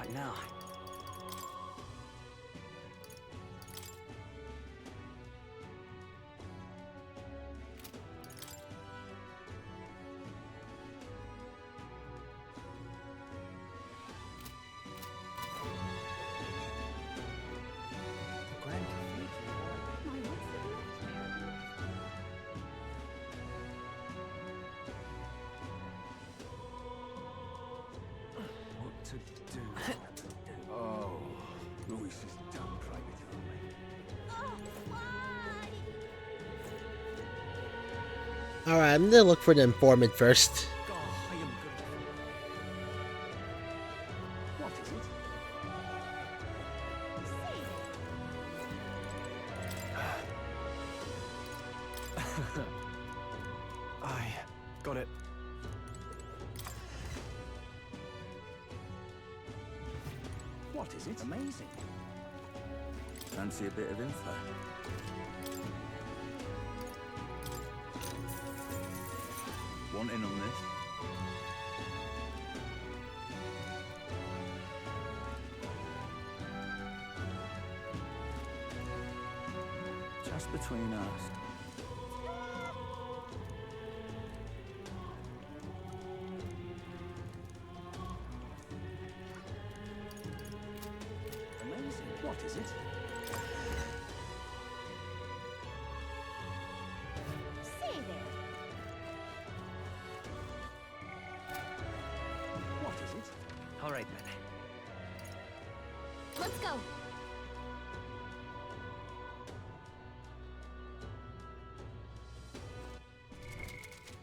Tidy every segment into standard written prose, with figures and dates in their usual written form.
What now? What to do? Oh, Luis is done private only. Oh, why? Alright, I'm gonna look for the informant first. God, I am good. What is it? I got it. What is it? Amazing. Fancy a bit of info? Want in on this? Just between us. Amazing. What is it? Say there. What is it? All right then. Let's go.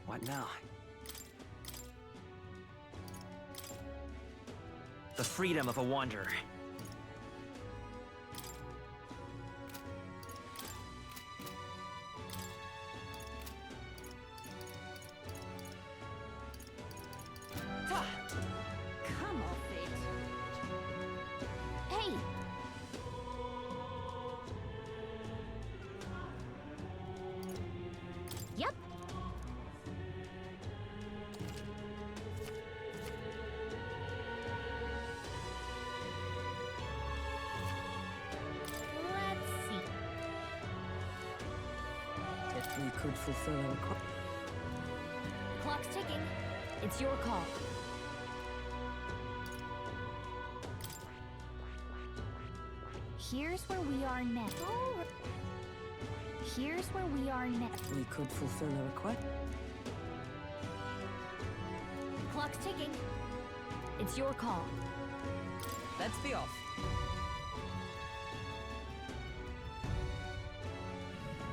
What now? The freedom of a wanderer. Come off it. Hey! Yep. Let's see. If we could fulfill a request. Clock's ticking. It's your call. Here's where we are next. Here's where we are next. We could fulfill a request. Clock's ticking. It's your call. Let's be off.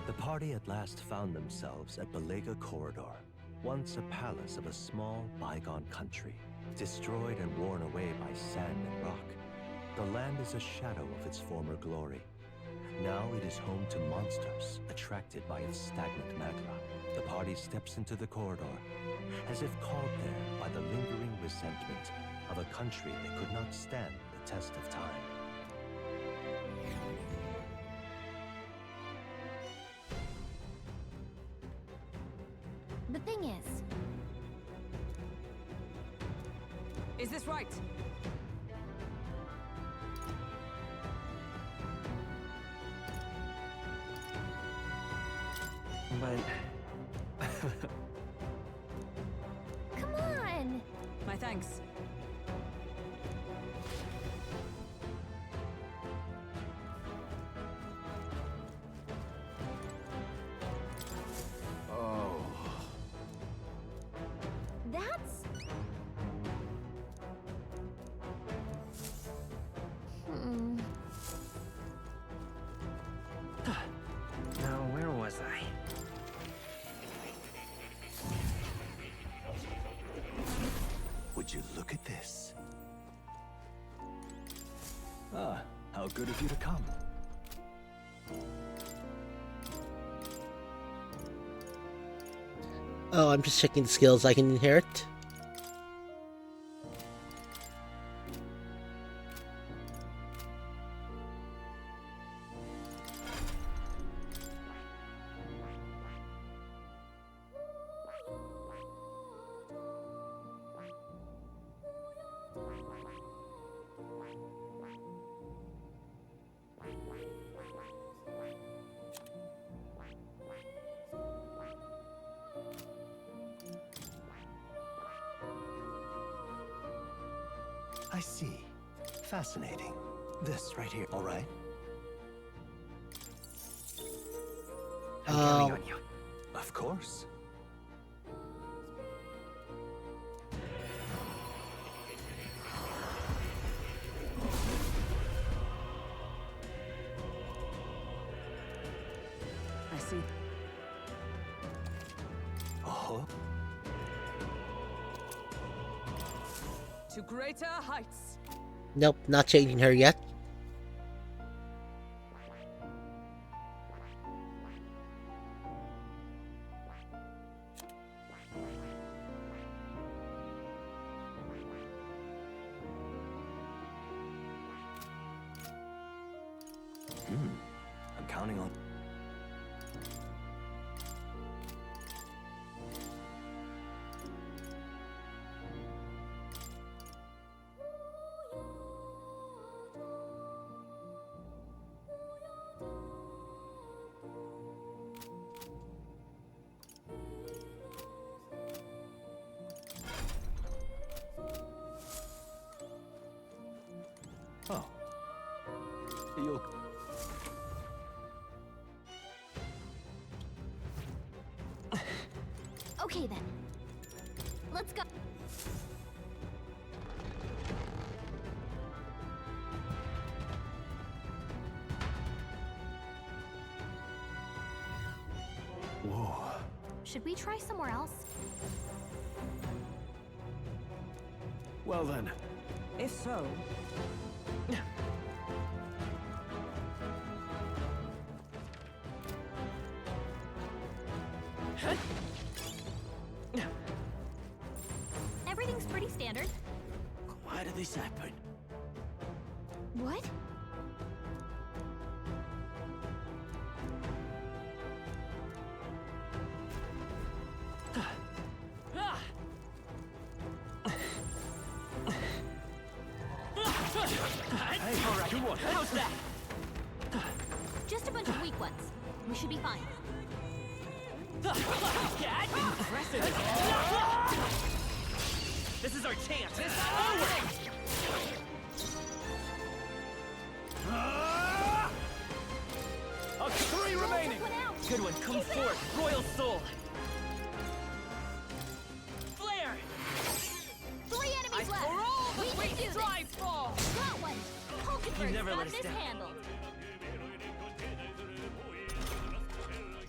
The party at last found themselves at Belega Corridor, once a palace of a small, bygone country, destroyed and worn away by sand and rock. The land is a shadow of its former glory. Now it is home to monsters attracted by its stagnant magma. The party steps into the corridor, as if called there by the lingering resentment of a country that could not stand the test of time. The thing is, Is this right? But come on! My thanks. Oh, That's... Hmm. now where was I? Would you look at this? ah, how good of you to come. Oh, I'm just checking the skills I can inherit. I see. Fascinating. This right here, all right? I'm counting on you. Of course. I see. Oh, To greater heights. Nope, not changing her yet. I'm counting on. Oh. You'll. Okay then. Let's go. Whoa. Should we try somewhere else? Well then, If so, Everything's pretty standard. why did this happen? What? Hey, all right. come on. How's that? Just a bunch of weak ones. We should be fine. Impressive. This is our chance. Three remaining. One out. Good one. Come Keep it forth. Royal soul. Flare. 3 enemies left. for all We that we can do this. strive for. Got one. Hulkenberg's never let got us this down. handled.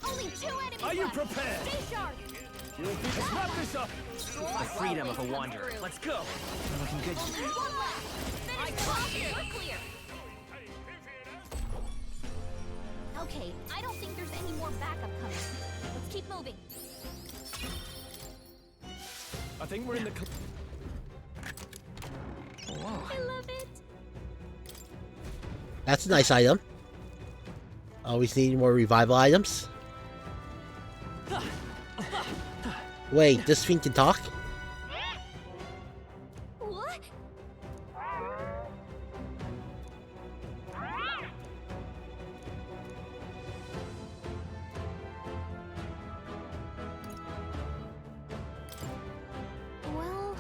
Only 2 enemies Are you left. prepared? Stay sharp. You'll be snap this up. The freedom of a wanderer. Let's go. We're looking good. Only 1 left. Finish them off. You're clear. Okay, I don't think there's any more backup coming. Let's keep moving. I think we're in the. I love it. That's a nice item. Always need more revival items. Wait, this thing can talk? What? Well,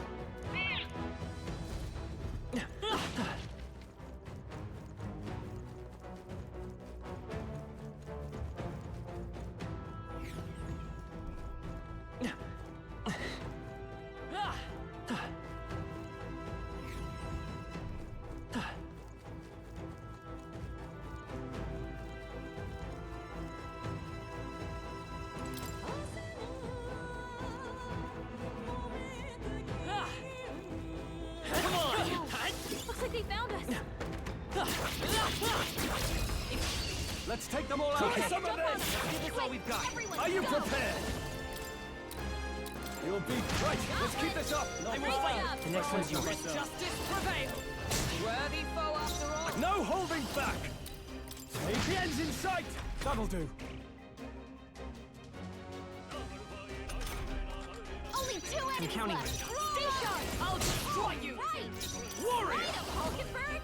Come on. looks like they found us. Let's take them all out. Okay. Some of this. Give us all we've got. Everyone, Are you go. prepared? You'll be right. Let's keep this up. I will Break fight. it up. The next one's yours. Justice prevail. Worthy foe after all. No holding back. Take the ends in sight. That'll do. Only 2 enemies counting left. on Stay sharp. I'll destroy you. Right. Warrior. Right up, Hulkenberg.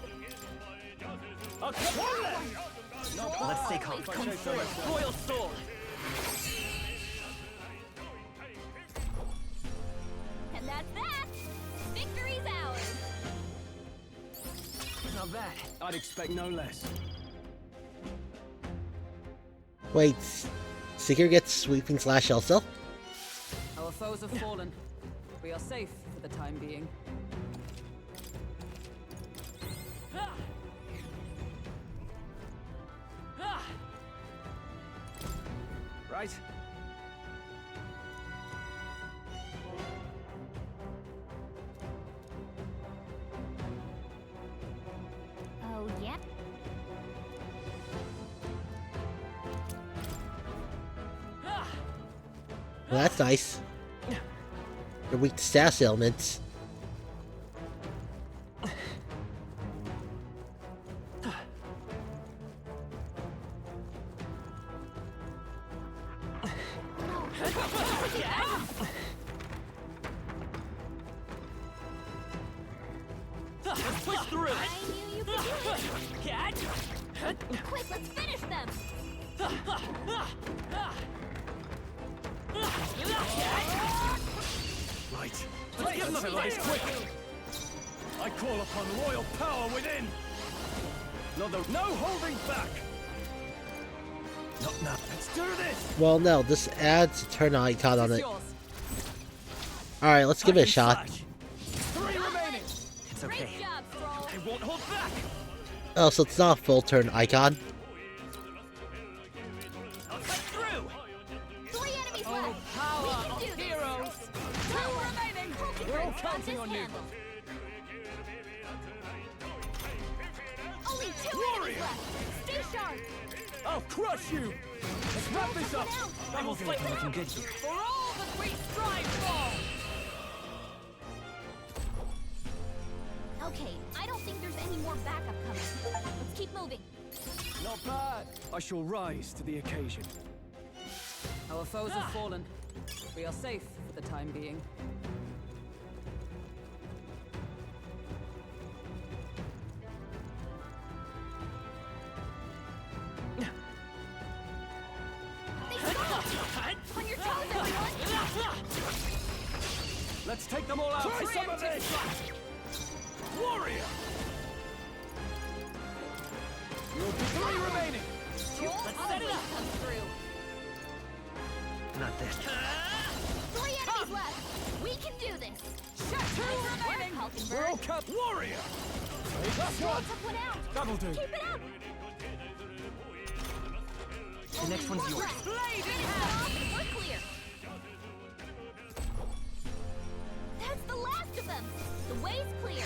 A couple left. Let's stay calm. Come forth. Royal soul. And that's that. Victory's ours. Not bad. I'd expect no less. Wait, Seeker gets sweeping slash also? Our foes have fallen. We are safe for the time being. Right? Oh, yeah? Well, that's nice. They're weak to status ailments. Let's push through. I knew you could do it! Catch. Quick, let's finish them! Right. Let's get them this quick. I call upon royal power within. No holding back. Not now. Let's do this. Well, no, this adds a turn icon on It's it. yours. Alright, let's give it a shot. Slash. 3 remaining. It's okay. Great job, Stroll! I won't hold back. Oh, so it's not a full turn icon. I'll cut through. 3 enemies Oh, left! power We can of do this! heroes. 2 remaining! We're all counting on you. Handle. Only 2 Warrior! enemies left! Stay sharp! I'll crush you. Let's wrap this up. I will fight. Looking good here. For all that we strive for! Okay, I don't think there's any more backup coming. Let's keep moving. Not bad. I shall rise to the occasion. Our foes have fallen. We are safe for the time being. They stop! On your toes, everyone! Let's take them all out. Try some of this. Warrior. You'll be 3 remaining. Let's set it up. Come through. Not this. 3 enemies left! We can do this! Shut 2 remaining! We're all cut. Warrior. That's one. Took one out! That'll do. Keep it up! The next one's yours. Blade in half! We're clear! That's the last of them! The way's clear!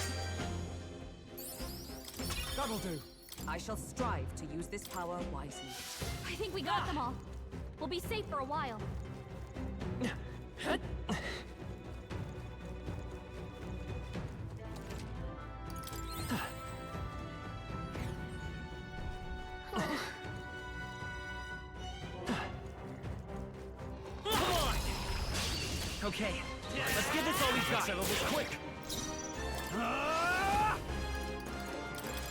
That'll do. I shall strive to use this power wisely. I think we got them all. We'll be safe for a while. Okay. Let's give this all we've got. Settle this quick. Ah!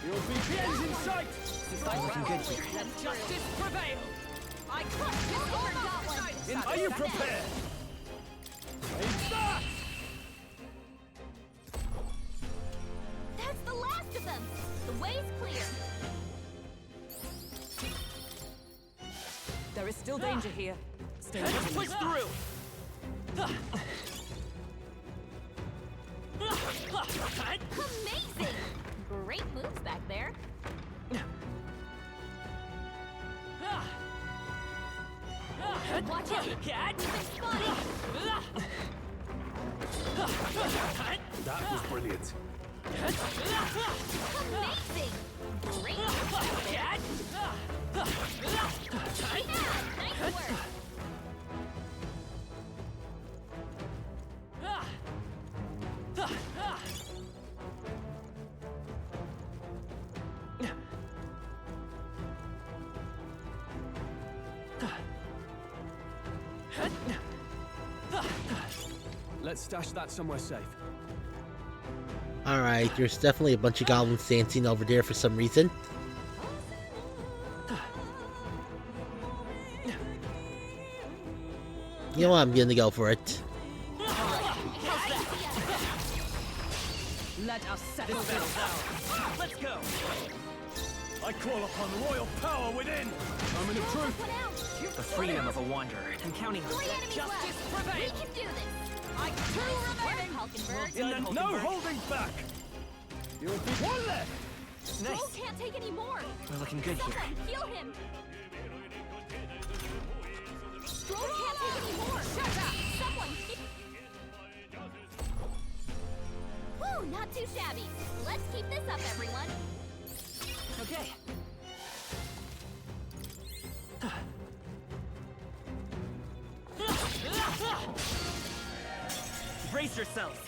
You'll be the ends in sight. Looking good here. Let justice prevail! I crush this almost Are you prepared? Take that! That's the last of them! The way's clear! There is still danger here. Stay Let's with me. push through. Amazing! Great moves back there. Watch out! Catch. Spotted! That was brilliant. Amazing! Great moves back there. Catch. Yeah, nice work! Let's stash that somewhere safe. Alright, there's definitely a bunch of goblins dancing over there for some reason. You know what, I'm gonna go for it. Let Let us settle This battle's ours. Let's go. I call upon royal power within. I'm in the truth. One out. The freedom of a wanderer. I'm counting on Three you. enemies Justice left. prevail. We can do this. Two remaining. Hulkenberg. Done, No Hulkenberg. holding back. You'll be one left. Stroll Nice. can't take any more. We're looking good here. Someone heal him. Stroll can't take any more. Shut up. Someone heal. Woo, not too shabby. Let's keep this up, everyone. Okay. Brace yourselves.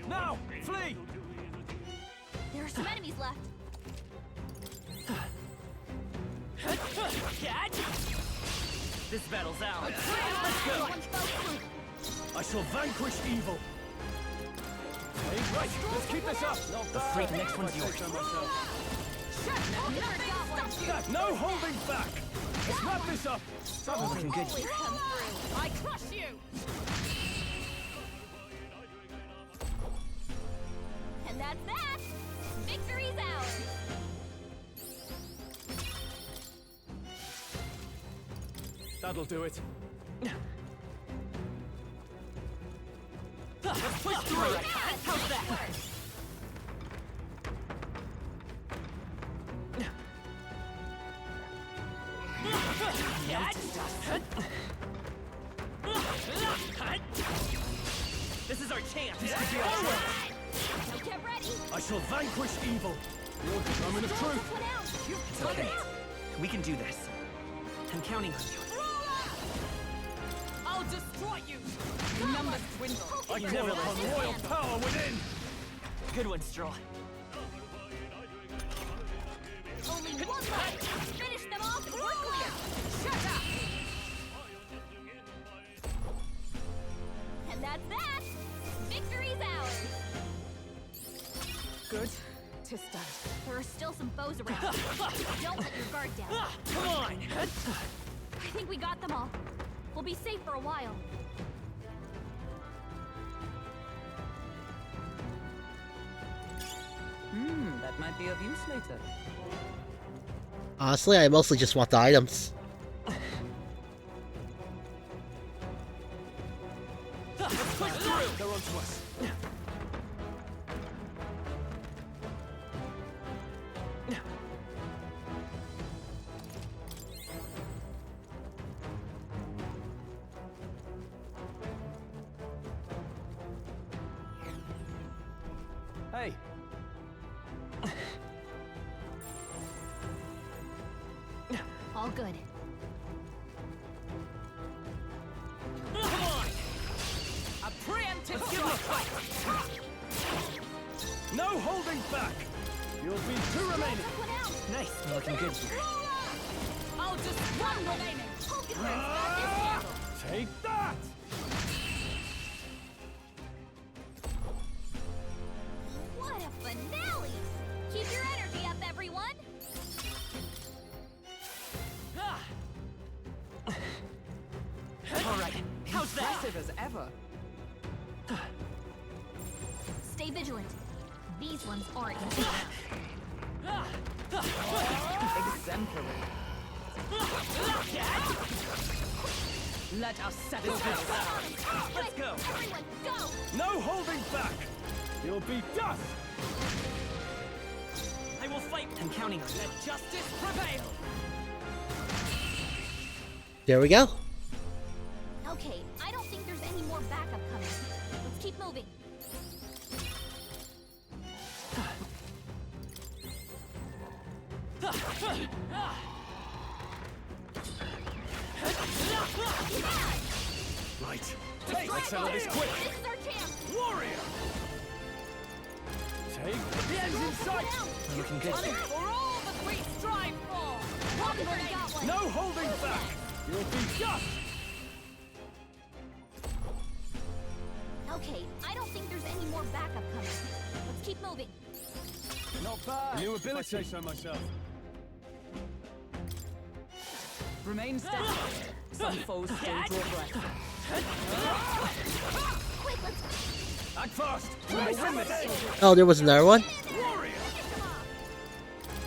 Now, flee. There are some enemies left. This battle's ours. Let's go. I shall vanquish evil. Hey, right, let's keep this up. Not The bad. freak next one's I yours. take myself. Hulkenberg got one. No holding back. Let's wrap this up. We're looking good Always here. come through. I crush you. And that's that. Victory's ours. That'll do it. Let's push through it. How's that? This is our chance. This could be our Now get ready. I shall vanquish evil. You're becoming the Stroll truth. took one out. It's okay. We can do this. I'm counting on you. I'll destroy you. Your numbers dwindle. I Hulkenberg call got upon this royal handled. power within. Good one, Stroll. Only one left. Finish them off and we're clear. Shut up. And that's that. Victory's ours. Good to start. There are still some foes around. Don't let your guard down. Come on. I think we got them all. We'll be safe for a while. That might be of use later. Honestly, I mostly just want the items. Let's push through. They're onto us. Hey, All good. Come on. A preemptive strike. no holding back. You'll be two remaining. Took one out. Nice. We're looking good here. I'll just one remaining. Hulkenberg's got this handled. Take that. What a finale! Keep your energy up, everyone! All right. How's that? Impressive as ever. Stay vigilant. These ones aren't easy. Exemplary. Let us settle this. Let's go. Everyone, go! No holding back. You'll be dust. I will fight. I'm counting on you. Let justice prevail. There we go. Okay, I don't think there's any more backup coming. Let's keep moving. Right. Hey, let's settle this quick. This is our chance! Warrior. Take the end in sight. We're looking good here. For all that we strive for. Hulkenberg got one! No holding back. You'll be dust. Okay, I don't think there's any more backup coming. Let's keep moving. Not bad. New ability. If I say so myself. Remain steady. Some foes still draw breath. Quick, let's... Act fast. We'll win this. Oh, there was another one? Warrior.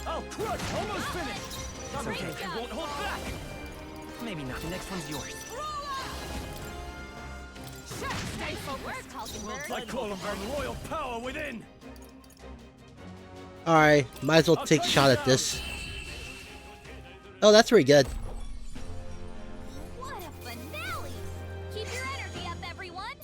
Oh, crush. Almost finished. It's okay. You won't hold back. Maybe not. The next one's yours. Stay focused, Falconbird. I call upon royal power within. Alright, might as well take a shot at this. Oh, that's pretty good. What a finale! Keep your energy up, everyone!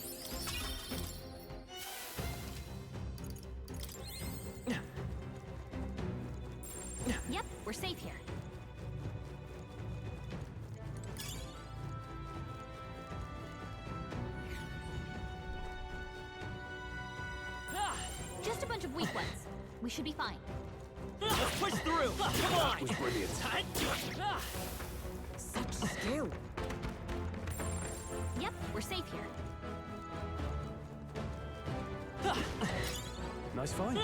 Yep, we're safe here. Just a bunch of weak ones. We should be fine. Let's push through. Come on. Was brilliant. Such skill. Yep, we're safe here. Nice find.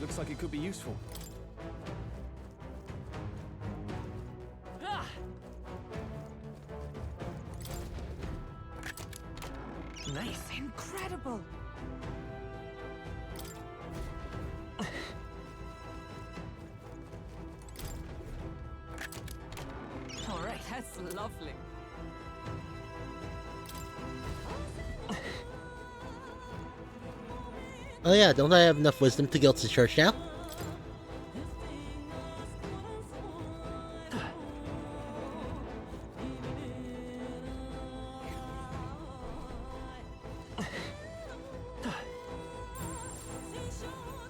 Looks like it could be useful. Nice. Incredible. All right, that's lovely. Oh yeah, don't I have enough wisdom to go to church now?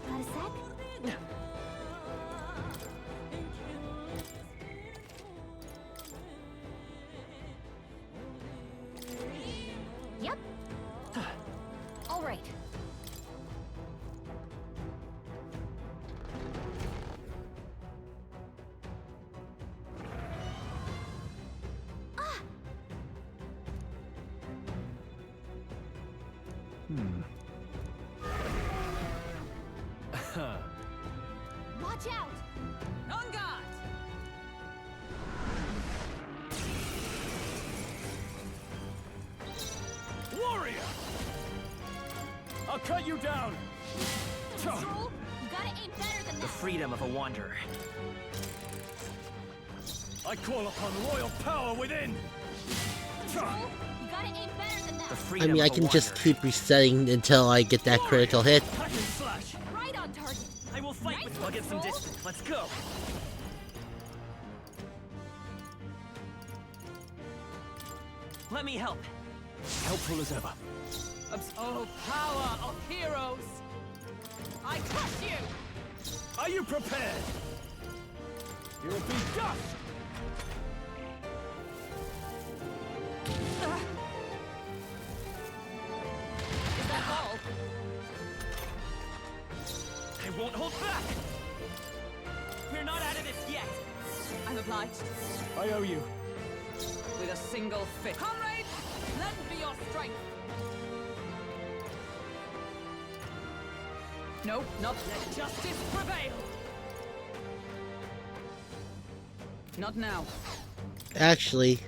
Got a sec? Yep. All right. Watch out! On guard! Warrior! I'll cut you down! Stroll, you gotta aim better than The that. freedom of a wanderer. I call upon royal power within! Stroll, you gotta aim better than that. The I freedom mean, I of a can just wanderer. keep resetting until I get that critical hit. Hack and slash! Right on target. I will fight Nice with you. I'll get some control. distance. Let's go. Let me help. Helpful as ever. Oh, power of heroes! I crush you! Are you prepared? You'll be dust! Is that all? I won't hold back. We're not out of this yet. I'm obliged. I owe you. With a single fist. Comrades, lend me your strength. No, not let justice prevail. Not now. Actually,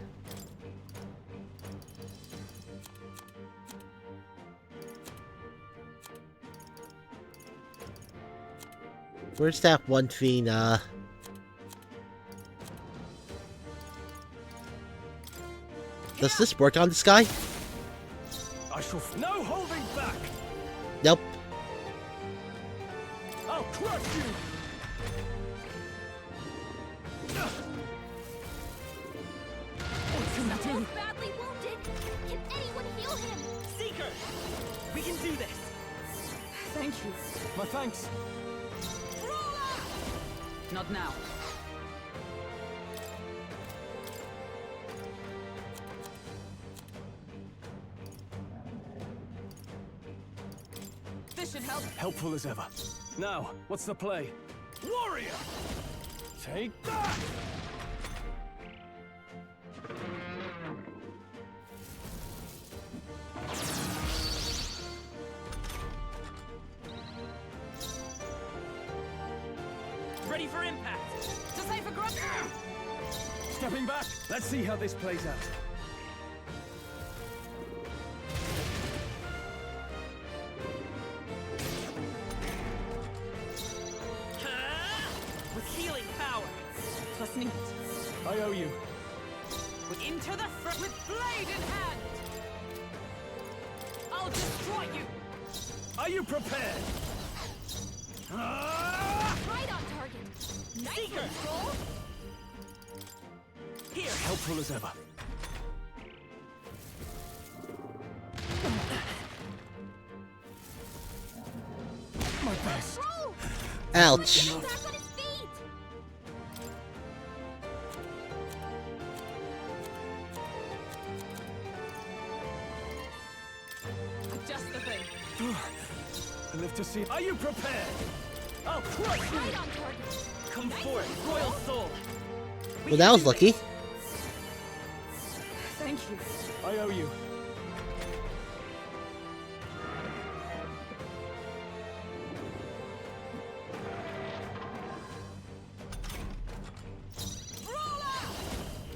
where's that one fiend, does this work on this guy? I shall no holding back! Nope. I'll crush you! What can we do? He's badly wounded. Can anyone heal him? Seeker, we can do this. Thank you. My thanks. Not now. This should help. Helpful as ever. Now, what's the play? Warrior! Take that! ready for impact. To save a grab. Stepping back. Let's see how this plays out. With healing power. Listening. I owe you. Into the front with blade in hand. I'll destroy you. Are you prepared? Right on target. Nice Seeker. control. Here. Helpful as ever. My best. Control. Ouch. Back on his feet. Just the thing. I live to see. Are you prepared? I'll crush you. Right on target. Come forth, royal soul. Well, that was lucky. Thank you. I owe you.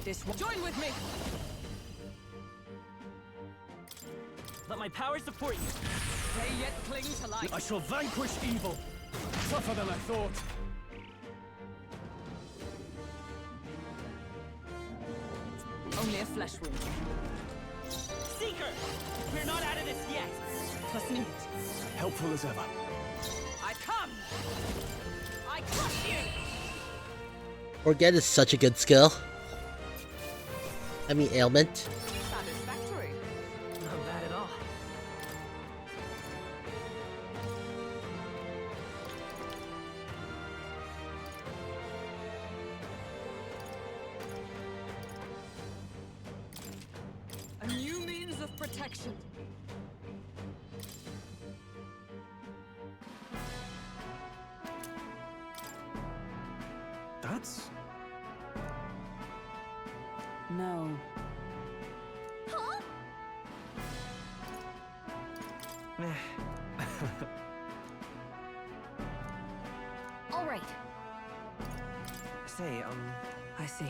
This one. Join with me. Let my power support you. They yet cling to life. I shall vanquish evil. Tougher than I thought. Only a flesh wound. Seeker. We're not out of this yet. Listening. Helpful as ever. I come. I crush you. Forget is such a good skill. I mean, ailment. Satisfactory. Not bad at all. A new means of protection. That's... No. Huh? All right. Say, I see.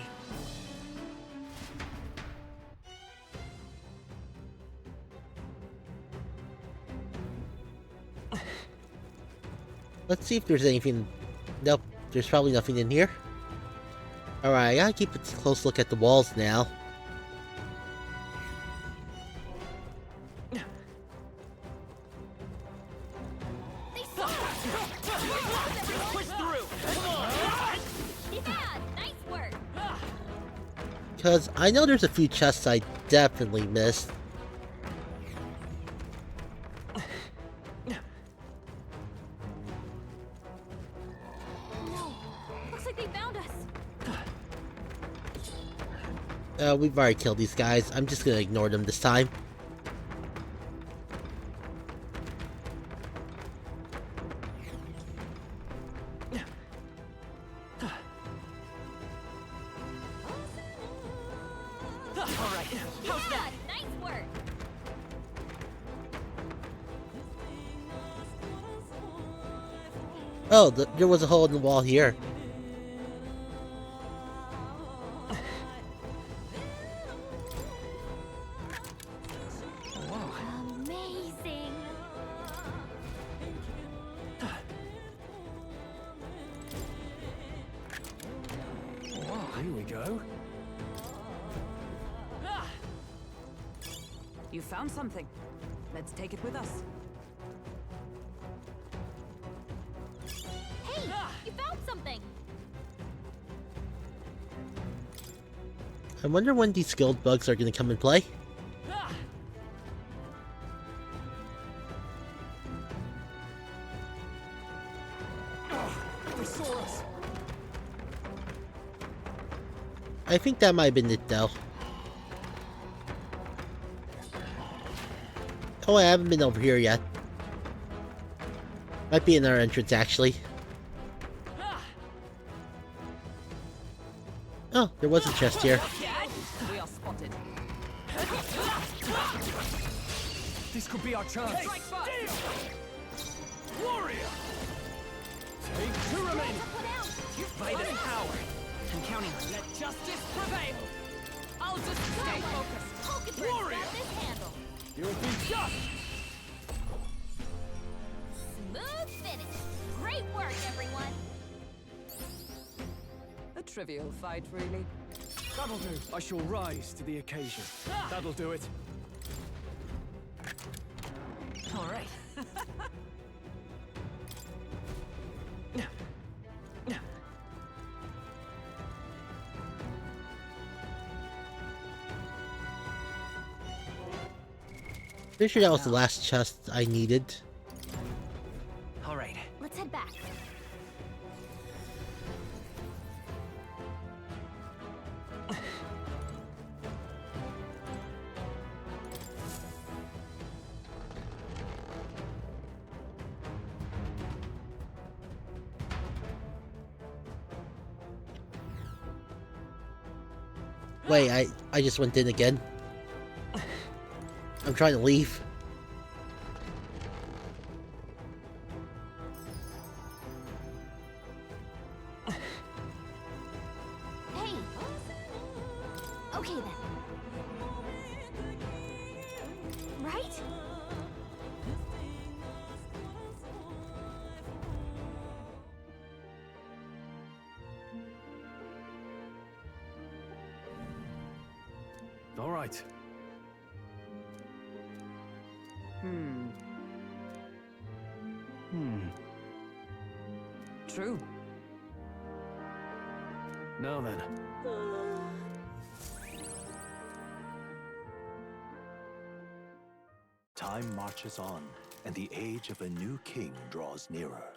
Let's see if there's anything. Nope, there's probably nothing in here. Alright, I gotta keep a close look at the walls now. They saw us. Push through. Come on. Yeah, nice work. Because I know there's a few chests I definitely missed. Looks like they found us. We've already killed these guys. I'm just gonna ignore them this time. All right. How's Yeah, that? nice work. Oh, there was a hole in the wall here. Amazing. Here we go. You found something. Let's take it with us. Hey, you found something. I wonder when these skilled bugs are gonna come and play. They saw us. I think that might have been it though. Oh, I haven't been over here yet. Might be in our entrance actually. Oh, there was a chest here. We are spotted. This could be our chance. Strike first. Warrior! Take two remaining. Put out. You money. Let justice prevail. I'll just stay focused. Hulkenberg's Warrior! got this handle. You'll be just! Smooth finish. Great work, everyone. A trivial fight, really. That'll do. I shall rise to the occasion. That'll do it. All right. Pretty sure that was the last chest I needed. All right. Let's head back. Wait, I just went in again. I'm trying to leave. Hey. Okay then. Right? All right. True. Now then. Time marches on, and the age of a new king draws nearer.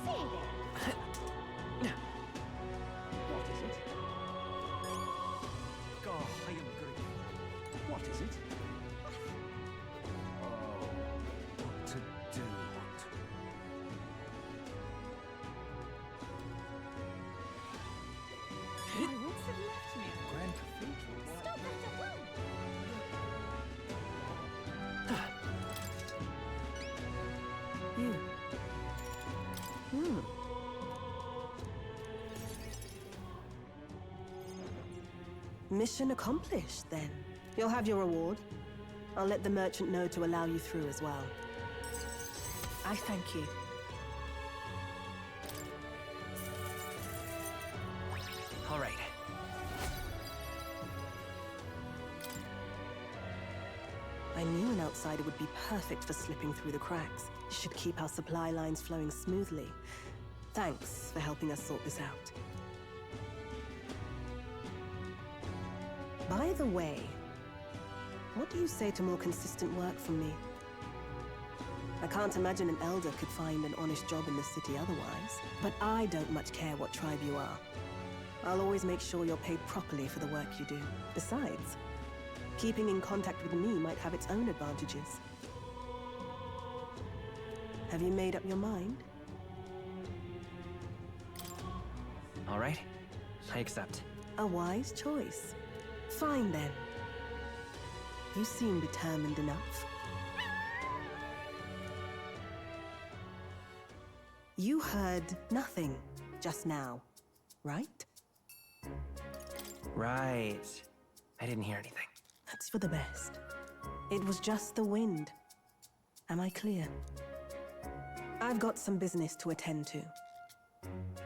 Say there. What is it? God, I am good. What is it? Oh, what to do? My roots have left me. Grand Cathedral. Stop that alone. Mission accomplished, then. You'll have your reward. I'll let the merchant know to allow you through as well. I thank you. All right. I knew an outsider would be perfect for slipping through the cracks. Should keep our supply lines flowing smoothly. Thanks for helping us sort this out. By the way, what do you say to more consistent work from me? I can't imagine an elder could find an honest job in the city otherwise. But I don't much care what tribe you are. I'll always make sure you're paid properly for the work you do. Besides, keeping in contact with me might have its own advantages. Have you made up your mind? All right. I accept. A wise choice. Fine then. You seem determined enough. You heard nothing just now, right? Right. I didn't hear anything. That's for the best. It was just the wind. Am I clear? I've got some business to attend to.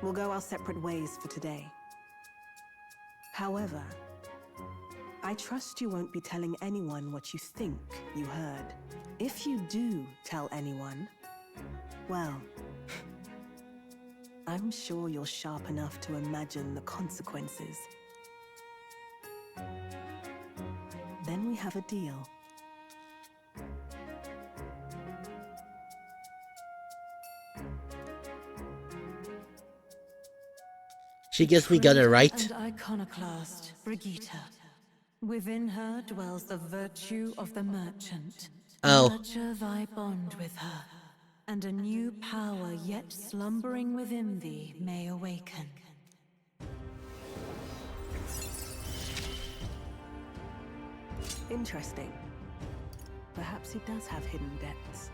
We'll go our separate ways for today. However, I trust you won't be telling anyone what you think you heard. If you do tell anyone, well, I'm sure you're sharp enough to imagine the consequences. Then we have a deal. She gives me Gunner, right? And iconoclast, Brigitte. Within her dwells the virtue of the merchant. Oh. Nurture thy bond with her, and a new power yet slumbering within thee may awaken. Interesting. Perhaps he does have hidden depths.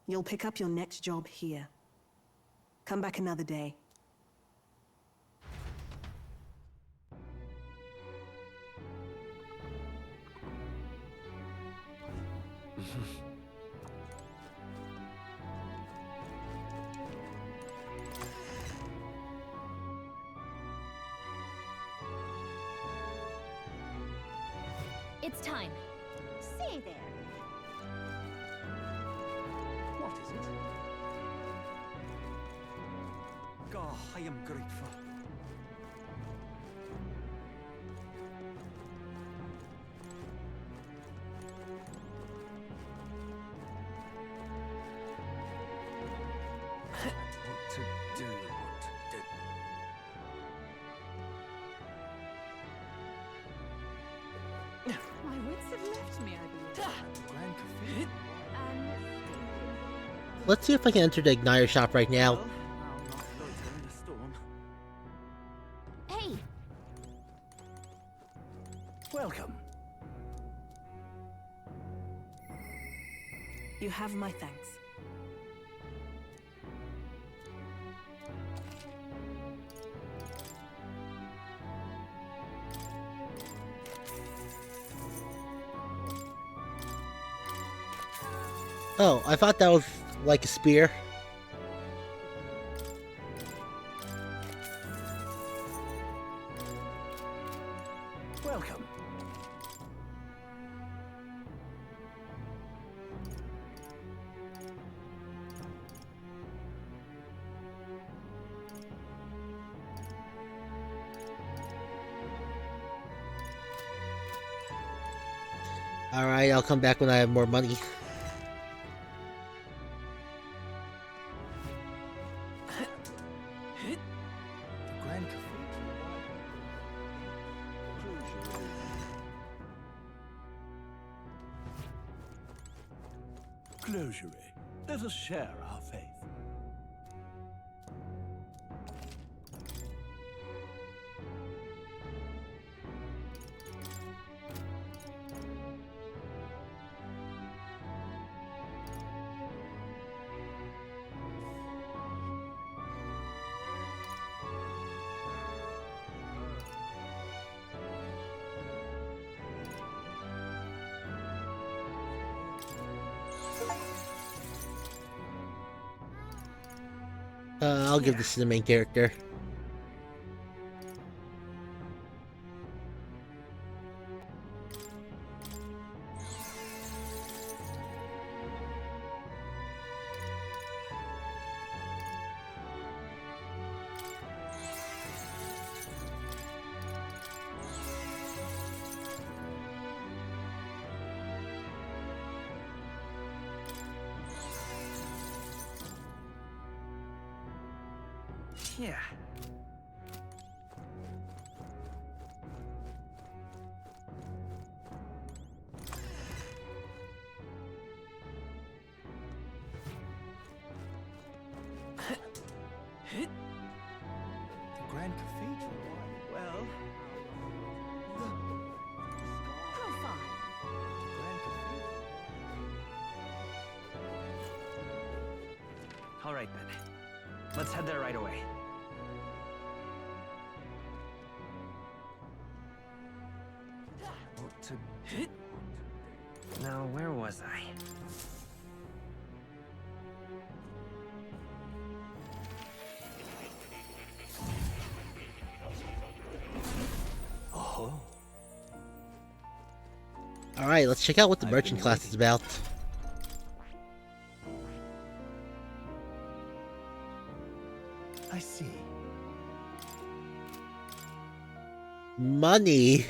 You'll pick up your next job here. Come back another day. It's time. Say there. What is it? God, I am grateful. What to do? My wits have left me, I believe. Grand Cafe? Let's see if I can enter the Igniter shop right now. Well, I'll not loiter in the storm. Hey, Welcome. You have my thanks. Oh, I thought that was like a spear. Welcome. Alright, I'll come back when I have more money. The Grand Closure. Let us share our faith. I'll give this to the main character. Yeah. The Grand Cathedral. Well, how far? Grand Cathedral. All right then. Let's head there right away. What to do? Now, where was I? Oh. Alright, let's check out what the merchant class is about. I see. Money.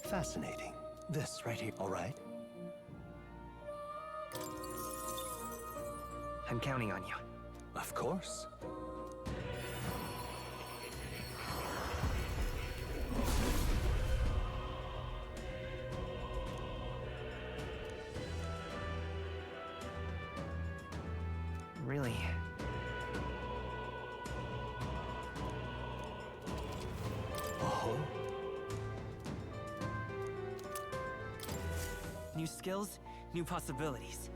Fascinating. This right here, all right? I'm counting on you. Of course. Really? Oh? New skills, new possibilities.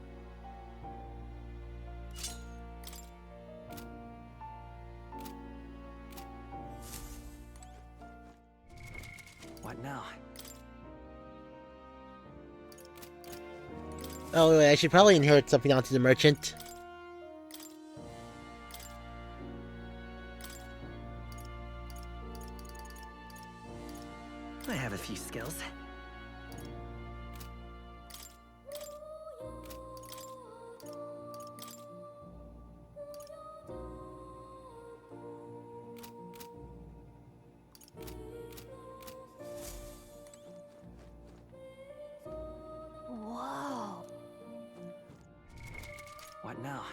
What now? Oh, wait, I should probably inherit something onto the merchant. I have a few skills. Whoa. What now?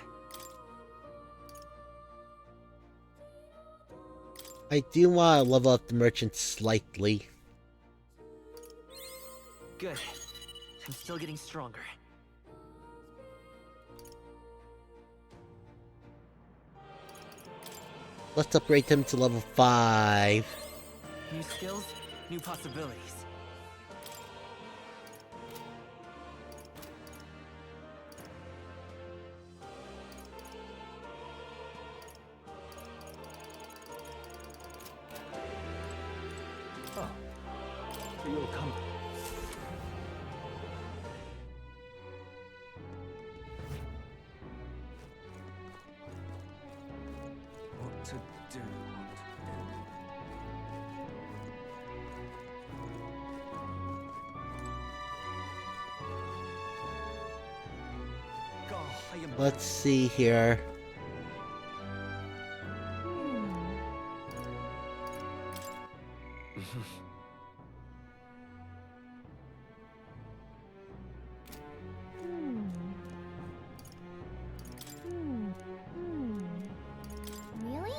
I do want to level up the merchant slightly. Good. I'm still getting stronger. Let's upgrade him to level 5. New skills, new possibilities. Oh. You'll come. What to do? God, I am. Let's see here. Really?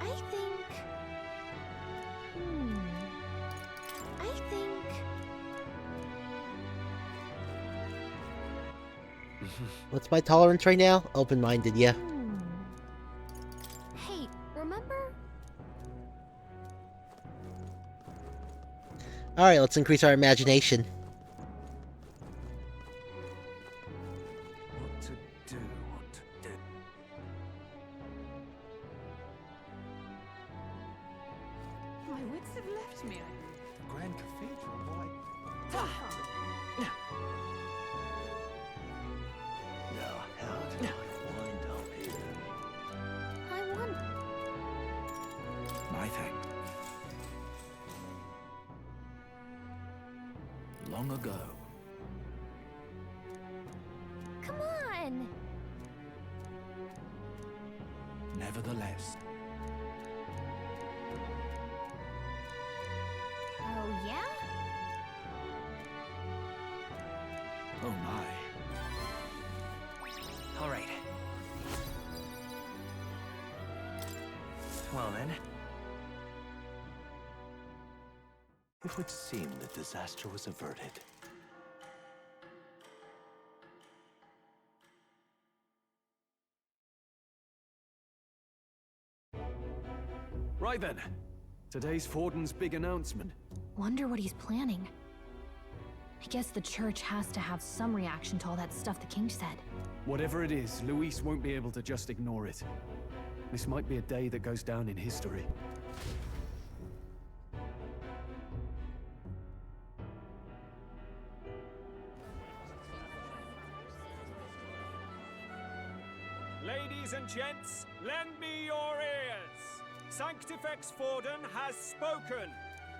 I think... I think... What's my tolerance right now? Open-minded, yeah. Hey, remember? Alright, let's increase our imagination. What to do? What to do? My wits have left me. Grand Cathedral, why? Now, how did I wind up here? I won. My thing. Long ago. Come on. Nevertheless. Oh, yeah? Oh my. All right. Well then. It would seem that disaster was averted. Right then. Today's Forden's big announcement. Wonder what he's planning. I guess the church has to have some reaction to all that stuff the king said. Whatever it is, Luis won't be able to just ignore it. This might be a day that goes down in history. Ladies and gents, lend me your ears. Sanctifex Forden has spoken.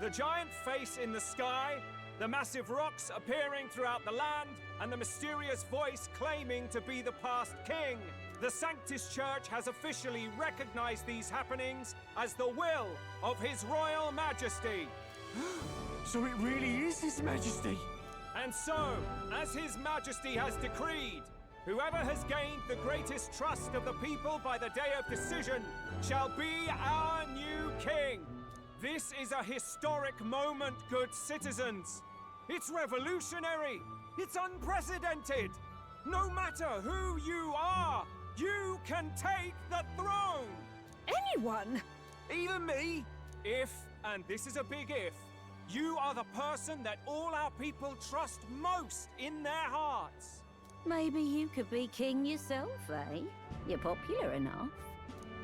The giant face in the sky, the massive rocks appearing throughout the land, and the mysterious voice claiming to be the past king. The Sanctus Church has officially recognized these happenings as the will of His Royal Majesty. So it really is His Majesty? And so, as His Majesty has decreed, whoever has gained the greatest trust of the people by the day of decision shall be our new king. This is a historic moment, good citizens. It's revolutionary. It's unprecedented. No matter who you are, you can take the throne. Anyone? Even me. If, and this is a big if, you are the person that all our people trust most in their hearts. Maybe you could be king yourself, eh? You're popular enough.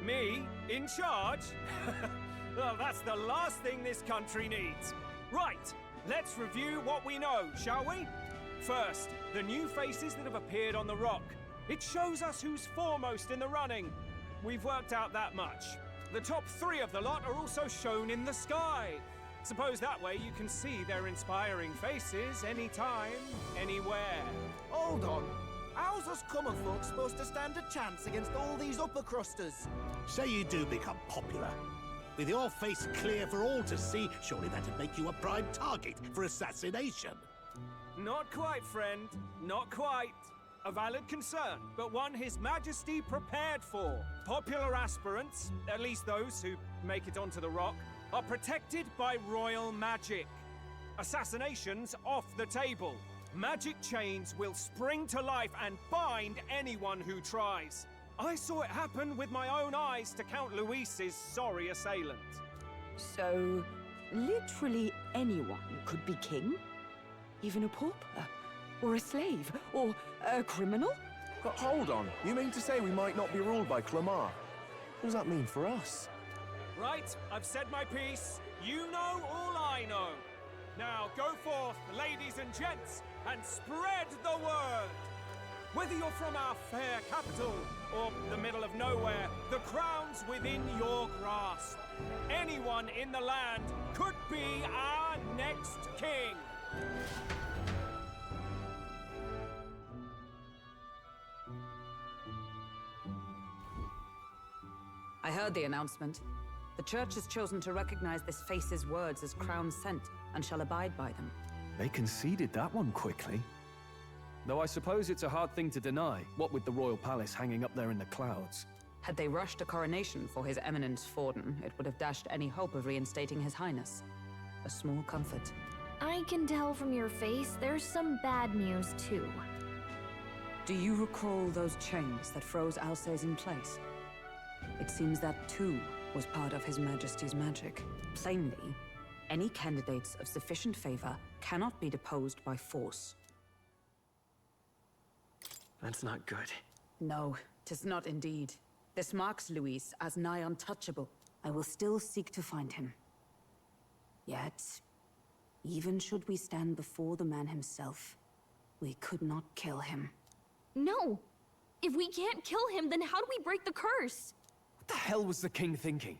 Me? In charge? Well, that's the last thing this country needs. Right, let's review what we know, shall we? First, the new faces that have appeared on the rock. It shows us who's foremost in the running. We've worked out that much. The top 3 of the lot are also shown in the sky. Suppose that way you can see their inspiring faces anytime, anywhere. Hold on. How's us common folk supposed to stand a chance against all these upper crusters? Say you do become popular. With your face clear for all to see, surely that'd make you a prime target for assassination. Not quite, friend. Not quite. A valid concern, but one His Majesty prepared for. Popular aspirants, at least those who make it onto the rock, are protected by royal magic. Assassinations off the table. Magic chains will spring to life and bind anyone who tries. I saw it happen with my own eyes to Count Luis's sorry assailant. So, literally anyone could be king? Even a pauper? Or a slave? Or a criminal? But hold on, you mean to say we might not be ruled by Clamar? What does that mean for us? Right, I've said my piece. You know all I know. Now go forth, ladies and gents, and spread the word. Whether you're from our fair capital or the middle of nowhere, the crown's within your grasp. Anyone in the land could be our next king. I heard the announcement. The Church has chosen to recognize this face's words as crown sent and shall abide by them. They conceded that one quickly. Though I suppose it's a hard thing to deny, what with the royal palace hanging up there in the clouds. Had they rushed a coronation for His Eminence Forden, it would have dashed any hope of reinstating His Highness. A small comfort. I can tell from your face there's some bad news, too. Do you recall those chains that froze Alsace in place? It seems that, too, was part of His Majesty's magic. Plainly, any candidates of sufficient favor cannot be deposed by force. That's not good. No, 'tis not indeed. This marks Luis as nigh untouchable. I will still seek to find him. Yet, even should we stand before the man himself, we could not kill him. No! If we can't kill him, then how do we break the curse? What the hell was the king thinking?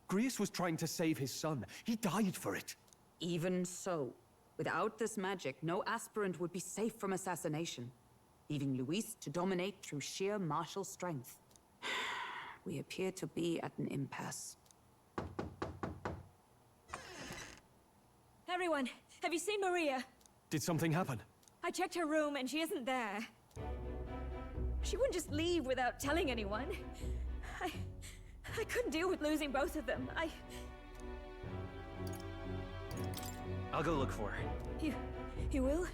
Grius was trying to save his son. He died for it. Even so, without this magic, no aspirant would be safe from assassination, leaving Luis to dominate through sheer martial strength. We appear to be at an impasse. Everyone, have you seen Maria? Did something happen? I checked her room and she isn't there. She wouldn't just leave without telling anyone. I couldn't deal with losing both of them. I'll go look for her. You will?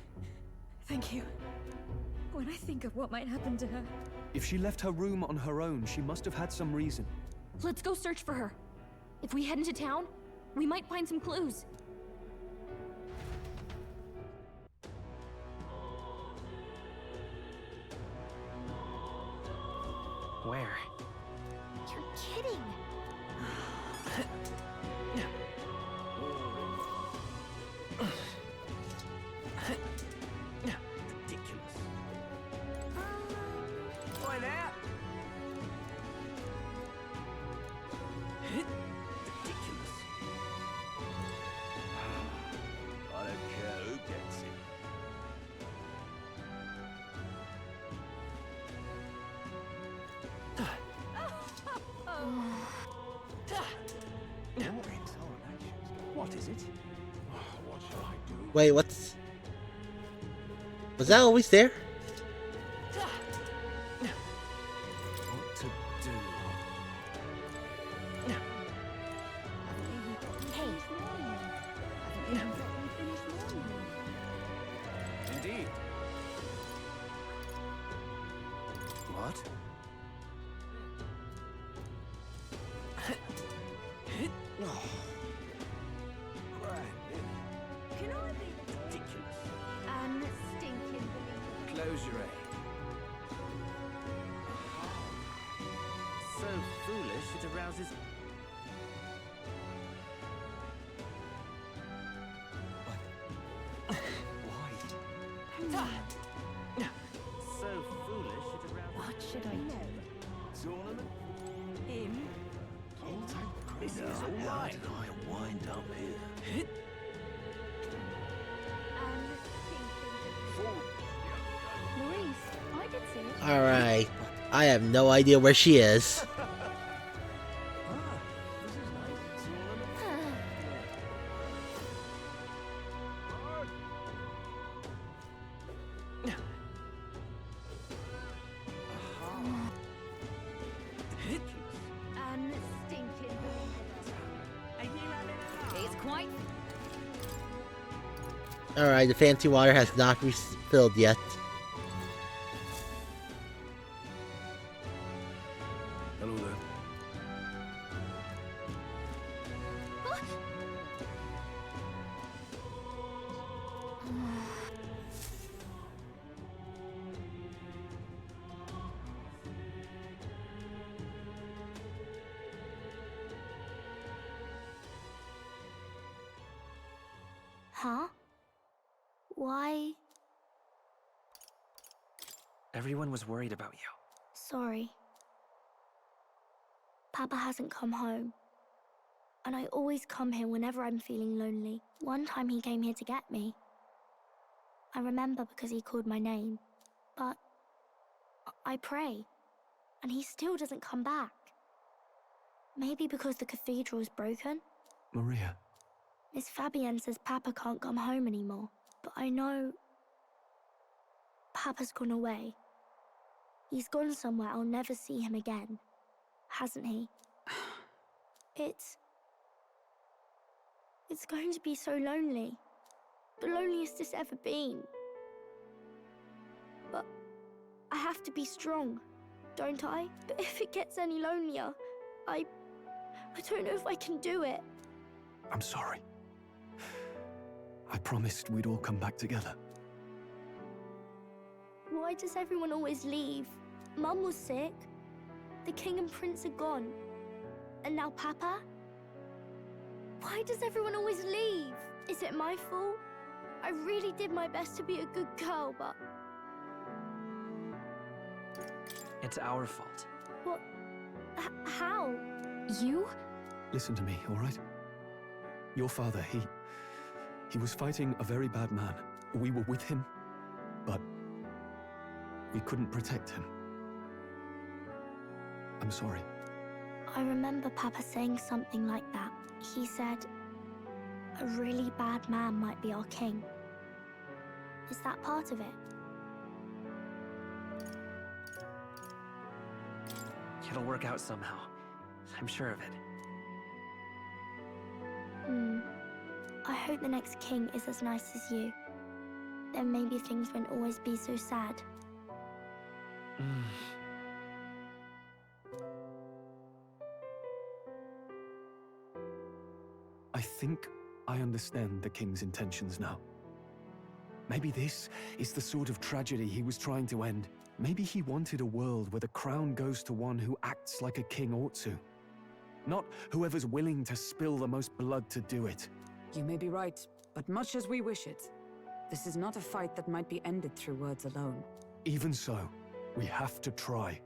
Thank you. When I think of what might happen to her... If she left her room on her own, she must have had some reason. Let's go search for her. If we head into town, we might find some clues. Where? You're kidding! Ridiculous. Oi there! Ridiculous. I don't care who gets it. What is it? What shall I do? Wait, what's... Was that always there? What to do? Indeed. What? Can I be ridiculous? Unstinking believer. Close your aid. So foolish it arouses. So foolish it arouses. What should I do? Tournament? Him? This is all right. Did I wind up here? Maurice, I did see it. Alright. I have no idea where she is. Unstinking believer. It's quite. Alright, the fancy water has not refilled yet. Hello there. Huh? Why? Everyone was worried about you. Sorry. Papa hasn't come home. And I always come here whenever I'm feeling lonely. One time he came here to get me. I remember because he called my name. But I pray. And he still doesn't come back. Maybe because the cathedral's broken? Maria. Miss Fabienne says Papa can't come home anymore. But I know... Papa's gone away. He's gone somewhere I'll never see him again. Hasn't he? It's going to be so lonely. The loneliest it's ever been. But I have to be strong, don't I? But if it gets any lonelier, I don't know if I can do it. I'm sorry. I promised we'd all come back together. Why does everyone always leave? Mum was sick. The king and prince are gone. And now Papa? Why does everyone always leave? Is it my fault? I really did my best to be a good girl, but... It's our fault. What? How? You? Listen to me, all right? Your father, he was fighting a very bad man. We were with him, but we couldn't protect him. I'm sorry. I remember Papa saying something like that. He said, a really bad man might be our king. Is that part of it? It'll work out somehow. I'm sure of it. I hope the next king is as nice as you. Then maybe things won't always be so sad. I think I understand the king's intentions now. Maybe this is the sort of tragedy he was trying to end. Maybe he wanted a world where the crown goes to one who acts like a king ought to. Not whoever's willing to spill the most blood to do it. You may be right, but much as we wish it, this is not a fight that might be ended through words alone. Even so, we have to try.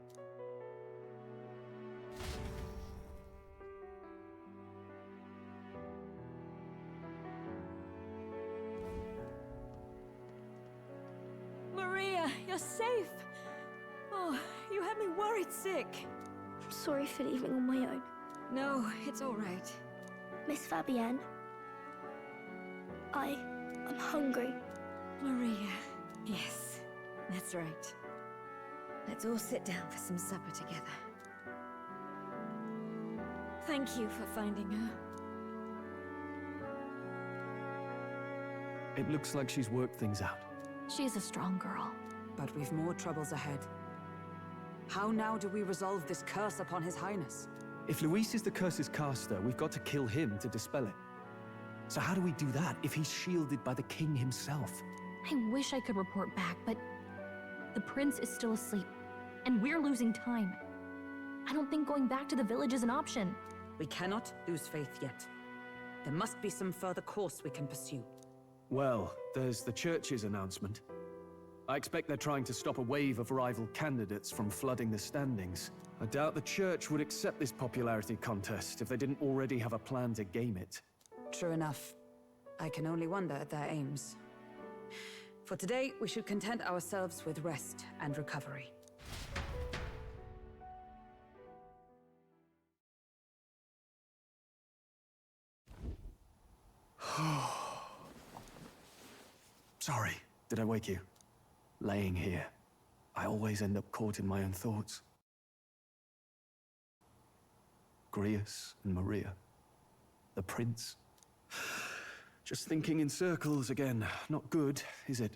Maria, you're safe. Oh, you had me worried sick. I'm sorry for leaving on my own. No, it's all right. Miss Fabienne, I'm hungry. Maria. Yes, that's right. Let's all sit down for some supper together. Thank you for finding her. It looks like she's worked things out. She's a strong girl. But we've more troubles ahead. How now do we resolve this curse upon His Highness? If Luis is the curse's caster, we've got to kill him to dispel it. So how do we do that if he's shielded by the king himself? I wish I could report back, but the prince is still asleep, and we're losing time. I don't think going back to the village is an option. We cannot lose faith yet. There must be some further course we can pursue. Well, there's the church's announcement. I expect they're trying to stop a wave of rival candidates from flooding the standings. I doubt the church would accept this popularity contest if they didn't already have a plan to game it. True enough. I can only wonder at their aims. For today, we should content ourselves with rest and recovery. Sorry, did I wake you? Laying here, I always end up caught in my own thoughts. Grius and Maria. The prince. Just thinking in circles again. Not good, is it?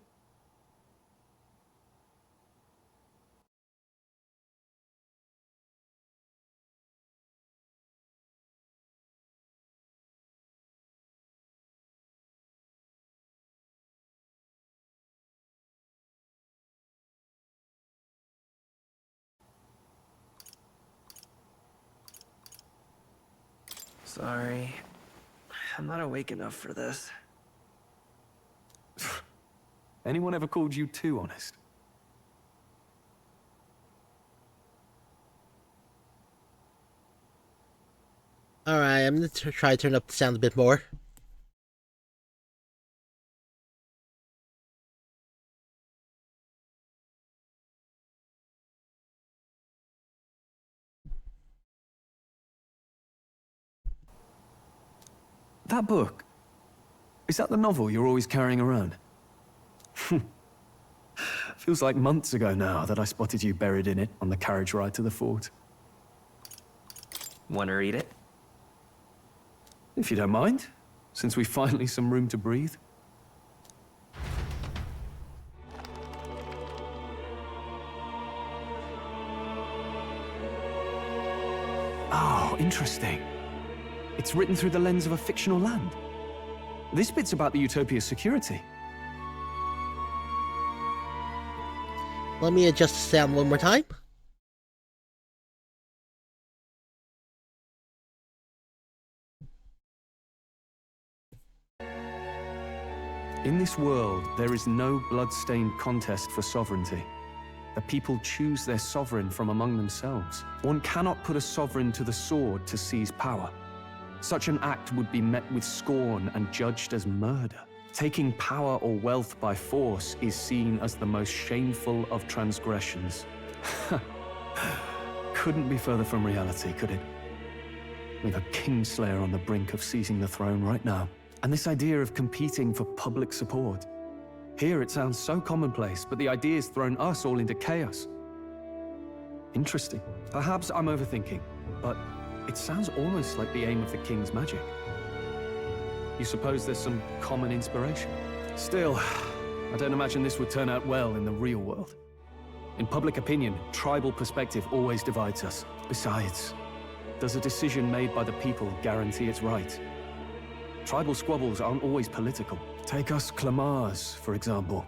Sorry. I'm not awake enough for this. Anyone ever called you too honest? Alright, I'm gonna try to turn up the sound a bit more. That book, is that the novel you're always carrying around? Feels like months ago now that I spotted you buried in it on the carriage ride to the fort. Want to read it? If you don't mind, since we've finally some room to breathe. Oh, interesting. It's written through the lens of a fictional land. This bit's about the Utopia's security. Let me adjust the sound one more time. In this world, there is no blood-stained contest for sovereignty. The people choose their sovereign from among themselves. One cannot put a sovereign to the sword to seize power. Such an act would be met with scorn and judged as murder. Taking power or wealth by force is seen as the most shameful of transgressions. Couldn't be further from reality, could it? With a kingslayer on the brink of seizing the throne right now. And this idea of competing for public support. Here it sounds so commonplace, but the idea's thrown us all into chaos. Interesting. Perhaps I'm overthinking, but it sounds almost like the aim of the king's magic. You suppose there's some common inspiration? Still, I don't imagine this would turn out well in the real world. In public opinion, tribal perspective always divides us. Besides, does a decision made by the people guarantee it's right? Tribal squabbles aren't always political. Take us Clamars, for example.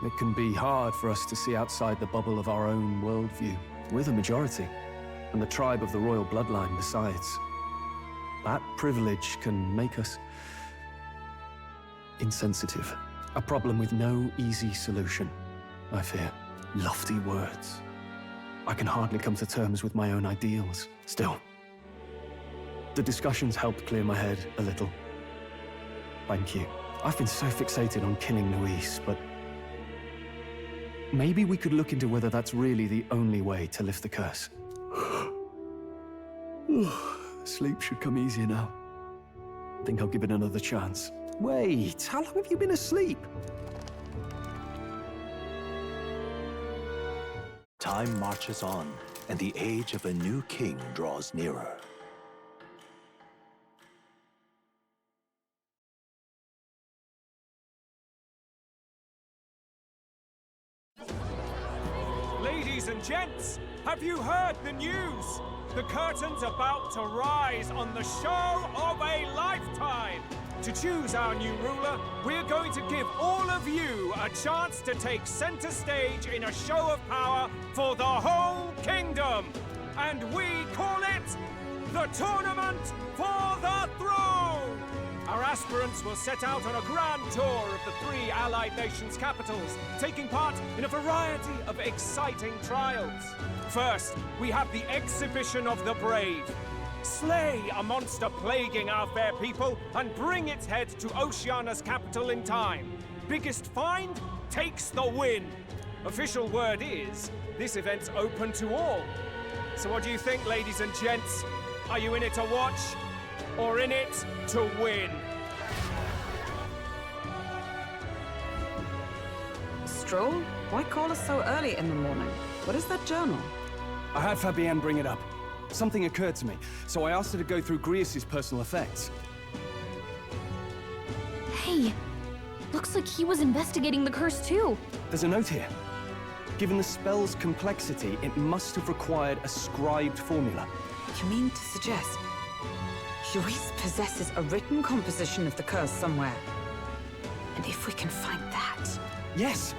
It can be hard for us to see outside the bubble of our own worldview. We're the majority, and the tribe of the royal bloodline besides. That privilege can make us insensitive. A problem with no easy solution, I fear. Lofty words. I can hardly come to terms with my own ideals. Still, the discussions helped clear my head a little. Thank you. I've been so fixated on killing Luis, but maybe we could look into whether that's really the only way to lift the curse. Sleep should come easier now. Think I'll give it another chance. Wait, how long have you been asleep? Time marches on, and the age of a new king draws nearer. Ladies and gents, have you heard the news? The curtain's about to rise on the show of a lifetime. To choose our new ruler, we're going to give all of you a chance to take center stage in a show of power for the whole kingdom. And we call it the Tournament for the Throne! Our aspirants will set out on a grand tour of the 3 allied nations' capitals, taking part in a variety of exciting trials. First, we have the Exhibition of the Brave. Slay a monster plaguing our fair people and bring its head to Oceania's capital in time. Biggest find takes the win. Official word is, this event's open to all. So what do you think, ladies and gents? Are you in it to watch, or in it to win? Stroll? Why call us so early in the morning? What is that journal? I had Fabienne bring it up. Something occurred to me, so I asked her to go through Grius' personal effects. Hey, looks like he was investigating the curse too. There's a note here. Given the spell's complexity, it must have required a scribed formula. You mean to suggest Luis possesses a written composition of the curse somewhere? And if we can find that... Yes!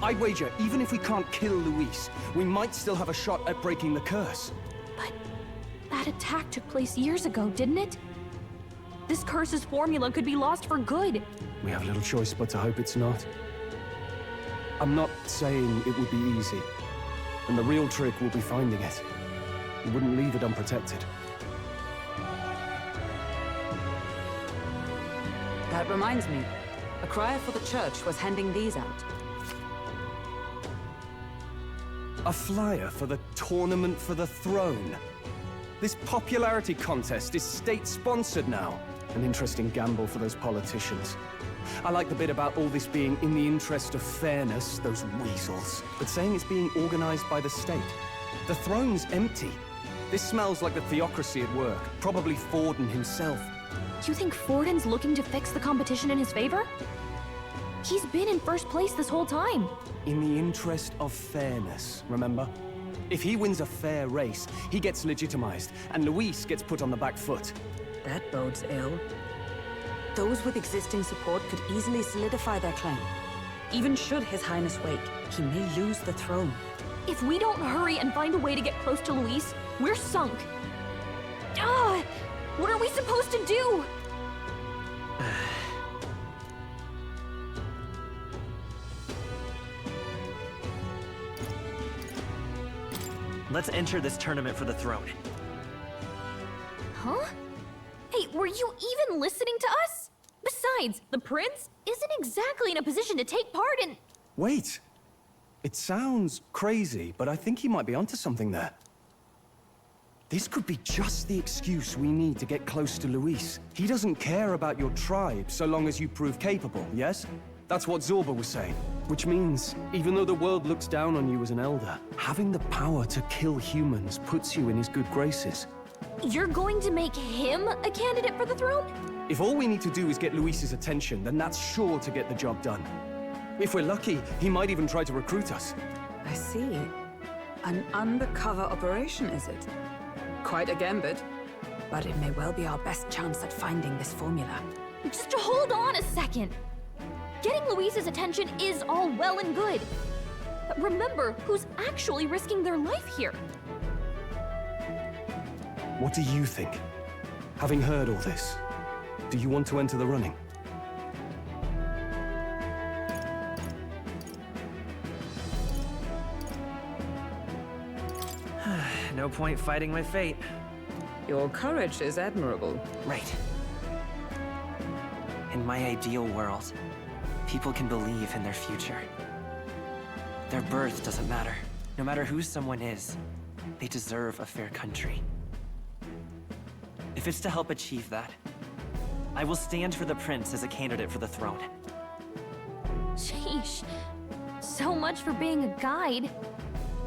I'd wager, even if we can't kill Luis, we might still have a shot at breaking the curse. But that attack took place years ago, didn't it? This curse's formula could be lost for good. We have little choice but to hope it's not. I'm not saying it would be easy. And the real trick will be finding it. We wouldn't leave it unprotected. That reminds me. A crier for the church was handing these out. A flyer for the Tournament for the Throne. This popularity contest is state-sponsored now. An interesting gamble for those politicians. I like the bit about all this being in the interest of fairness, those weasels. But saying it's being organized by the state. The throne's empty. This smells like the theocracy at work. Probably Forden himself. You think Forden's looking to fix the competition in his favor? He's been in first place this whole time. In the interest of fairness, remember? If he wins a fair race, he gets legitimized, and Luis gets put on the back foot. That bodes ill. Those with existing support could easily solidify their claim. Even should His Highness wake, he may lose the throne. If we don't hurry and find a way to get close to Luis, we're sunk. What are we supposed to do? Let's enter this tournament for the throne. Huh? Hey, were you even listening to us? Besides, the prince isn't exactly in a position to take part in... Wait. It sounds crazy, but I think he might be onto something there. This could be just the excuse we need to get close to Luis. He doesn't care about your tribe so long as you prove capable, yes? That's what Zorba was saying. Which means, even though the world looks down on you as an elder, having the power to kill humans puts you in his good graces. You're going to make him a candidate for the throne? If all we need to do is get Luis's attention, then that's sure to get the job done. If we're lucky, he might even try to recruit us. I see. An undercover operation, is it? Quite a gambit. But it may well be our best chance at finding this formula. Just hold on a second. Getting Luis's attention is all well and good. But remember who's actually risking their life here. What do you think? Having heard all this, do you want to enter the running? No point fighting my fate. Your courage is admirable. Right. In my ideal world, people can believe in their future. Their birth doesn't matter. No matter who someone is, they deserve a fair country. If it's to help achieve that, I will stand for the prince as a candidate for the throne. Sheesh. So much for being a guide.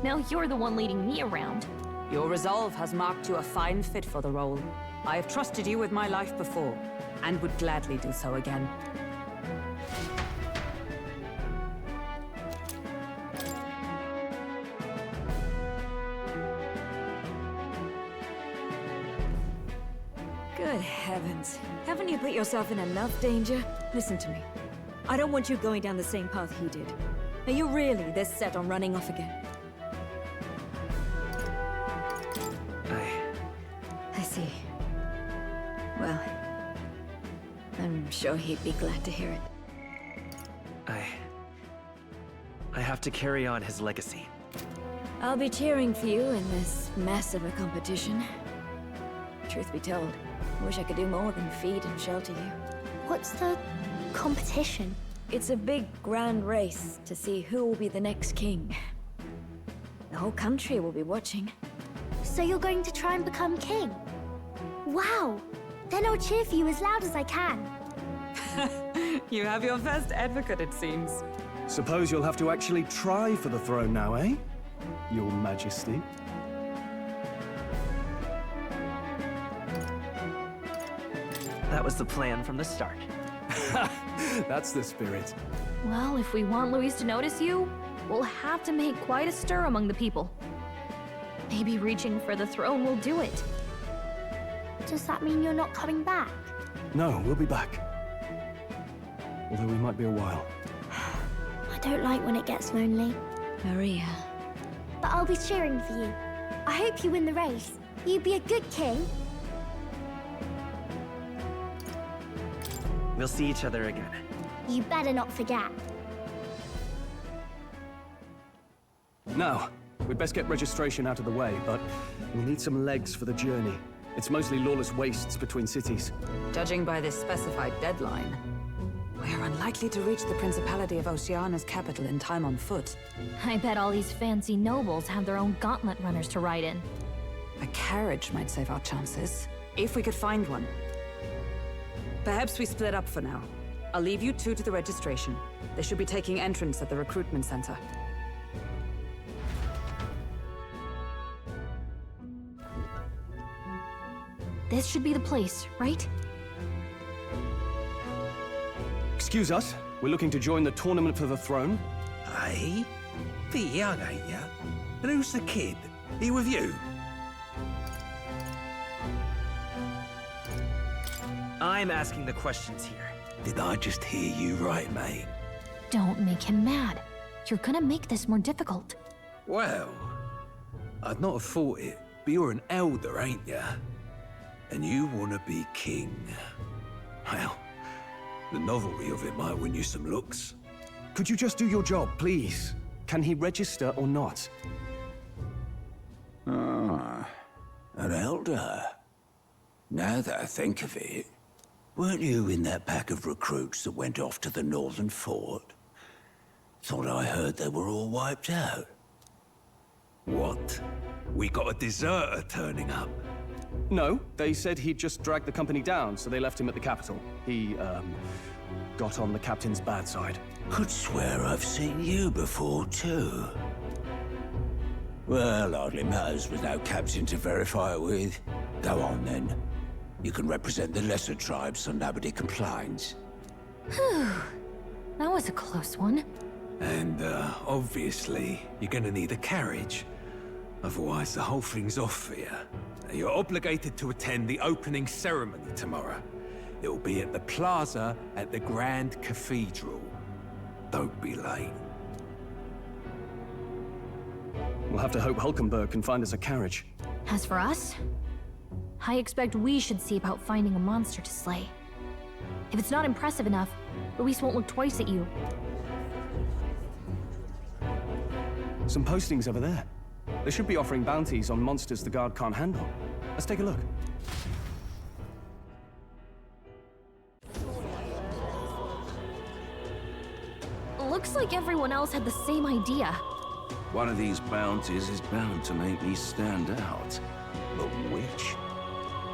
Now you're the one leading me around. Your resolve has marked you a fine fit for the role. I have trusted you with my life before, and would gladly do so again. Good heavens. Haven't you put yourself in enough danger? Listen to me. I don't want you going down the same path he did. Are you really this set on running off again? I see. Well, I'm sure he'd be glad to hear it. I have to carry on his legacy. I'll be cheering for you in this mess of a competition. Truth be told, I wish I could do more than feed and shelter you. What's the competition? It's a big, grand race to see who will be the next king. The whole country will be watching. So you're going to try and become king? Wow! Then I'll cheer for you as loud as I can. You have your first advocate, it seems. Suppose you'll have to actually try for the throne now, eh? Your Majesty. That was the plan from the start. That's the spirit. Well, if we want Luis to notice you, we'll have to make quite a stir among the people. Maybe reaching for the throne will do it. Does that mean you're not coming back? No, we'll be back. Although we might be a while. I don't like when it gets lonely. Maria. But I'll be cheering for you. I hope you win the race. You'd be a good king. We'll see each other again. You better not forget. Now, we'd best get registration out of the way, but we need some legs for the journey. It's mostly lawless wastes between cities. Judging by this specified deadline, we're unlikely to reach the Principality of Oceana's capital in time on foot. I bet all these fancy nobles have their own gauntlet runners to ride in. A carriage might save our chances, if we could find one. Perhaps we split up for now. I'll leave you two to the registration. They should be taking entrance at the recruitment center. This should be the place, right? Excuse us, we're looking to join the tournament for the throne. Aye? Bit young, ain't ya? And who's the kid? He with you? I'm asking the questions here. Did I just hear you right, mate? Don't make him mad. You're gonna make this more difficult. Well, I'd not have thought it, but you're an elder, ain't ya? And you want to be king. Well, the novelty of it might win you some looks. Could you just do your job, please? Can he register or not? Ah, an elder. Now that I think of it, weren't you in that pack of recruits that went off to the northern fort? Thought I heard they were all wiped out. What? We got a deserter turning up? No, they said he'd just dragged the company down, so they left him at the capital. He, got on the captain's bad side. Could swear I've seen you before, too. Well, hardly matters with no captain to verify it with. Go on, then. You can represent the lesser tribes so nobody complains. Whew. That was a close one. And, obviously, you're gonna need a carriage. Otherwise, the whole thing's off for you. You're obligated to attend the opening ceremony tomorrow. It'll be at the plaza at the Grand Cathedral. Don't be late. We'll have to hope Hulkenberg can find us a carriage. As for us, I expect we should see about finding a monster to slay. If it's not impressive enough, Luis won't look twice at you. Some postings over there. They should be offering bounties on monsters the guard can't handle. Let's take a look. Looks like everyone else had the same idea. One of these bounties is bound to make me stand out. But which?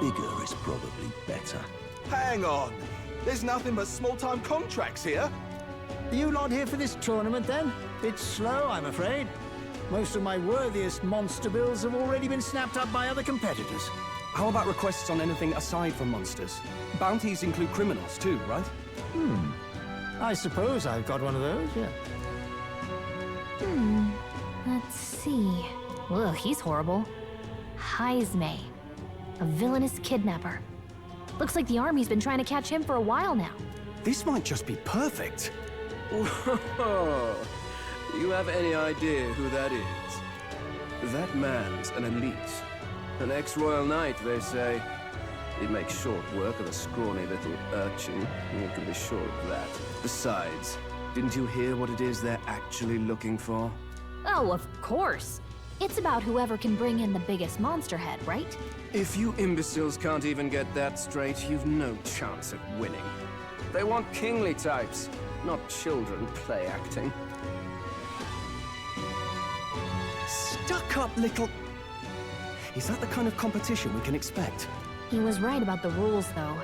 Bigger is probably better. Hang on. There's nothing but small-time contracts here. Are you not here for this tournament, then? Bit slow, I'm afraid. Most of my worthiest monster bills have already been snapped up by other competitors. How about requests on anything aside from monsters? Bounties include criminals too, right? I suppose I've got one of those, yeah. Let's see. Ugh, he's horrible. Heisme. A villainous kidnapper. Looks like the army's been trying to catch him for a while now. This might just be perfect. Whoa. You have any idea who that is? That man's an elite. An ex-royal knight, they say. He'd make short work of a scrawny little urchin. You can be sure of that. Besides, didn't you hear what it is they're actually looking for? Oh, of course. It's about whoever can bring in the biggest monster head, right? If you imbeciles can't even get that straight, you've no chance at winning. They want kingly types, not children play acting. Stuck-up little... Is that the kind of competition we can expect? He was right about the rules, though.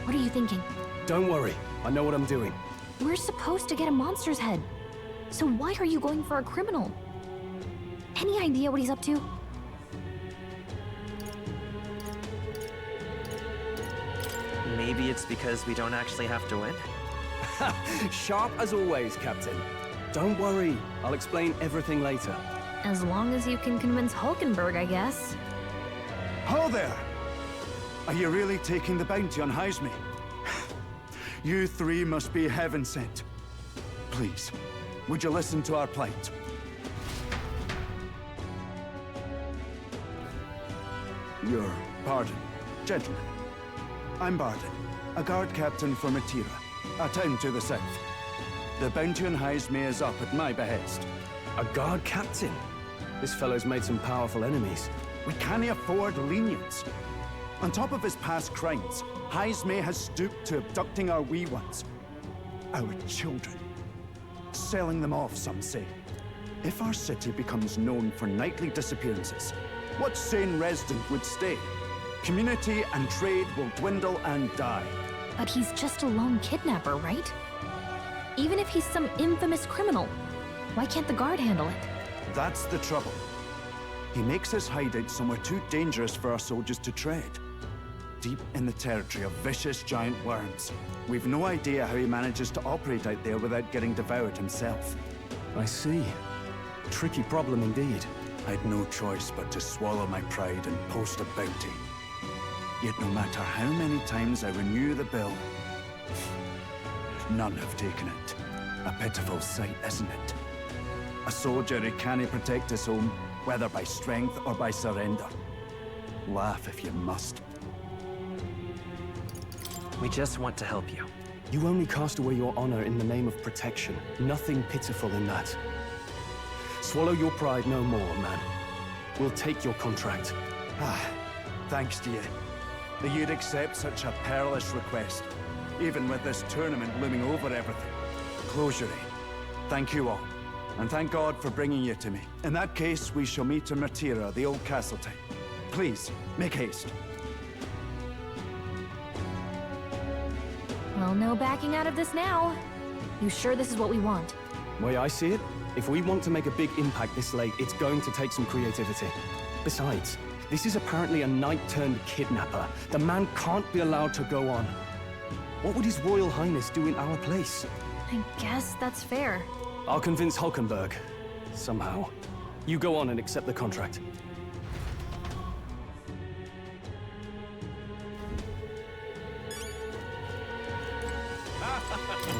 What are you thinking? Don't worry, I know what I'm doing. We're supposed to get a monster's head. So why are you going for a criminal? Any idea what he's up to? Maybe it's because we don't actually have to win? Sharp as always, Captain. Don't worry, I'll explain everything later. As long as you can convince Hulkenberg, I guess. Ho there! Are you really taking the bounty on Heisme? You three must be heaven sent. Please, would you listen to our plight? Your pardon, gentlemen. I'm Barden, a guard captain for Matira, a town to the south. The bounty on Heisme is up at my behest. A guard captain? This fellow's made some powerful enemies. We can't afford lenience. On top of his past crimes, Heisme has stooped to abducting our wee ones. Our children. Selling them off, some say. If our city becomes known for nightly disappearances, what sane resident would stay? Community and trade will dwindle and die. But he's just a lone kidnapper, right? Even if he's some infamous criminal, why can't the guard handle it? That's the trouble. He makes his hideout somewhere too dangerous for our soldiers to tread. Deep in the territory of vicious giant worms. We've no idea how he manages to operate out there without getting devoured himself. I see. Tricky problem indeed. I'd no choice but to swallow my pride and post a bounty. Yet no matter how many times I renew the bill, none have taken it. A pitiful sight, isn't it? A soldier who can't protect his home, whether by strength or by surrender. Laugh if you must. We just want to help you. You only cast away your honor in the name of protection. Nothing pitiful in that. Swallow your pride no more, man. We'll take your contract. Thanks to you. That you'd accept such a perilous request, even with this tournament looming over everything. Closure. Thank you all. And thank God for bringing you to me. In that case, we shall meet in Matira, the old castle town. Please, make haste. Well, no backing out of this now. You sure this is what we want? Way I see it, if we want to make a big impact this late, it's going to take some creativity. Besides, this is apparently a knight-turned-kidnapper. The man can't be allowed to go on. What would His Royal Highness do in our place? I guess that's fair. I'll convince Hulkenberg. Somehow. You go on and accept the contract.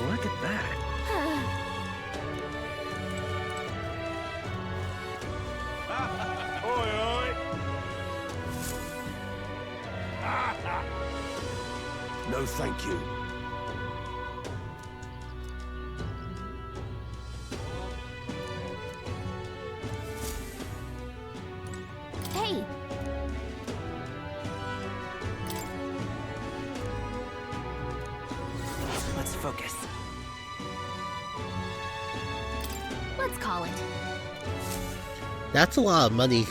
Look at that. Oi, oi! No, thank you. Hey! Let's focus. Let's call it. That's a lot of money.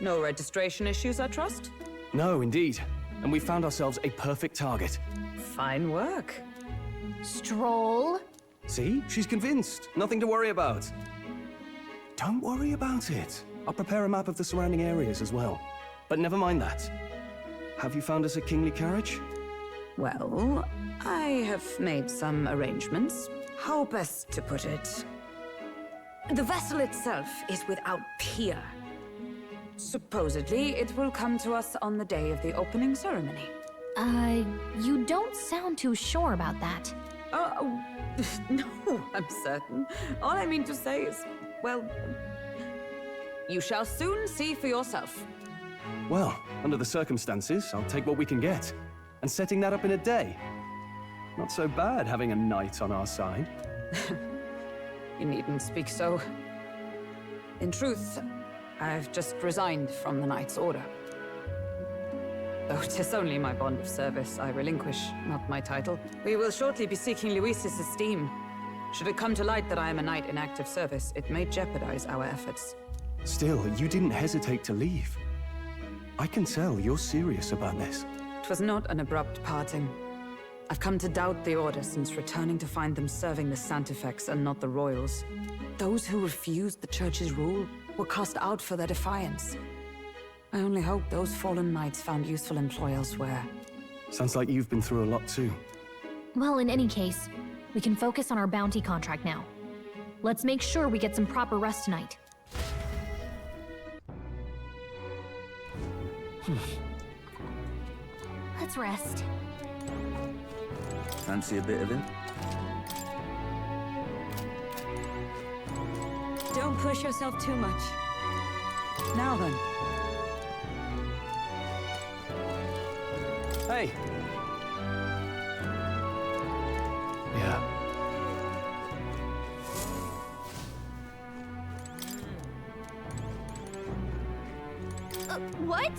No registration issues, I trust? No, indeed. And we found ourselves a perfect target. Fine work. Stroll. See? She's convinced. Nothing to worry about. Don't worry about it. I'll prepare a map of the surrounding areas as well. But never mind that. Have you found us a kingly carriage? Well, I have made some arrangements. How best to put it? The vessel itself is without peer. Supposedly, it will come to us on the day of the opening ceremony. You don't sound too sure about that. No, I'm certain. All I mean to say is, well, you shall soon see for yourself. Well, under the circumstances, I'll take what we can get. And setting that up in a day. Not so bad having a knight on our side. You needn't speak so. In truth, I've just resigned from the Knight's Order. Though 'tis only my bond of service I relinquish, not my title. We will shortly be seeking Luis's esteem. Should it come to light that I am a knight in active service, it may jeopardize our efforts. Still, you didn't hesitate to leave. I can tell you're serious about this. It was not an abrupt parting. I've come to doubt the Order since returning to find them serving the Santifex and not the Royals. Those who refused the Church's rule were cast out for their defiance. I only hope those fallen knights found useful employ elsewhere. Sounds like you've been through a lot too. Well, in any case, we can focus on our bounty contract now. Let's make sure we get some proper rest tonight. Let's rest. Fancy a bit of him? Don't push yourself too much. Now then. Hey! Yeah. What?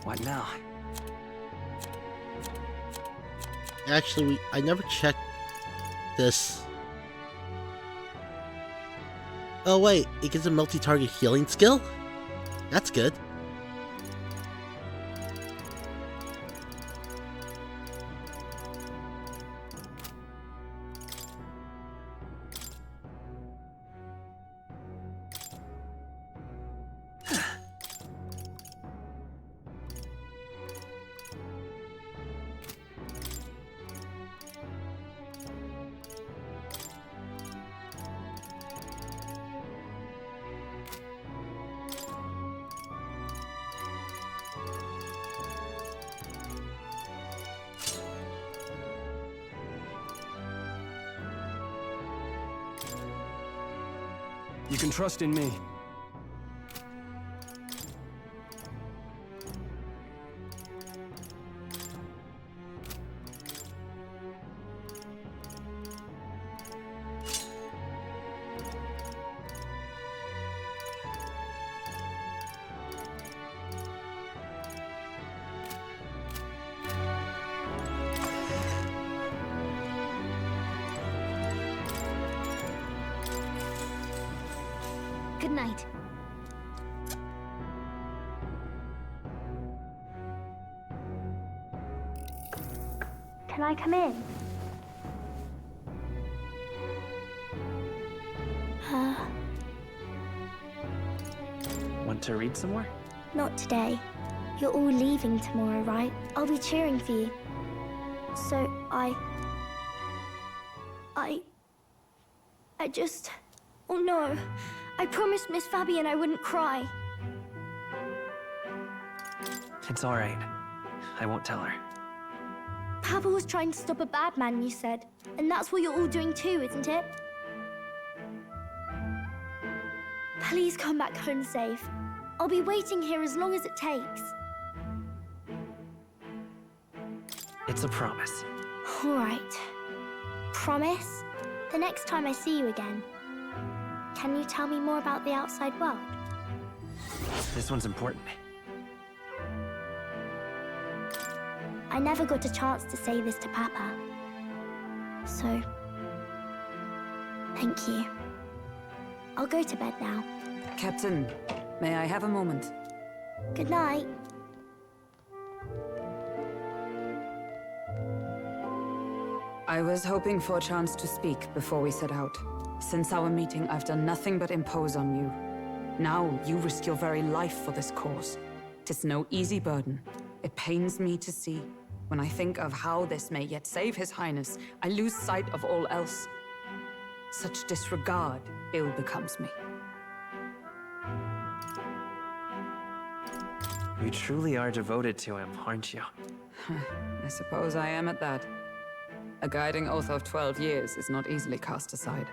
What now? Actually, I never checked this. Oh wait, it gives a multi-target healing skill? That's good. You can trust in me. Good night. Can I come in? Want to read some more? Not today. You're all leaving tomorrow, right? I'll be cheering for you. So I just... Oh no. I promised Miss Fabian I wouldn't cry. It's alright. I won't tell her. Papa was trying to stop a bad man, you said. And that's what you're all doing too, isn't it? Please come back home safe. I'll be waiting here as long as it takes. It's a promise. All right. Promise? The next time I see you again. Can you tell me more about the outside world? This one's important. I never got a chance to say this to Papa. So, thank you. I'll go to bed now. Captain, may I have a moment? Good night. I was hoping for a chance to speak before we set out. Since our meeting, I've done nothing but impose on you. Now, you risk your very life for this cause. 'Tis no easy burden. It pains me to see. When I think of how this may yet save His Highness, I lose sight of all else. Such disregard ill becomes me. You truly are devoted to him, aren't you? I suppose I am at that. A guiding oath of 12 years is not easily cast aside.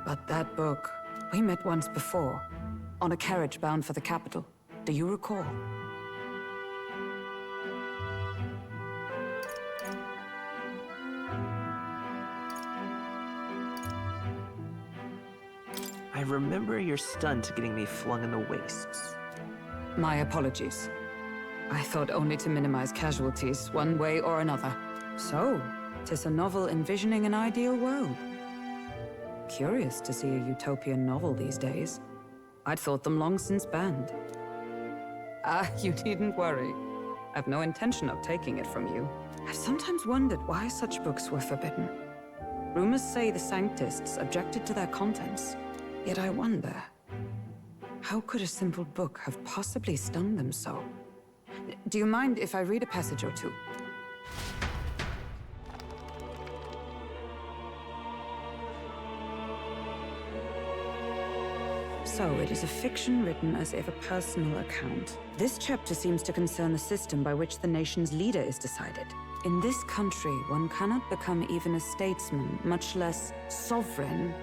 But that book, we met once before, on a carriage bound for the capital. Do you recall? I remember your stunt getting me flung in the wastes. My apologies. I thought only to minimize casualties, one way or another. So, 'tis a novel envisioning an ideal world. Curious to see a utopian novel these days. I'd thought them long since banned. You needn't worry. I've no intention of taking it from you. I've sometimes wondered why such books were forbidden. Rumors say the Sanctists objected to their contents. Yet I wonder, how could a simple book have possibly stung them so? Do you mind if I read a passage or two? So, it is a fiction written as if a personal account. This chapter seems to concern the system by which the nation's leader is decided. In this country, one cannot become even a statesman, much less sovereign,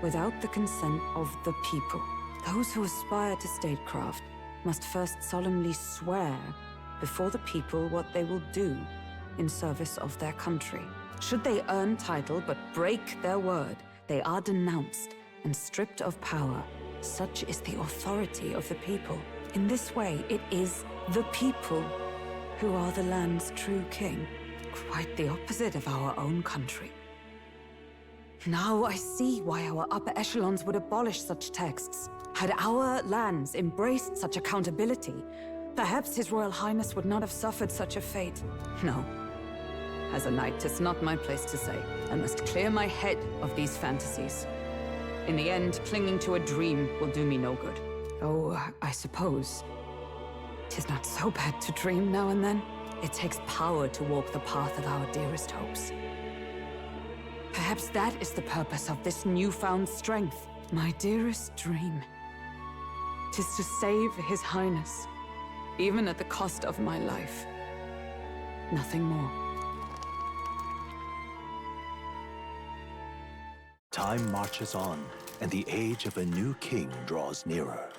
without the consent of the people. Those who aspire to statecraft must first solemnly swear before the people what they will do in service of their country. Should they earn title but break their word, they are denounced and stripped of power. Such is the authority of the people. In this way, it is the people who are the land's true king. Quite the opposite of our own country. Now I see why our upper echelons would abolish such texts. Had our lands embraced such accountability, perhaps His Royal Highness would not have suffered such a fate. No. As a knight, 'tis not my place to say. I must clear my head of these fantasies. In the end, clinging to a dream will do me no good. Oh, I suppose 'tis not so bad to dream now and then. It takes power to walk the path of our dearest hopes. Perhaps that is the purpose of this newfound strength. My dearest dream. 'Tis to save His Highness, even at the cost of my life. Nothing more. Time marches on, and the age of a new king draws nearer.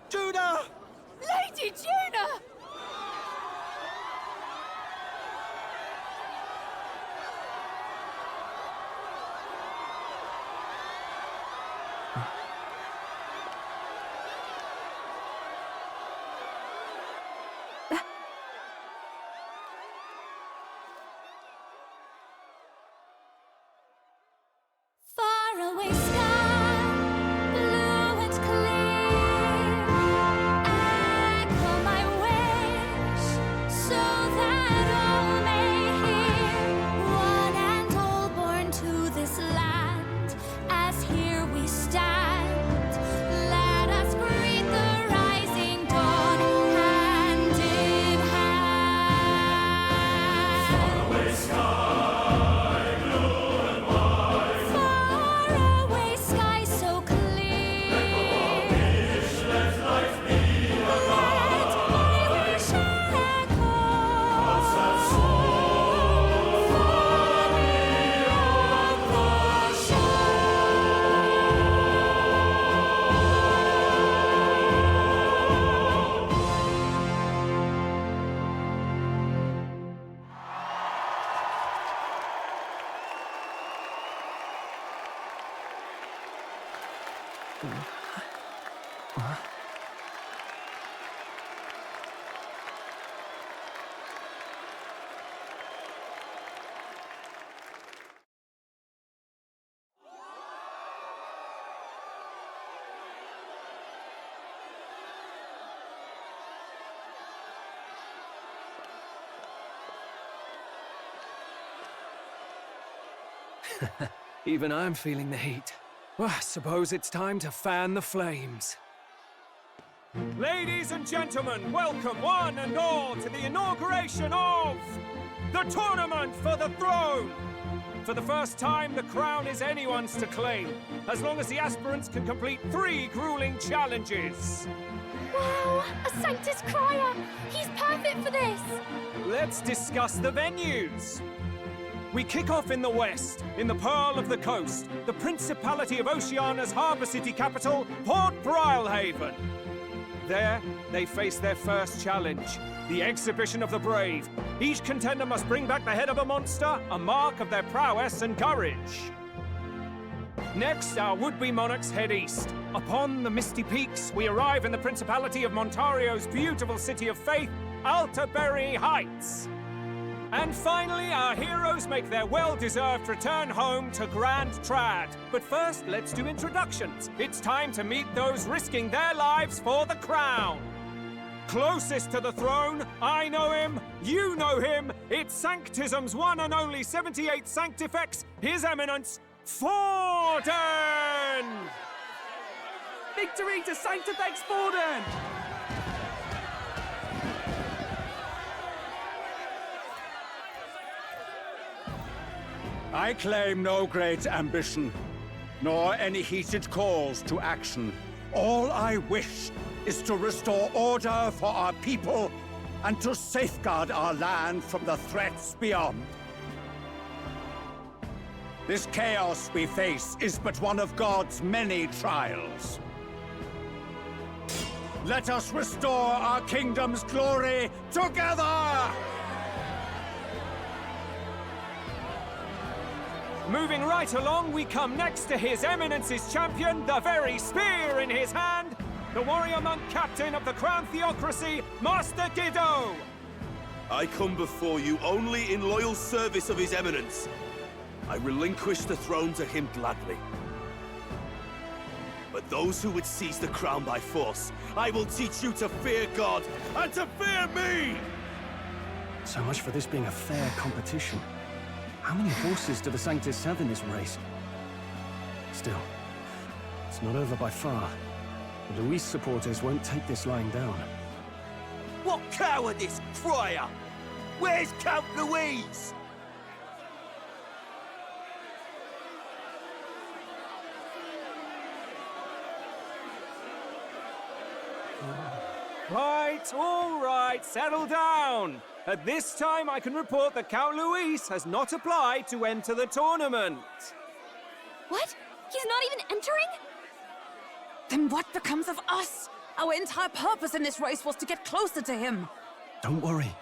Juna! Lady Juna! Far away sky, blue and clear. Echo my wish, so that all may hear. One and all born to this land, as here we stand. Let us greet the rising dawn, hand in hand. Far away sky. Even I'm feeling the heat. Well, I suppose it's time to fan the flames. Ladies and gentlemen, welcome one and all to the inauguration of the Tournament for the Throne! For the first time, the crown is anyone's to claim, as long as the aspirants can complete 3 grueling challenges. Wow, a Sanctus Crier! He's perfect for this! Let's discuss the venues. We kick off in the west, in the Pearl of the Coast, the Principality of Oceania's harbour city capital, Port Brilehaven. There, they face their first challenge, the Exhibition of the Brave. Each contender must bring back the head of a monster, a mark of their prowess and courage. Next, our would-be monarchs head east. Upon the misty peaks, we arrive in the Principality of Montario's beautiful city of faith, Altaberry Heights. And finally, our heroes make their well-deserved return home to Grand Trad. But first, let's do introductions. It's time to meet those risking their lives for the crown. Closest to the throne, I know him, you know him. It's Sanctism's one and only 78th Sanctifex, His Eminence, Forden! Victory to Sanctifex Forden! I claim no great ambition, nor any heated calls to action. All I wish is to restore order for our people and to safeguard our land from the threats beyond. This chaos we face is but one of God's many trials. Let us restore our kingdom's glory together! Moving right along, we come next to His Eminence's champion, the very spear in his hand, the warrior monk captain of the Crown Theocracy, Master Giddo! I come before you only in loyal service of His Eminence. I relinquish the throne to him gladly. But those who would seize the crown by force, I will teach you to fear God and to fear me! So much for this being a fair competition. How many horses do the Sanctus have in this race? Still, it's not over by far. The Luis supporters won't take this lying down. What cowardice, Crier! Where's Count Louise? All right, settle down. At this time, I can report that Count Luis has not applied to enter the tournament. What? He's not even entering? Then what becomes of us? Our entire purpose in this race was to get closer to him. Don't worry.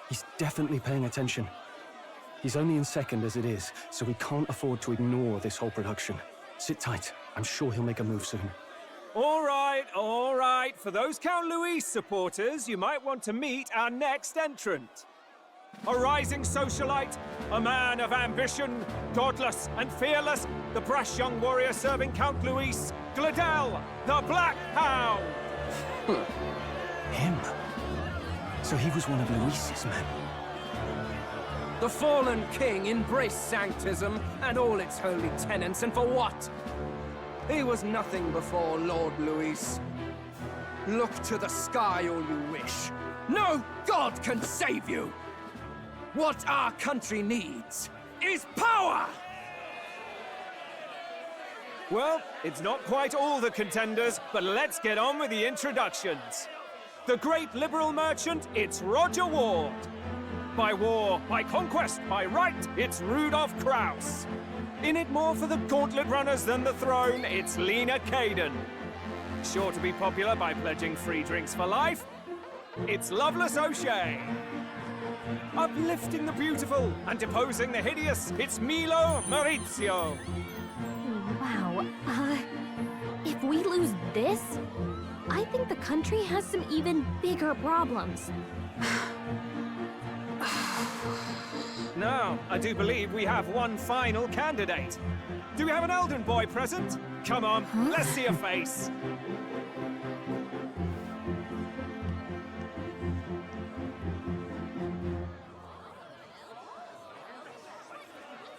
He's definitely paying attention. He's only in second as it is, so we can't afford to ignore this whole production. Sit tight. I'm sure he'll make a move soon. All right. For those Count Luis supporters, you might want to meet our next entrant. A rising socialite, a man of ambition, godless and fearless, the brash young warrior serving Count Luis, Gladel, the Black Hound! Him? So he was one of Luis's men. The fallen king embraced Sanctism and all its holy tenets, and for what? He was nothing before Lord Luis. Look to the sky all you wish. No god can save you! What our country needs is power! Well, it's not quite all the contenders, but let's get on with the introductions. The great liberal merchant, it's Roger Ward. By war, by conquest, by right, it's Rudolph Kraus. In it more for the gauntlet runners than the throne, it's Lena Caden. Sure to be popular by pledging free drinks for life, it's Loveless O'Shea. Uplifting the beautiful and deposing the hideous, it's Milo Maurizio. Wow. If we lose this, I think the country has some even bigger problems. Now, I do believe we have one final candidate. Do we have an Elden boy present? Come on, let's see a face.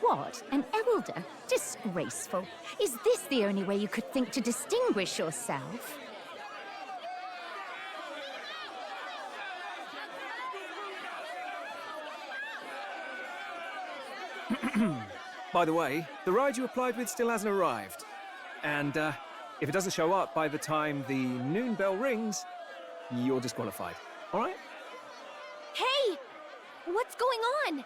What? An elder? Disgraceful. Is this the only way you could think to distinguish yourself? By the way, the ride you applied with still hasn't arrived. And, if it doesn't show up by the time the noon bell rings, you're disqualified. All right? Hey! What's going on?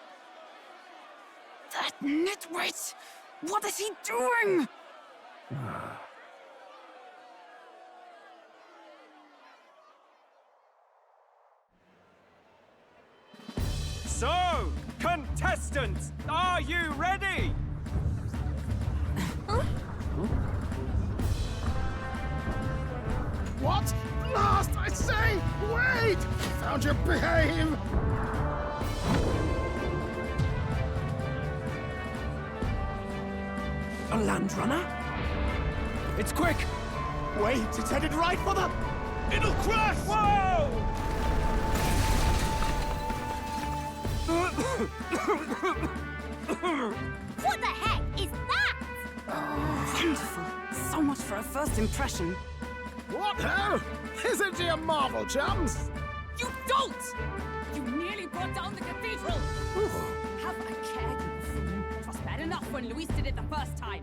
That nitwit! What is he doing? So, contestants, are you ready? What? Blast, I say! Wait! Found your behave! A land runner? It's quick! Wait, it's headed right for the... It'll crash! Whoa! What the heck is that? Wonderful. So much for a first impression. What ho? Isn't she a marvel, chums? You don't! You nearly brought down the cathedral! Have a care, you fool. It was bad enough when Luis did it the first time.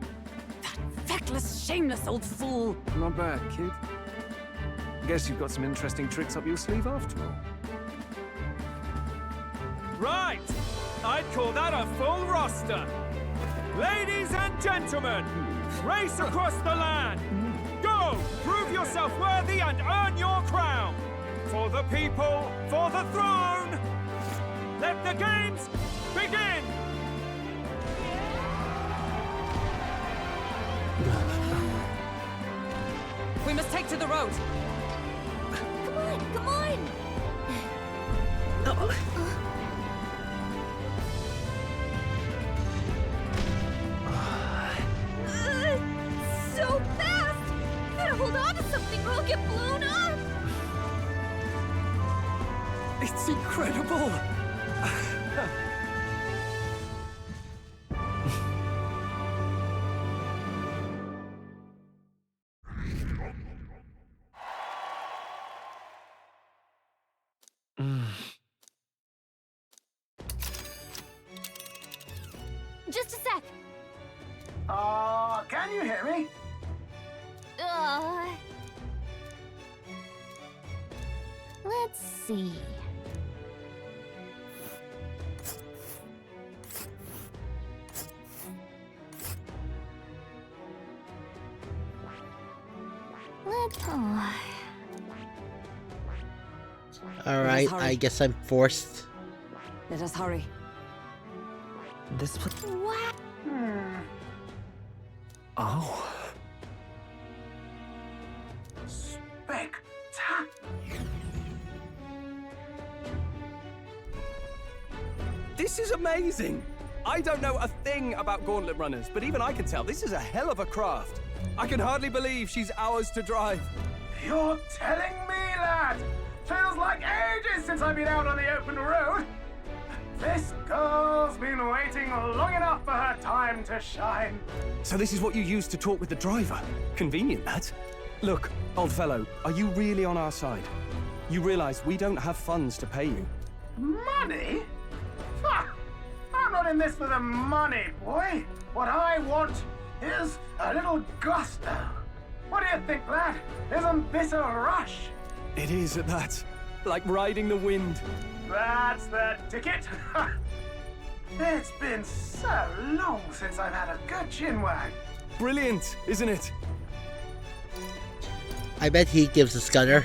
That feckless, shameless old fool. Not bad, kid. Guess you've got some interesting tricks up your sleeve after all. Right! I'd call that a full roster. Ladies and gentlemen, race across the land. Go! Prove yourself worthy and earn your crown. For the people, for the throne. Let the games begin! We must take to the road. Come on, come on! So fast! Gotta hold on to something or I'll get blown up! It's incredible! Just a sec. Can you hear me? Let's see. Alright, I guess I'm forced. Let us hurry. This was... What? Oh. This is amazing! I don't know a thing about gauntlet runners, but even I can tell this is a hell of a craft. I can hardly believe she's ours to drive. You're telling me, lad? Feels like ages since I've been out on the open road. This girl's been waiting long enough for her time to shine. So this is what you used to talk with the driver? Convenient, that. Look, old fellow, are you really on our side? You realize we don't have funds to pay you. Money? Ha! I'm not in this for the money, boy. What I want is a little gusto. What do you think, lad? Isn't this a rush? It is at that. Like riding the wind. That's the ticket. It's been so long since I've had a good chinwag. Brilliant, isn't it? I bet he gives a scunner.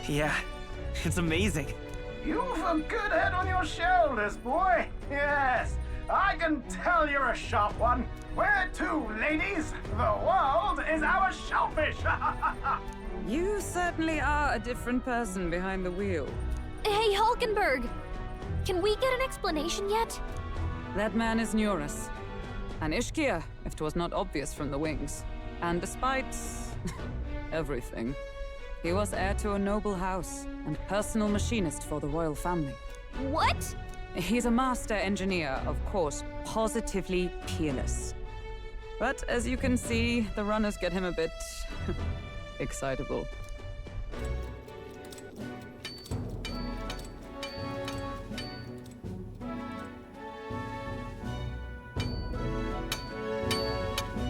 Yeah, it's amazing. You've a good head on your shoulders, boy. Yes, I can tell you're a sharp one. Where to, ladies? The world is our shellfish. You certainly are a different person behind the wheel. Hey, Hulkenberg! Can we get an explanation yet? That man is Neurus. An Ishkia, if 'twas not obvious from the wings. And despite everything, he was heir to a noble house and personal machinist for the royal family. What? He's a master engineer, of course, Positively peerless. But as you can see, the runners get him a bit excitable.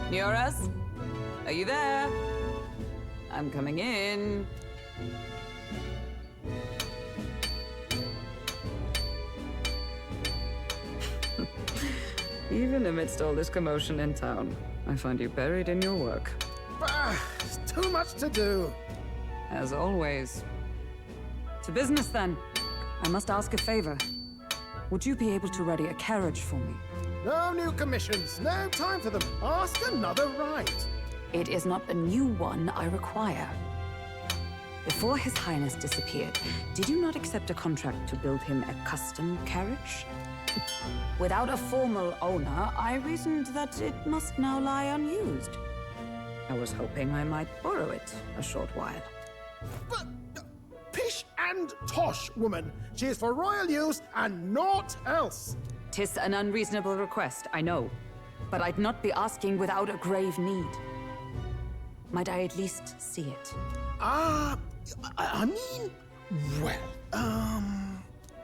Nioras? Are you there? I'm coming in. Even amidst all this commotion in town, I find you buried in your work. It's too much to do. As always. To business, then. I must ask a favor. Would you be able to ready a carriage for me? No new commissions. No time for them. Ask another right. It is not a new one I require. Before His Highness disappeared, did you not accept a contract to build him a custom carriage? Without a formal owner, I reasoned that it must now lie unused. I was hoping I might borrow it a short while. But pish and tosh, woman. She is for royal use and naught else. 'Tis an unreasonable request, I know. But I'd not be asking without a grave need. Might I at least see it? I mean, well,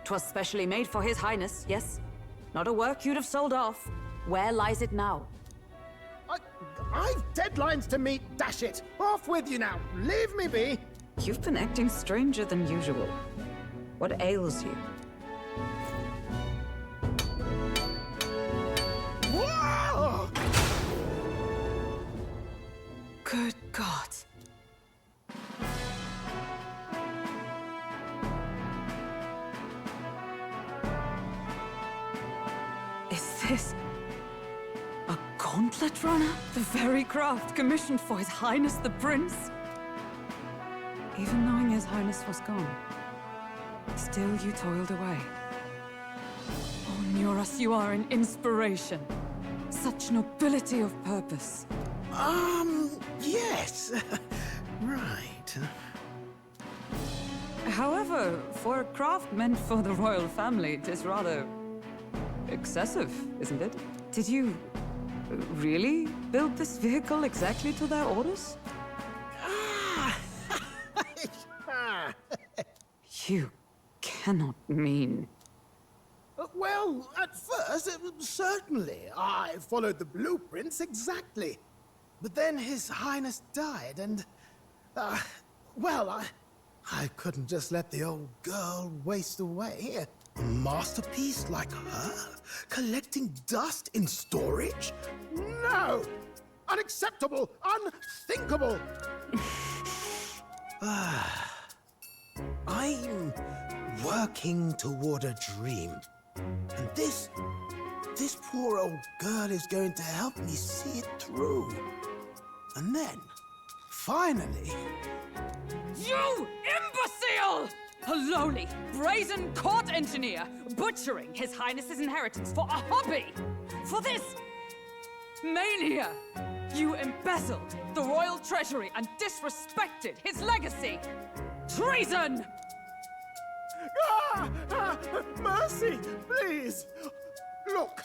'Twas specially made for His Highness, yes? Not a work you'd have sold off. Where lies it now? I've deadlines to meet, dash it. Off with you now. Leave me be. You've been acting stranger than usual. What ails you? Whoa! Good God. Is this a gauntlet runner? The very craft commissioned for His Highness the Prince? Even knowing His Highness was gone, still you toiled away. Oh, Nioras, you are an inspiration. Such nobility of purpose. Yes. Right. However, for a craft meant for the royal family, it is rather excessive, isn't it? Did you really build this vehicle exactly to their orders? You cannot mean... Well, at first, certainly. I followed the blueprints exactly. But then His Highness died, and... well, I couldn't just let the old girl waste away. A masterpiece like her? Collecting dust in storage? No! Unacceptable! Unthinkable! I'm working toward a dream. And this poor old girl is going to help me see it through. And then, finally... You imbecile! A lowly, brazen court engineer butchering His Highness's inheritance for a hobby! For this mania! You embezzled the royal treasury and disrespected his legacy! Treason! Mercy, please! Look,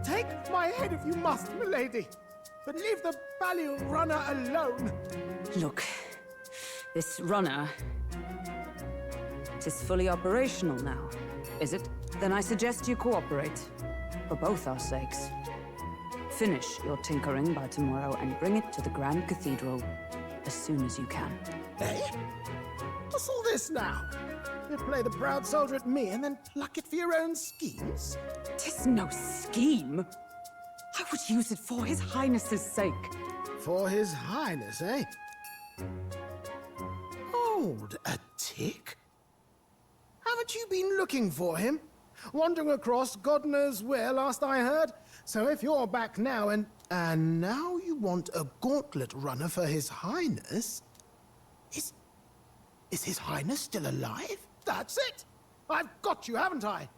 take my head if you must, milady. But leave the Balliol runner alone. Look, this runner... It is fully operational now, is it? Then I suggest you cooperate. For both our sakes. Finish your tinkering by tomorrow and bring it to the Grand Cathedral as soon as you can. Eh? What's all this now? You play the proud soldier at me and then pluck it for your own schemes? 'Tis no scheme. I would use it for His Highness's sake. For His Highness, eh? Hold a tick. Haven't you been looking for him? Wandering across God knows where, last I heard. So if you're back now and now you want a gauntlet runner for His Highness... Is His Highness still alive? That's it! I've got you, haven't I?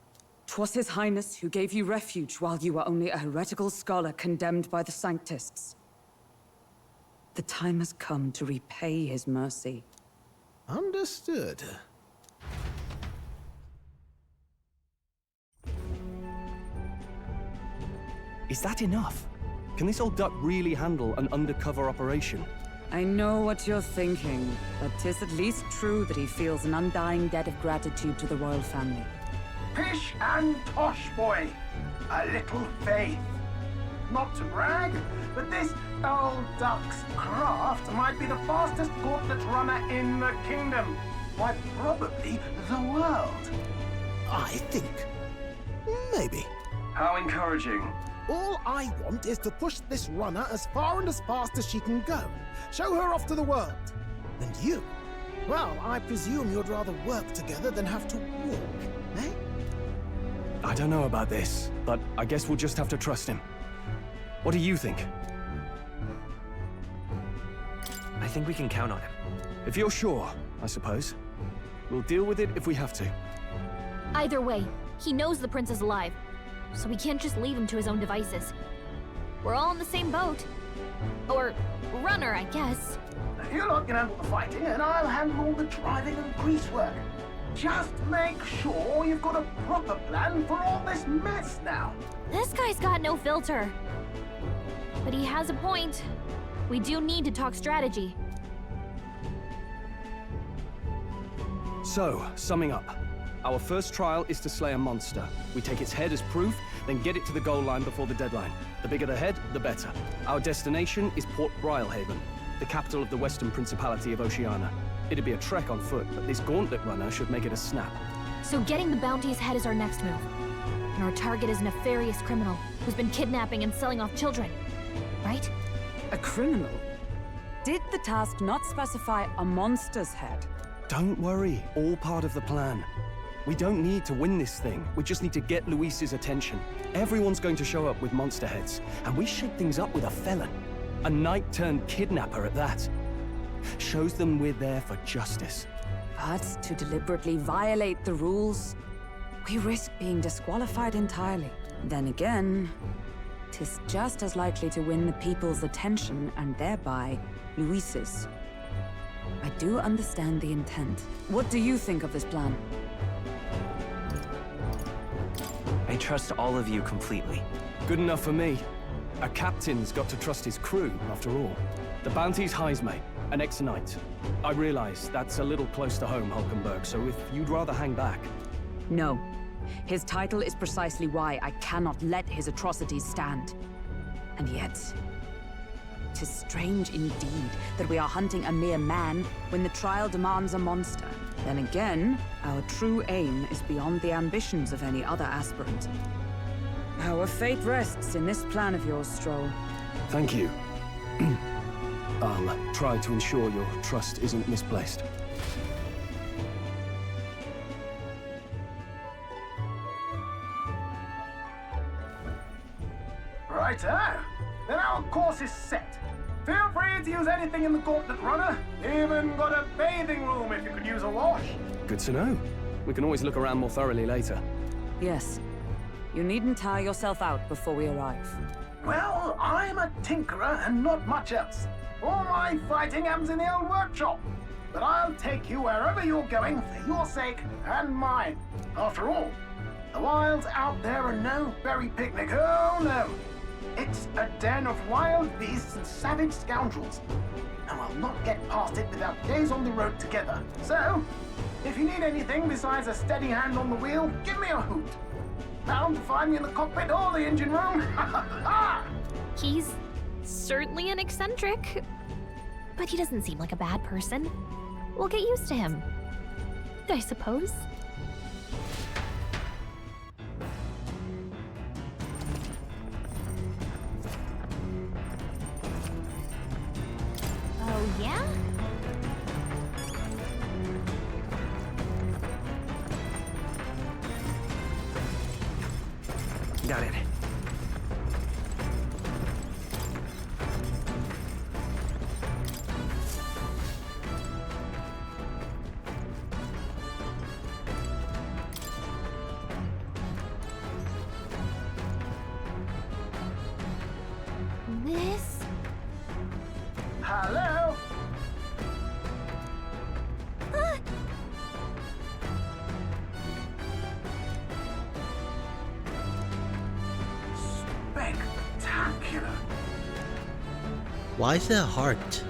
'Twas His Highness who gave you refuge while you were only a heretical scholar condemned by the Sanctists. The time has come to repay His mercy. Understood. Is that enough? Can this old duck really handle an undercover operation? I know what you're thinking, but 'tis at least true that he feels an undying debt of gratitude to the royal family. Pish and tosh, boy. A little faith. Not to brag, but this old duck's craft might be the fastest gauntlet runner in the kingdom. Why, probably the world. I think. Maybe. How encouraging. All I want is to push this runner as far and as fast as she can go. Show her off to the world. And you? Well, I presume you'd rather work together than have to walk, eh? I don't know about this, but I guess we'll just have to trust him. What do you think? I think we can count on him. If you're sure, I suppose. We'll deal with it if we have to. Either way, he knows the prince is alive, so we can't just leave him to his own devices. We're all in the same boat. Or runner, I guess. You lot can handle the fighting, and I'll handle all the driving and greasework. Just make sure you've got a proper plan for all this mess now. This guy's got no filter. But he has a point. We do need to talk strategy. So, summing up. Our first trial is to slay a monster. We take its head as proof, then get it to the goal line before the deadline. The bigger the head, the better. Our destination is Port Brylehaven, the capital of the Western Principality of Oceania. It'd be a trek on foot, but this gauntlet runner should make it a snap. So getting the bounty's head is our next move. And our target is a nefarious criminal who's been kidnapping and selling off children. Right? A criminal? Did the task not specify a monster's head? Don't worry, all part of the plan. We don't need to win this thing. We just need to get Luis's attention. Everyone's going to show up with monster heads, and we shake things up with a felon. A knight-turned-kidnapper at that. Shows them we're there for justice. But to deliberately violate the rules, we risk being disqualified entirely. Then again, 'tis just as likely to win the people's attention and thereby Luis's. I do understand the intent. What do you think of this plan? I trust all of you completely. Good enough for me. A captain's got to trust his crew, after all. The bounty's Heisme, an ex-knight. I realize that's a little close to home, Hulkenberg, so if you'd rather hang back... No. His title is precisely why I cannot let his atrocities stand. And yet... 'tis strange indeed that we are hunting a mere man when the trial demands a monster. Then again, our true aim is beyond the ambitions of any other aspirant. Our fate rests in this plan of yours, Stroll. Thank you. I'll try to ensure your trust isn't misplaced. Righto. Then our course is set. Feel free to use anything in the gauntlet runner. Even got a bathing room if you could use a wash. Good to know. We can always look around more thoroughly later. Yes. You needn't tire yourself out before we arrive. Well, I'm a tinkerer and not much else. All my fighting happens in the old workshop. But I'll take you wherever you're going for your sake and mine. After all, the wilds out there are no berry picnic. Oh, no. It's a den of wild beasts and savage scoundrels. And I'll not get past it without days on the road together. So, if you need anything besides a steady hand on the wheel, give me a hoot. Bound to find me in the cockpit or the engine room. He's certainly an eccentric, but he doesn't seem like a bad person. We'll get used to him, I suppose. Oh, yeah? Got it. This... Hello? Why is it a heart?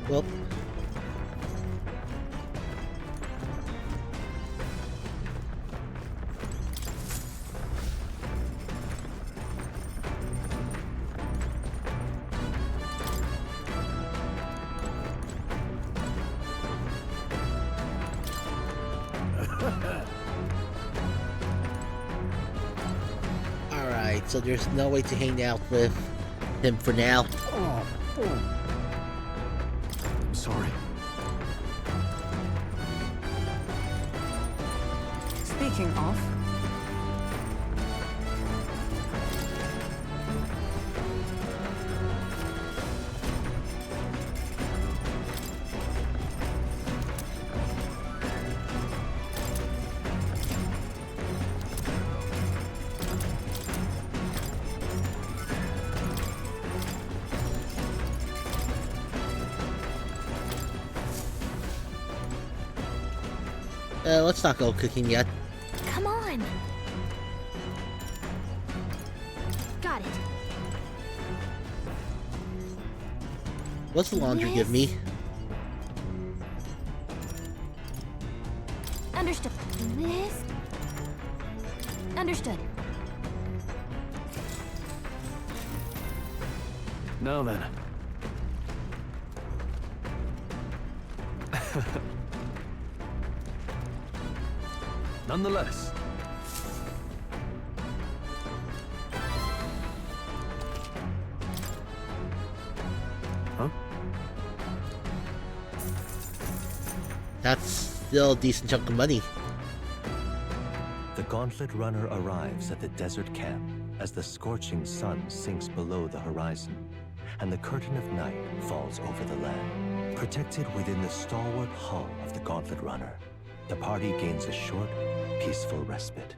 Well, alright, so there's no way to hang out with him for now. I'm sorry. Speaking of... Let's not go cooking yet. Come on. Got it. What's the laundry give me? Understood. This. Understood. Now then. Nonetheless, That's still a decent chunk of money. the Gauntlet Runner arrives at the desert camp as the scorching sun sinks below the horizon, and the curtain of night falls over the land. Protected within the stalwart hull of the Gauntlet Runner, the party gains a short, peaceful respite.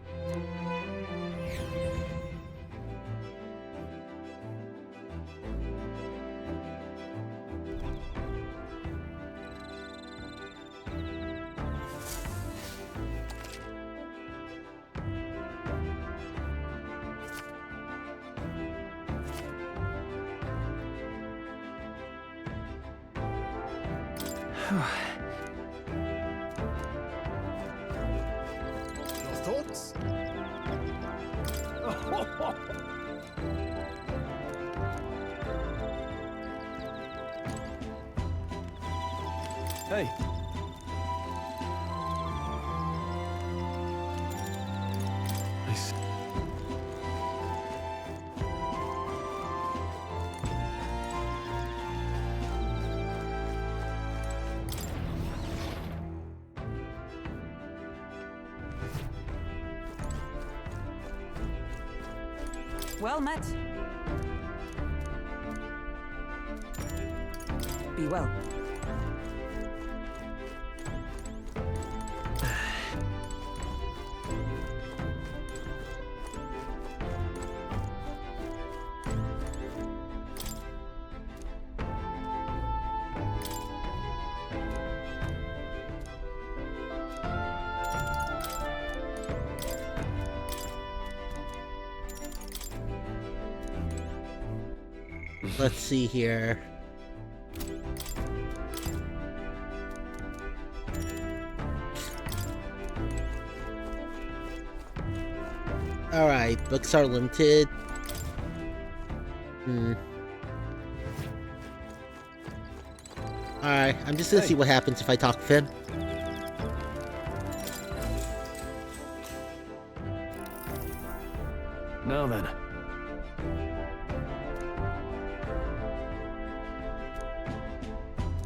Your thoughts? Hey. Nice. Well met. Be well. Let's see here. Alright, books are limited. Alright, I'm just gonna see what happens if I talk to him. Now then.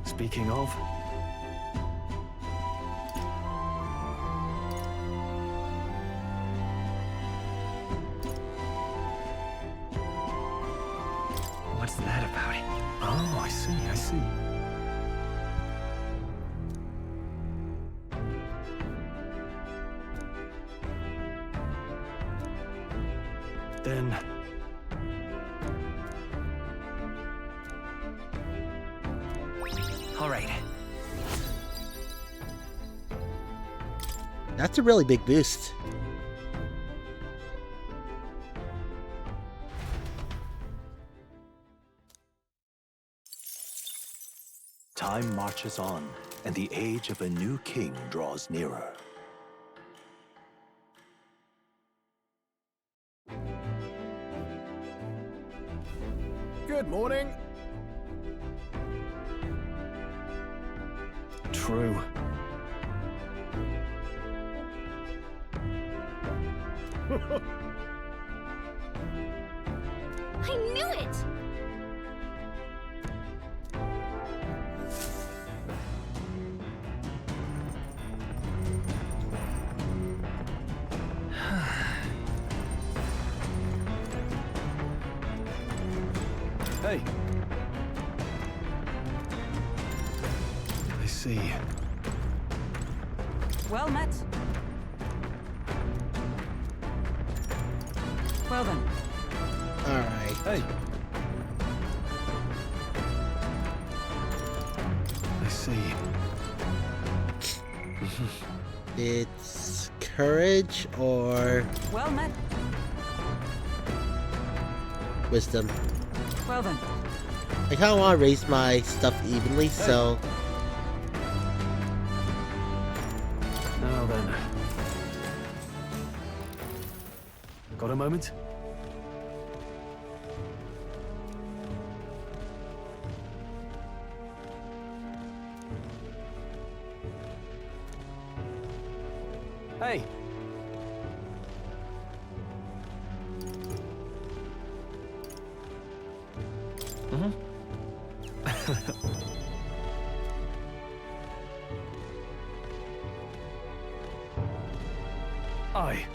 Speaking of... that about? Oh, I see, I see. Then... All right. That's a really big boost. Time marches on, and the age of a new king draws nearer. Good morning. True. I knew it! Hey. I see. Well met. Well then. Alright. Hey. I see. It's courage or Well met. wisdom. Well then. I kind of want to raise my stuff evenly, so... Now then. Got a moment? Hey! Aye.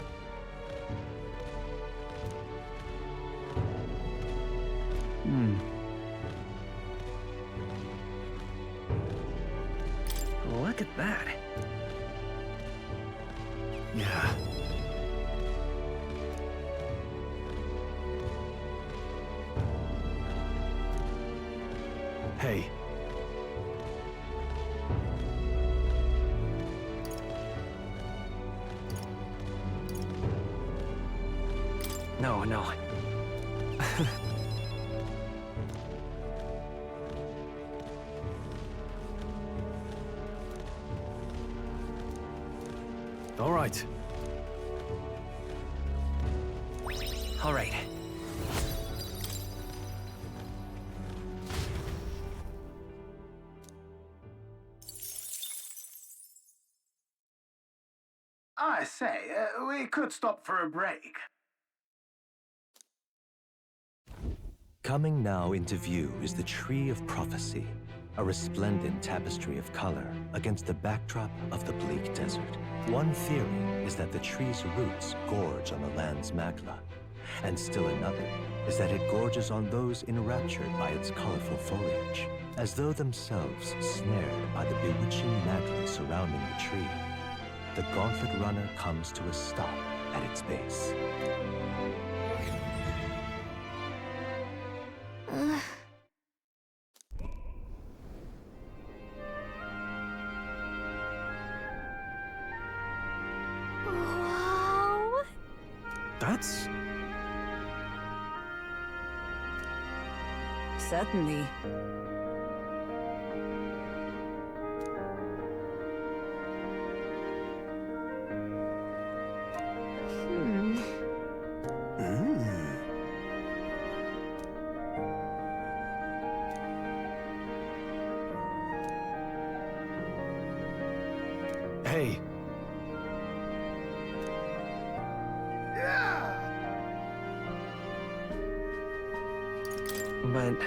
Look at that. Yeah. Hey. No, no. All right. All right. I say, we could stop for a break. Coming now into view is the Tree of Prophecy, a resplendent tapestry of color against the backdrop of the bleak desert. One theory is that the tree's roots gorge on the land's magla, and still another is that it gorges on those enraptured by its colorful foliage, as though themselves snared by the bewitching madness surrounding the tree. The gauntlet runner comes to a stop at its base. Wow. That's... Certainly. Hey. But...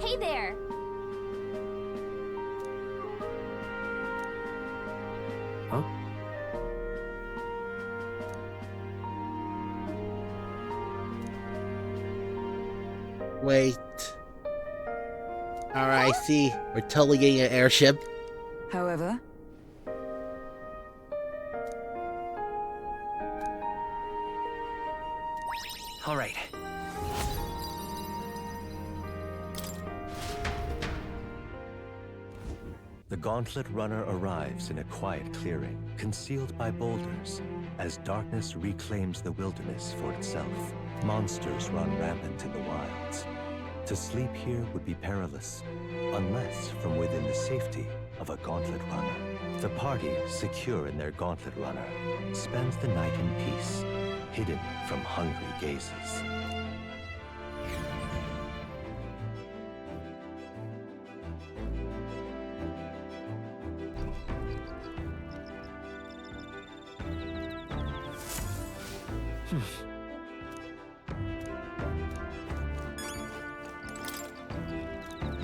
Hey there! Huh? Wait. Alright, I see. We're totally getting an airship. However, all right. The Gauntlet Runner arrives in a quiet clearing, concealed by boulders. As darkness reclaims the wilderness for itself, monsters run rampant in the wilds. To sleep here would be perilous, unless from within the safety of a Gauntlet Runner. The party, secure in their Gauntlet Runner, spends the night in peace, hidden from hungry gazes.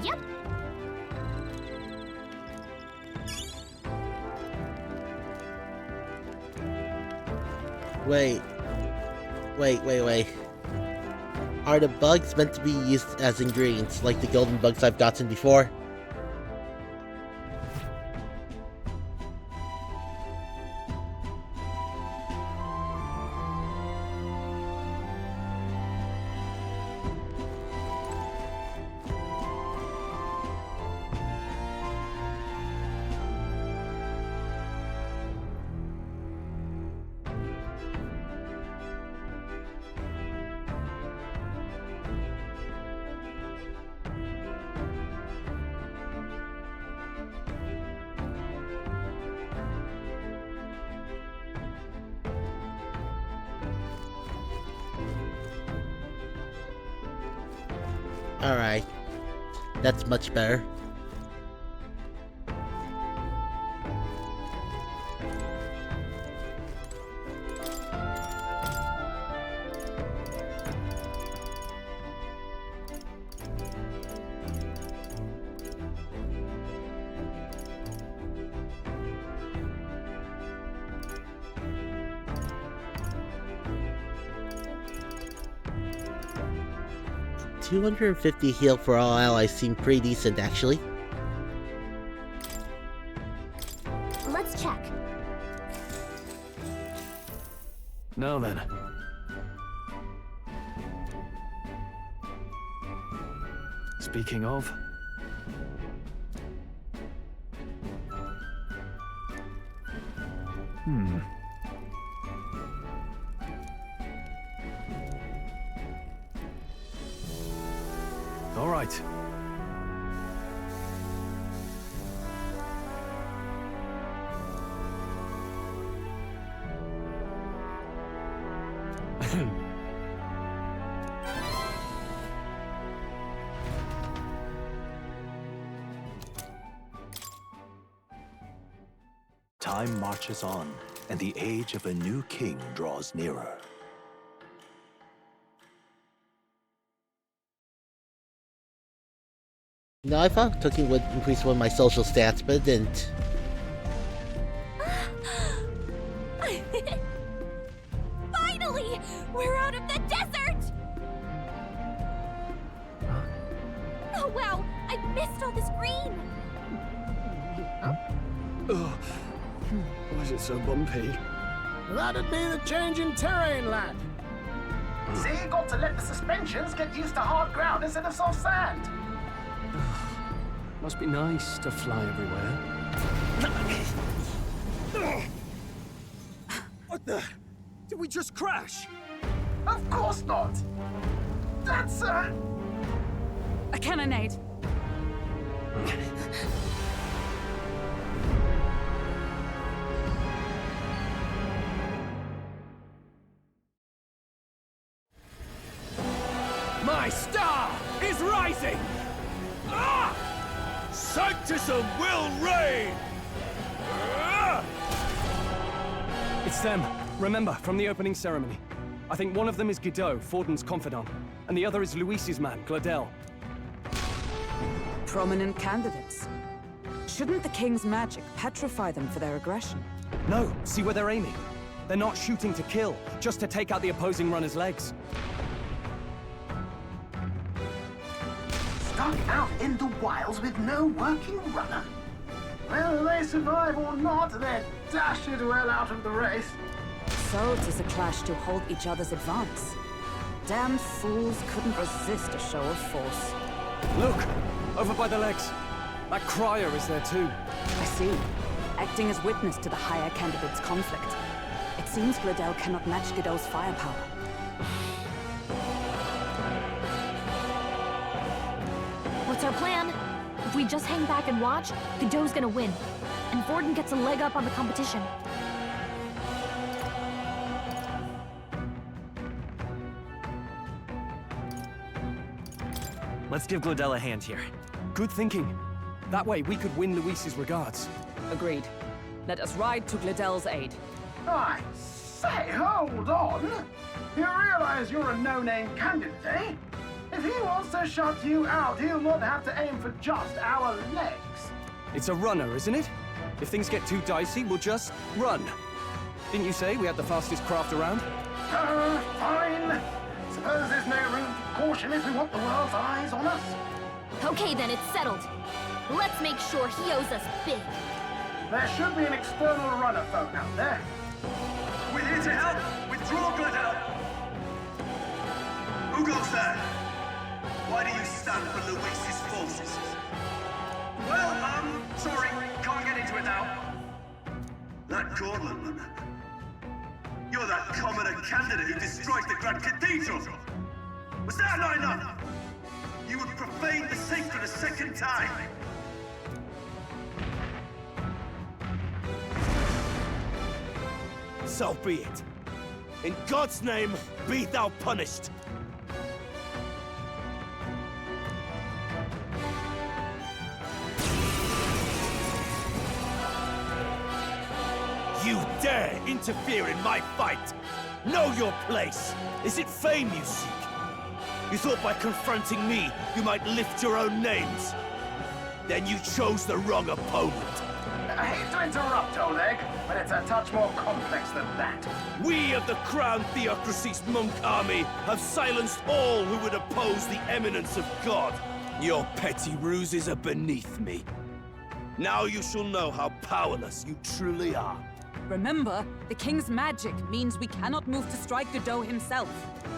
Yep. Wait. Are the bugs meant to be used as ingredients, like the golden bugs I've gotten before? Alright. That's much better. $250 heal for all allies seem pretty decent, actually. Let's check. Now then. Speaking of... All right. Time marches on, and the age of a new king draws nearer. No, I thought cooking would increase one of my social stats, but it didn't. Finally! We're out of the desert! Oh wow, I missed all this green! Ugh. Why is it so bumpy? That'd be the change in terrain, lad. See, you got to let the suspensions get used to hard ground instead of soft sand. Must be nice to fly everywhere. What the? Did we just crash? Of course not. That's a cannonade. My star is rising! Ah! Sanctism will reign! It's them. Remember, from the opening ceremony. I think one of them is Guido, Forden's confidant, and the other is Luis's man, Gladel. Prominent candidates. Shouldn't the king's magic petrify them for their aggression? No, see where they're aiming? They're not shooting to kill, just to take out the opposing runner's legs. Stuck out in the wilds with no working runner? Whether they survive or not, they're dashed well out of the race. So 'tis a clash to hold each other's advance. Damned fools couldn't resist a show of force. Look! Over by the legs. That crier is there too. I see. Acting as witness to the higher candidate's conflict. It seems Gladel cannot match Godot's firepower. What's our plan? If we just hang back and watch, Godot's gonna win. And Vorden gets a leg up on the competition. Let's give Gladel a hand here. Good thinking. That way we could win Luis's regards. Agreed. Let us ride to Gladel's aid. I say, hold on! You realize you're a no-name candidate, eh? If he wants to shut you out, he'll not have to aim for just our legs. It's a runner, isn't it? If things get too dicey, we'll just run. Didn't you say we had the fastest craft around? Fine. Suppose there's no room for caution if we want the world's eyes on us. Okay then, it's settled. Let's make sure he owes us big. There should be an external runner phone out there. We're here to help! Withdraw, Gladel! Who goes there? Why do you stand for Luis's forces? Well, sorry, can't get into it now. That Gauntlet runner. You're that commoner candidate who destroyed the Grand Cathedral! Was that not enough? You would profane the sacred a second time! So be it. In God's name, be thou punished. You dare interfere in my fight! Know your place! Is it fame you seek? You thought by confronting me, you might lift your own names? Then you chose the wrong opponent. I hate to interrupt, Oleg, but it's a touch more complex than that. We of the Crown Theocracy's monk army have silenced all who would oppose the eminence of God. Your petty ruses are beneath me. Now you shall know how powerless you truly are. Remember, the king's magic means we cannot move to strike Godot himself.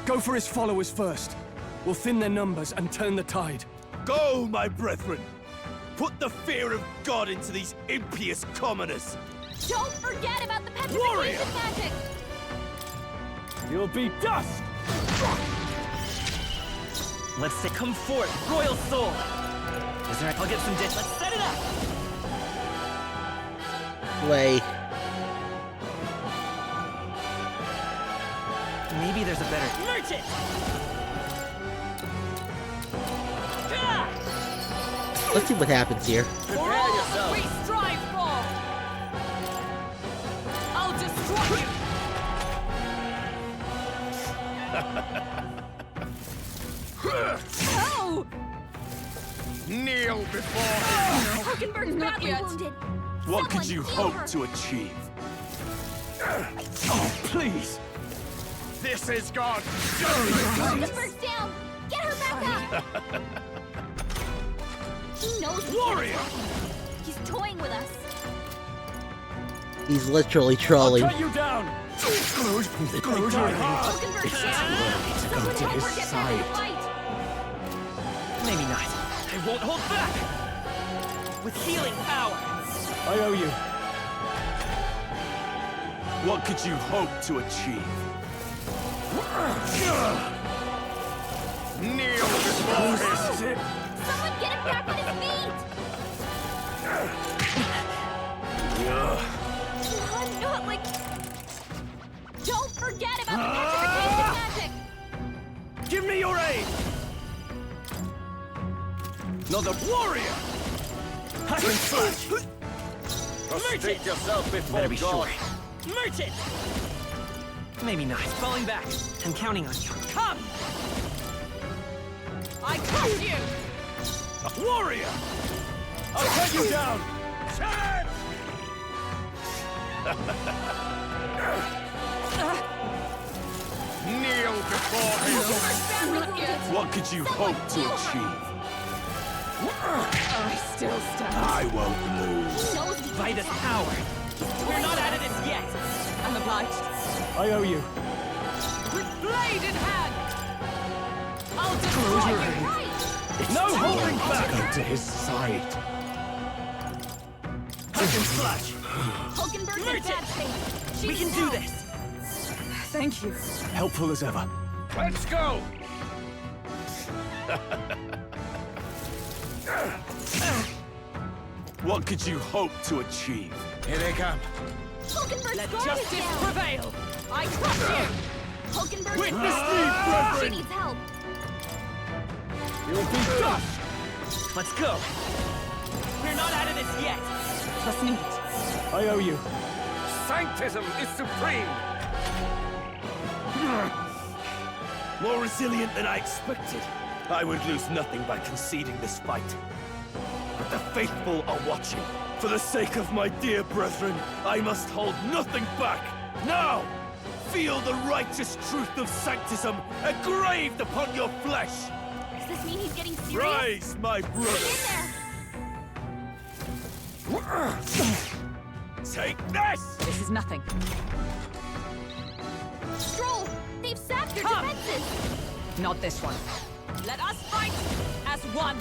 Go for his followers first. We'll thin their numbers and turn the tide. Go, my brethren! Put the fear of God into these impious commoners! Don't forget about the Warrior! petrification magic! You'll be dust! Let's say, come forth, royal soul! Is there? I'll get some ditch. Let's set it up! Wait. Maybe there's a better... Merchant! Let's see what happens here. Prepare yourself! We strive for! I'll destroy you! Oh! Kneel before him! Hulkenberg's badly wounded. What could you heal hope her. to achieve? Oh, please! This is God! Hulkenberg's down! Get her back up! He knows we can't Warrior! attack him. He's toying with us. He's literally trolling. I'll cut you down! Close your eyes! Hulkenberg's down! Someone help her get back in the fight! Maybe not. I won't hold back! With healing power! I owe you. What could you hope to achieve? Kneel before him! This is it. Someone get him back on his feet! Not like... Don't forget about the petrification magic! Give me your aid! Another warrior! Prostrate yourself before Better be God! sure. Merchant! Maybe not. Falling back. I'm counting on you. Come! I crush you! Warrior! I'll cut you down! Kneel before him! What could you hope to achieve? I still stand. I won't lose. By this power. We're not out of this yet. I'm obliged. I owe you. With blade in hand. I'll Close destroy your you. hand. No holding back! Go to his side. Hack and slash! Hulkenberg's in bad state. We can do this! Thank you. Helpful as ever. Let's go! What could you hope to achieve? Here they come. Let justice prevail. I trust you. Hulkenberg Witness me, She brethren! needs help. You'll be dust! Let's go! We're not out of this yet. Trust me. I owe you. Sanctism is supreme! More resilient than I expected. I would lose nothing by conceding this fight. But the faithful are watching. For the sake of my dear brethren, I must hold nothing back. Now! Feel the righteous truth of Sanctism engraved upon your flesh! Does this mean he's getting serious? Rise, my brothers! Take this! This is nothing. Stroll, they've sapped your defenses. Not this one. Let us fight as one.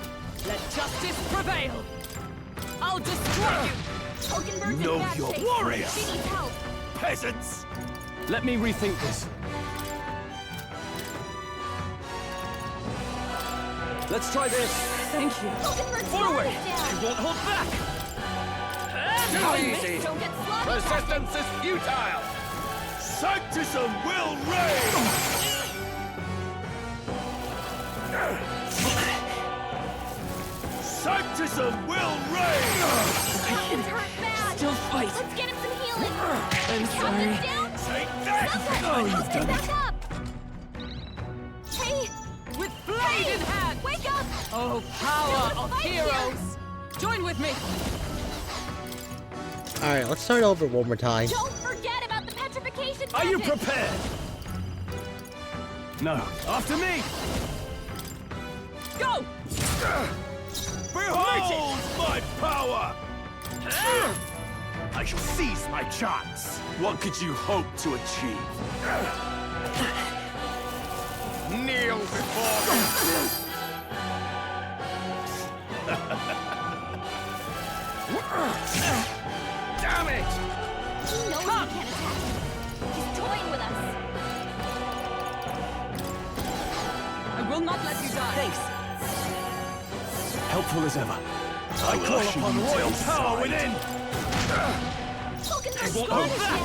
Let justice prevail. I'll destroy you. Hulkenberg's Know in bad your shape. warriors. She needs help. Peasants! Let me rethink this. Let's try this! Thank you. Hulkenberg's Forward! guard is down. I won't hold back! Too easy! Don't get sloppy. Resistance is futile! Sanctism will reign! Sanctism will reign! Hulkenberg's hurt bad. Still fight. Let's get him some healing. I'm sorry. Help us down. Take that! Someone, help him back up. Hey, With blade in hand! wake up. Oh, power Don't of fight heroes! Join with me! Alright, let's start over one more time. Don't forget about the petrification Are you magic. prepared? No. After me! Go! Behold my power! I shall seize my chance! What could you hope to achieve? Kneel before Damn it! He knows we can't attack him. He's toying with us. I will not let you die. Thanks. Helpful as ever. I call upon royal power within! Hulkenberg's won't guard hold is back. down.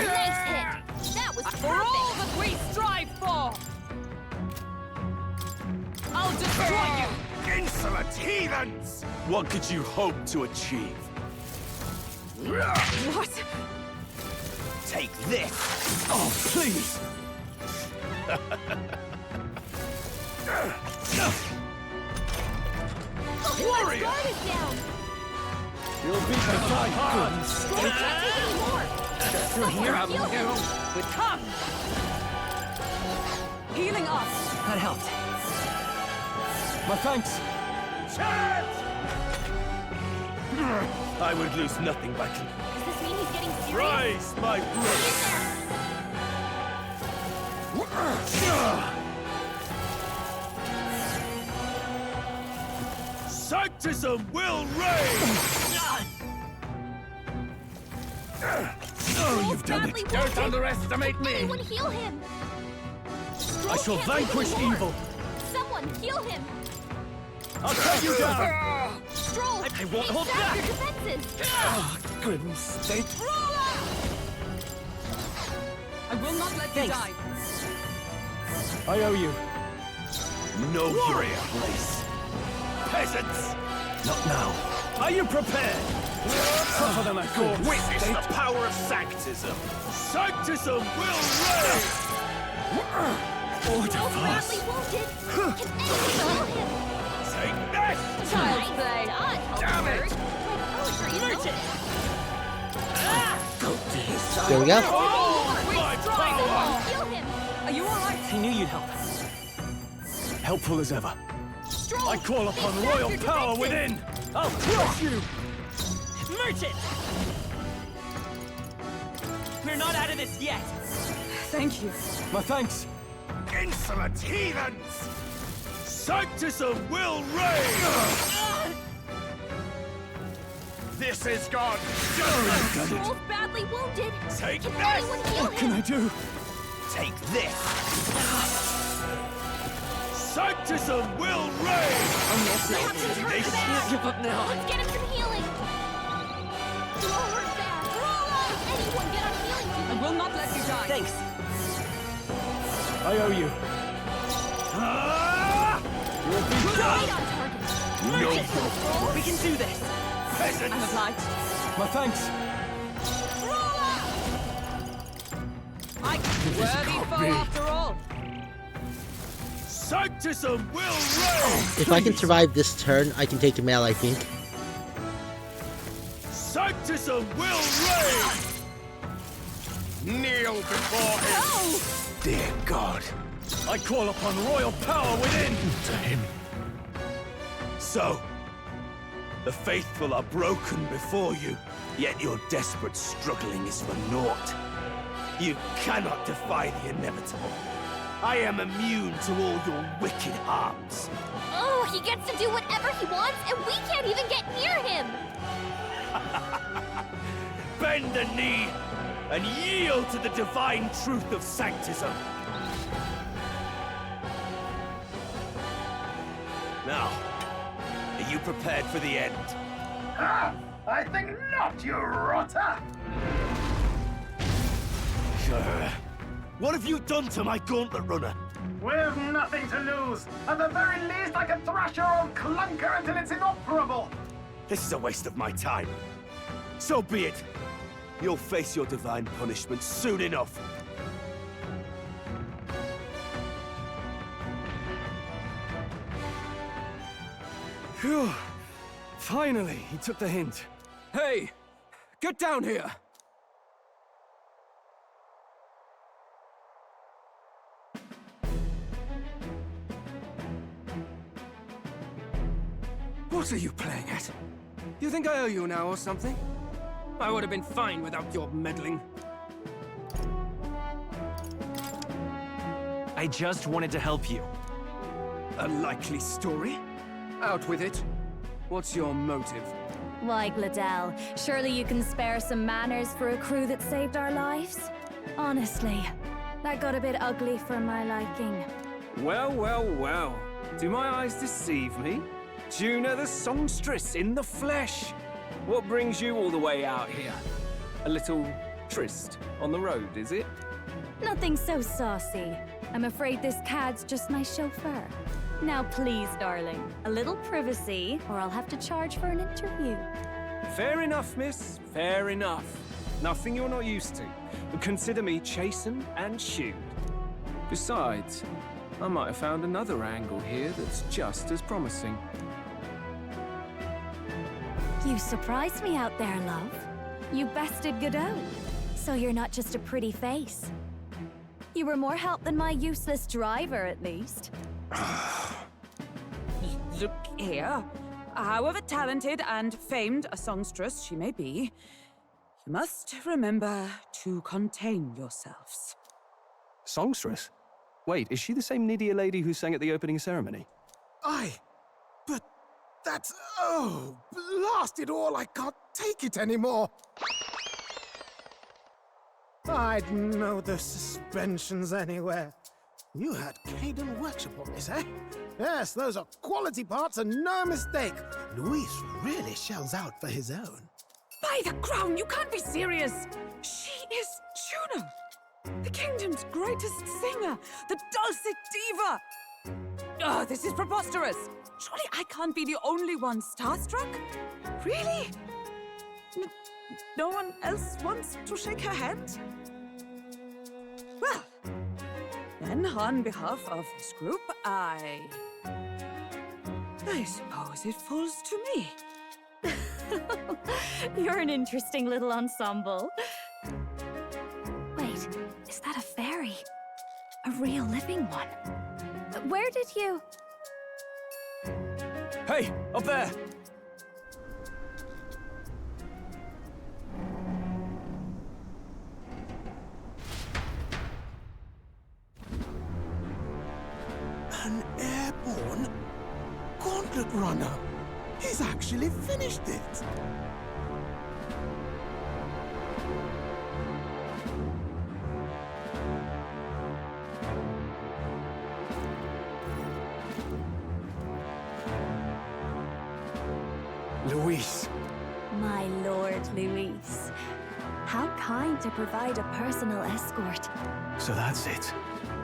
Nice hit. That was For all perfect. that we strive for! I'll destroy you! Insolent heathens! What could you hope to achieve? What? Take this! Oh, please! Hulkenberg's guard is down. You'll be the die Stroll can't take any more. Someone heal him. With come! Healing up! That helped. My thanks. I would lose nothing by Does this mean he's getting serious? Rise, my brothers! Sanctism will reign! Oh, you've done it. Don't underestimate me! Anyone heal him. I shall Stroll can't take vanquish any more. evil! Someone heal him. I'll cut you down! Stroll, I won't hold sap back. your defenses. Grim state! I will not let you die. I owe you. Know your place! Peasants! Not now. Are you prepared? Tougher than I thought. Witness the power of Sanctism! Sanctism will reign! He's so badly wounded. Can anyone heal him? Take this! Child's play. Dodge, Damn it. Hulkenberg. Like poetry, isn't it? There we go. Heal him! Are you alright? I knew you'd help. Helpful as ever. I call upon royal power within! I'll crush you! Merchant! We're not out of this yet! Thank you. My thanks. Insolent heathens! Sanctism will reign! This is God's justice! Stroll's badly wounded. Take Can this! anyone heal What can I do? Take this! Sanctism will reign! They can't give up now! Let's get him some healing. Throw her back. Anyone get on healing duty. I will not let you die. Thanks. I owe you. You'll be Right done! on target. Merchant! We can do this! Peasants! I'm obliged. My thanks. Worthy foe after all. Sanctism will reign! If I can survive this turn, I can take him out, I think. Sanctism will reign! Kneel before him! Dear God, I call upon royal power within! To him. So, the faithful are broken before you, yet your desperate struggling is for naught. You cannot defy the inevitable. I am immune to all your wicked harms. Oh, he gets to do whatever he wants, and we can't even get near him. Bend the knee and yield to the divine truth of Sanctism. Now, are you prepared for the end? Ah, I think not, you rotter! What have you done to my gauntlet runner? We've nothing to lose. At the very least, I can thrash your old clunker until it's inoperable. This is a waste of my time. So be it. You'll face your divine punishment soon enough. Phew. Finally, he took the hint. Hey! Get down here! What are you playing at? You think I owe you now or something? I would have been fine without your meddling. I just wanted to help you. A likely story? Out with it. What's your motive? Why, Gladell, surely you can spare some manners for a crew that saved our lives? Honestly, that got a bit ugly for my liking. Well, well, well. Do my eyes deceive me? Juna the songstress in the flesh. What brings you all the way out here? A little tryst on the road, is it? Nothing so saucy. I'm afraid this cad's just my chauffeur. Now please, darling, a little privacy, or I'll have to charge for an interview. Fair enough, miss. Fair enough. Nothing you're not used to. But consider me chastened and shooed. Besides, I might have found another angle here that's just as promising. You surprised me out there, love. You bested Godot. So you're not just a pretty face. You were more help than my useless driver, at least. Look here. However talented and famed a songstress she may be, you must remember to contain yourselves. Songstress? Wait, is she the same Nidia lady who sang at the opening ceremony? Aye, but that's... oh, blast it all, I can't take it anymore. I'd know the suspensions anywhere. You had Caden Workshop on this, eh? Yes, those are quality parts and no mistake. Luis really shells out for his own. By the crown, you can't be serious! She is Juno! The kingdom's greatest singer! The dulcet diva! Oh, this is preposterous! Surely I can't be the only one starstruck? Really? No one else wants to shake her hand? Well, then on behalf of this group, I suppose it falls to me. You're an interesting little ensemble. fairy. A real living one. Where did you... Hey, up there! An airborne gauntlet runner. He's actually finished it. Luis. My Lord Luis. How kind to provide a personal escort. So that's it.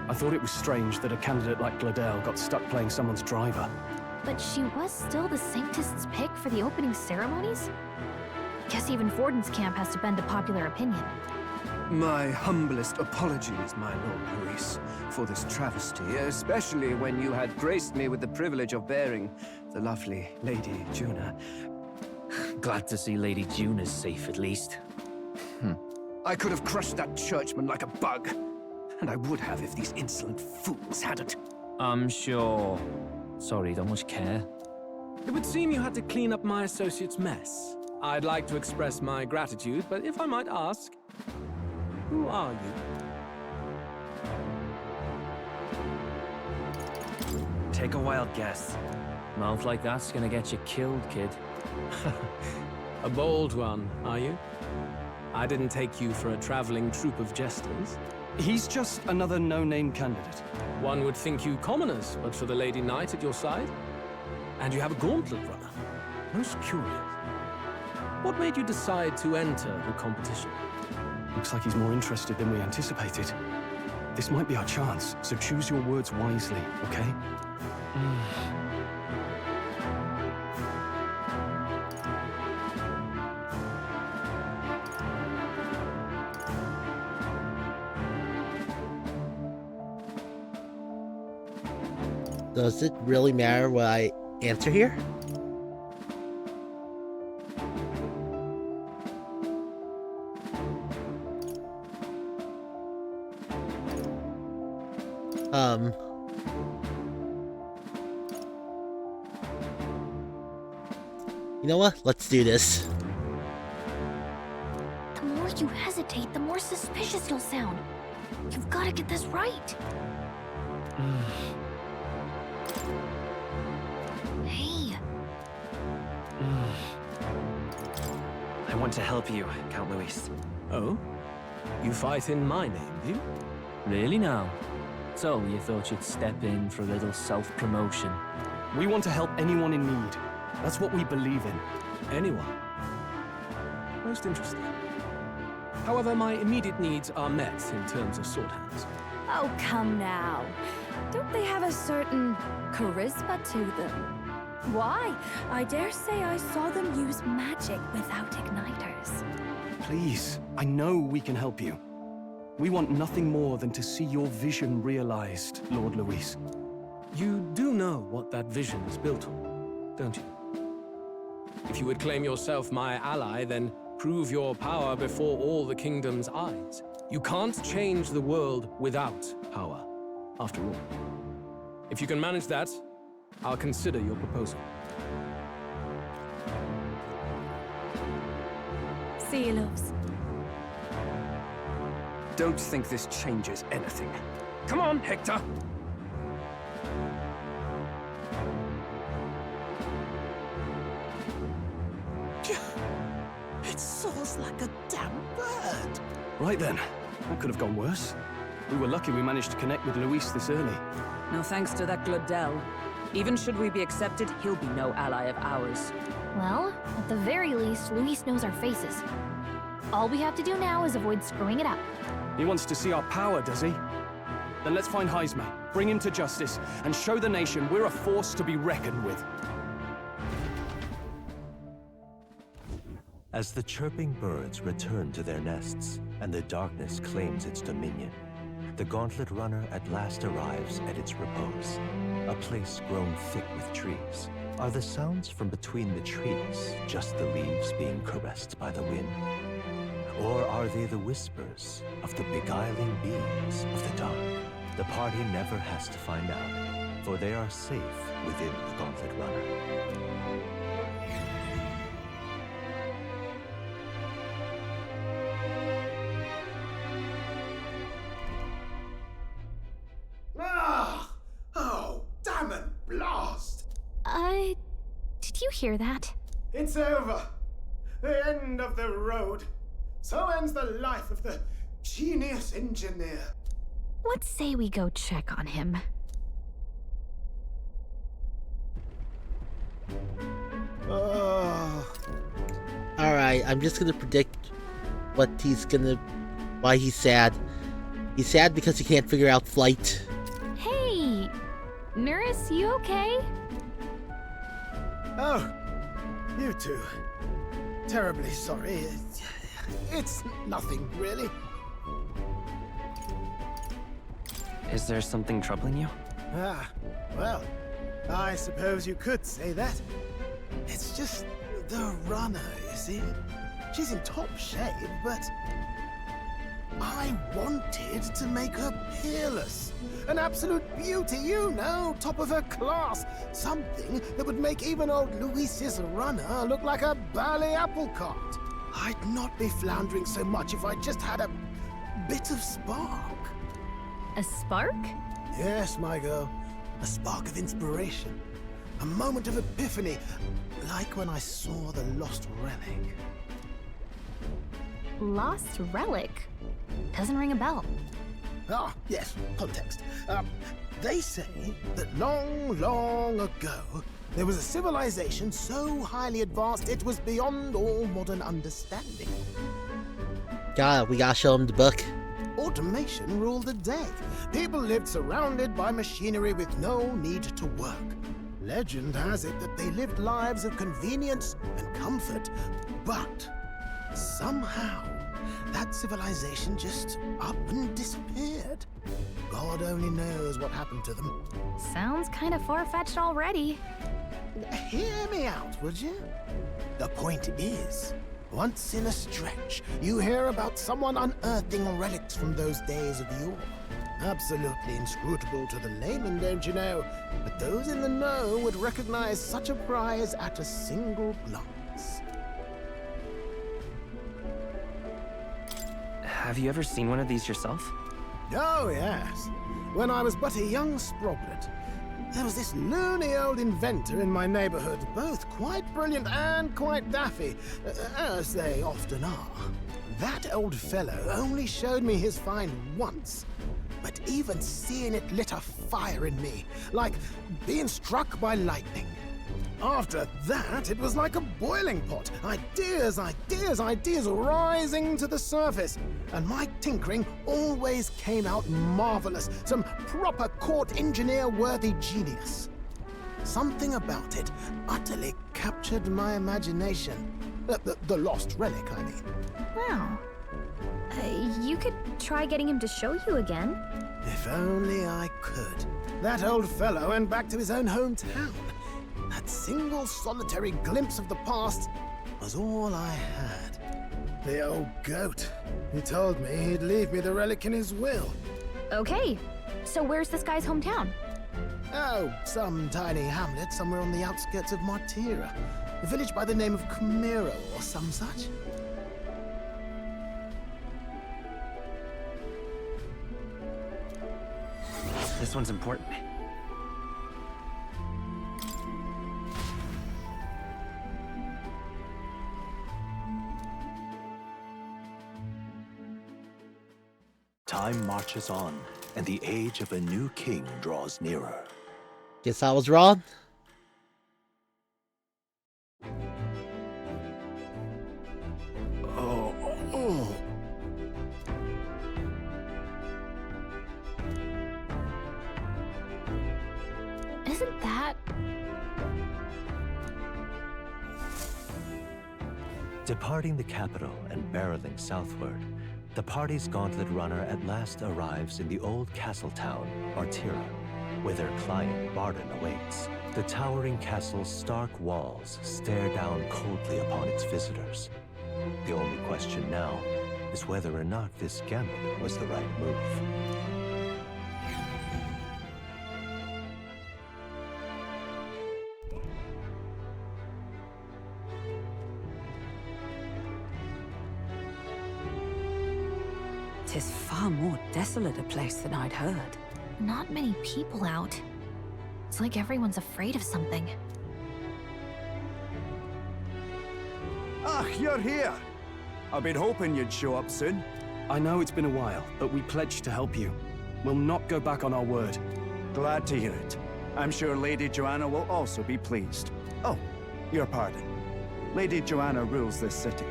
I thought it was strange that a candidate like Gladel got stuck playing someone's driver. But she was still the Sanctist's pick for the opening ceremonies? Guess even Forden's camp has to bend to popular opinion. My humblest apologies, my Lord Luis, for this travesty, especially when you had graced me with the privilege of bearing the lovely Lady Juna. Glad to see Lady Juna's safe, at least. I could have crushed that churchman like a bug, and I would have if these insolent fools hadn't. I'm sure. Sorry, don't much care. It would seem you had to clean up my associate's mess. I'd like to express my gratitude, but if I might ask, who are you? Take a wild guess. Mouth like that's gonna get you killed, kid. A bold one, are you? I didn't take you for a traveling troupe of jesters. He's just another no-name candidate. One would think you commoners, but for the Lady Knight at your side. And you have a gauntlet runner. Most curious. What made you decide to enter the competition? Looks like he's more interested than we anticipated. This might be our chance, so choose your words wisely, okay? Does it really matter what I answer here? You know what? Let's do this. The more you hesitate, the more suspicious you'll sound. You've got to get this right. Hey. I want to help you, Count Luis. Oh? You fight in my name, do you? Really now? So, you thought you'd step in for a little self-promotion? We want to help anyone in need. That's what we believe in. Anyone? Most interesting. However, my immediate needs are met in terms of sword hands. Oh, come now. Don't they have a certain charisma to them? Why? I dare say I saw them use magic without igniters. Please, I know we can help you. We want nothing more than to see your vision realized, Lord Luis. You do know what that vision is built on, don't you? If you would claim yourself my ally, then prove your power before all the kingdom's eyes. You can't change the world without power, after all. If you can manage that, I'll consider your proposal. See you, loves. Don't think this changes anything. Come on, Hector! It soars like a damn bird. Right then. That could have gone worse. We were lucky we managed to connect with Luis this early. No thanks to that Gladel. Even should we be accepted, he'll be no ally of ours. Well, at the very least, Luis knows our faces. All we have to do now is avoid screwing it up. He wants to see our power, does he? Then let's find Heisme, bring him to justice, and show the nation we're a force to be reckoned with. As the chirping birds return to their nests and the darkness claims its dominion, the Gauntlet Runner at last arrives at its repose, a place grown thick with trees. Are the sounds from between the trees just the leaves being caressed by the wind? Or are they the whispers of the beguiling beings of the dark? The party never has to find out, for they are safe within the Gauntlet Runner. Ah! Oh, damn it, blast! Did you hear that? It's over. The end of the road. So ends the life of the genius engineer. Let's say we go check on him. Alright, I'm just gonna predict what why he's sad. He's sad because he can't figure out flight. Hey! Nurse, you okay? Oh, you two. Terribly sorry. It's nothing, really. Is there something troubling you? Ah, well, I suppose you could say that. It's just the runner, you see. She's in top shape, but I wanted to make her peerless. An absolute beauty, you know, top of her class. Something that would make even old Luis's runner look like a bally apple cart. I'd not be floundering so much if I just had a bit of spark. A spark? Yes, my girl. A spark of inspiration. A moment of epiphany, like when I saw the Lost Relic. Lost Relic? Doesn't ring a bell. Ah, yes, context. They say that long, long ago, there was a civilization so highly advanced it was beyond all modern understanding. We gotta show him the book. Automation ruled the day. People lived surrounded by machinery with no need to work. Legend has it that they lived lives of convenience and comfort, but somehow that civilization just up and disappeared. God only knows what happened to them. Sounds kind of far-fetched already. Hear me out, would you? The point is, once in a stretch, you hear about someone unearthing relics from those days of yore. Absolutely inscrutable to the layman, don't you know? But those in the know would recognize such a prize at a single glance. Have you ever seen one of these yourself? Oh, yes. When I was but a young sproglet, there was this loony old inventor in my neighborhood, both quite brilliant and quite daffy, as they often are. That old fellow only showed me his find once, but even seeing it lit a fire in me, like being struck by lightning. After that, it was like a boiling pot. Ideas, ideas, ideas rising to the surface. And my tinkering always came out marvelous. Some proper court engineer-worthy genius. Something about it utterly captured my imagination. The Lost Relic, I mean. Wow. You could try getting him to show you again. If only I could. That old fellow went back to his own hometown. That single solitary glimpse of the past was all I had. The old goat. He told me he'd leave me the relic in his will. Okay, so where's this guy's hometown? Oh, some tiny hamlet somewhere on the outskirts of Martira. A village by the name of Camiro or some such. This one's important. Time marches on, and the age of a new king draws nearer. Guess I was wrong. Oh. Isn't that... Departing the capital and barreling southward, the party's gauntlet runner at last arrives in the old castle town, Martira, where their client, Barden, awaits. The towering castle's stark walls stare down coldly upon its visitors. The only question now is whether or not this gambit was the right move. Tis far more desolate a place than I'd heard. Not many people out. It's like everyone's afraid of something. Ah, you're here! I've been hoping you'd show up soon. I know it's been a while, but we pledged to help you. We'll not go back on our word. Glad to hear it. I'm sure Lady Joanna will also be pleased. Oh, your pardon. Lady Joanna rules this city.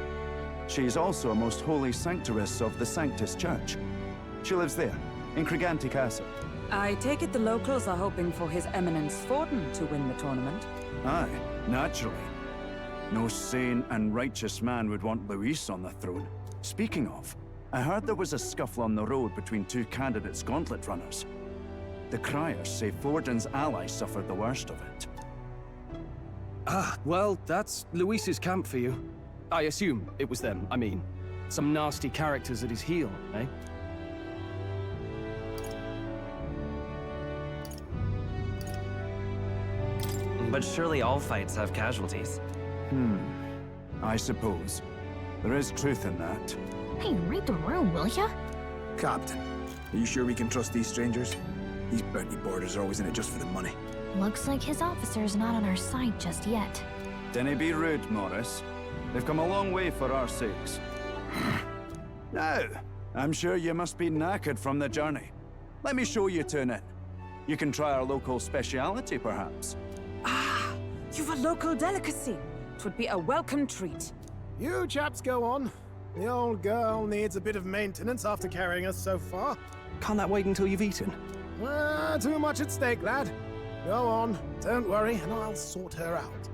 She's also a most holy sanctuaress of the Sanctus Church. She lives there, in Criganti Castle. I take it the locals are hoping for His Eminence Forden to win the tournament. Aye, naturally. No sane and righteous man would want Luis on the throne. Speaking of, I heard there was a scuffle on the road between two candidates gauntlet runners. The criers say Forden's allies suffered the worst of it. Ah, well, that's Luis's camp for you. I assume it was them, I mean. Some nasty characters at his heel, eh? But surely all fights have casualties. I suppose. There is truth in that. Hey, read the room, will ya? Captain, are you sure we can trust these strangers? These bounty boarders are always in it just for the money. Looks like his officer's not on our side just yet. Dinna be rude, Morris. They've come a long way for our sakes. Now, I'm sure you must be knackered from the journey. Let me show you to an inn. You can try our local speciality, perhaps. Ah, you've a local delicacy. It would be a welcome treat. You chaps go on. The old girl needs a bit of maintenance after carrying us so far. Can't that wait until you've eaten? Too much at stake, lad. Go on, don't worry, and I'll sort her out.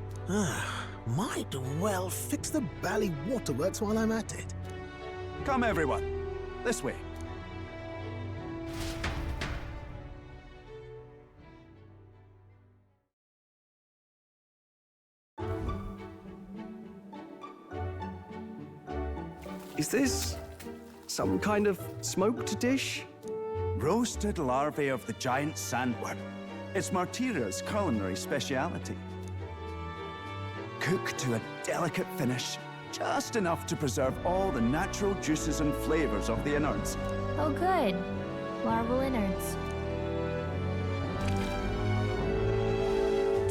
Might well fix the Bally waterworks while I'm at it. Come, everyone. This way. Is this some kind of smoked dish? Roasted larvae of the giant sandworm. It's Martira's culinary speciality. Cooked to a delicate finish, just enough to preserve all the natural juices and flavors of the innards. Oh good. Larval innards.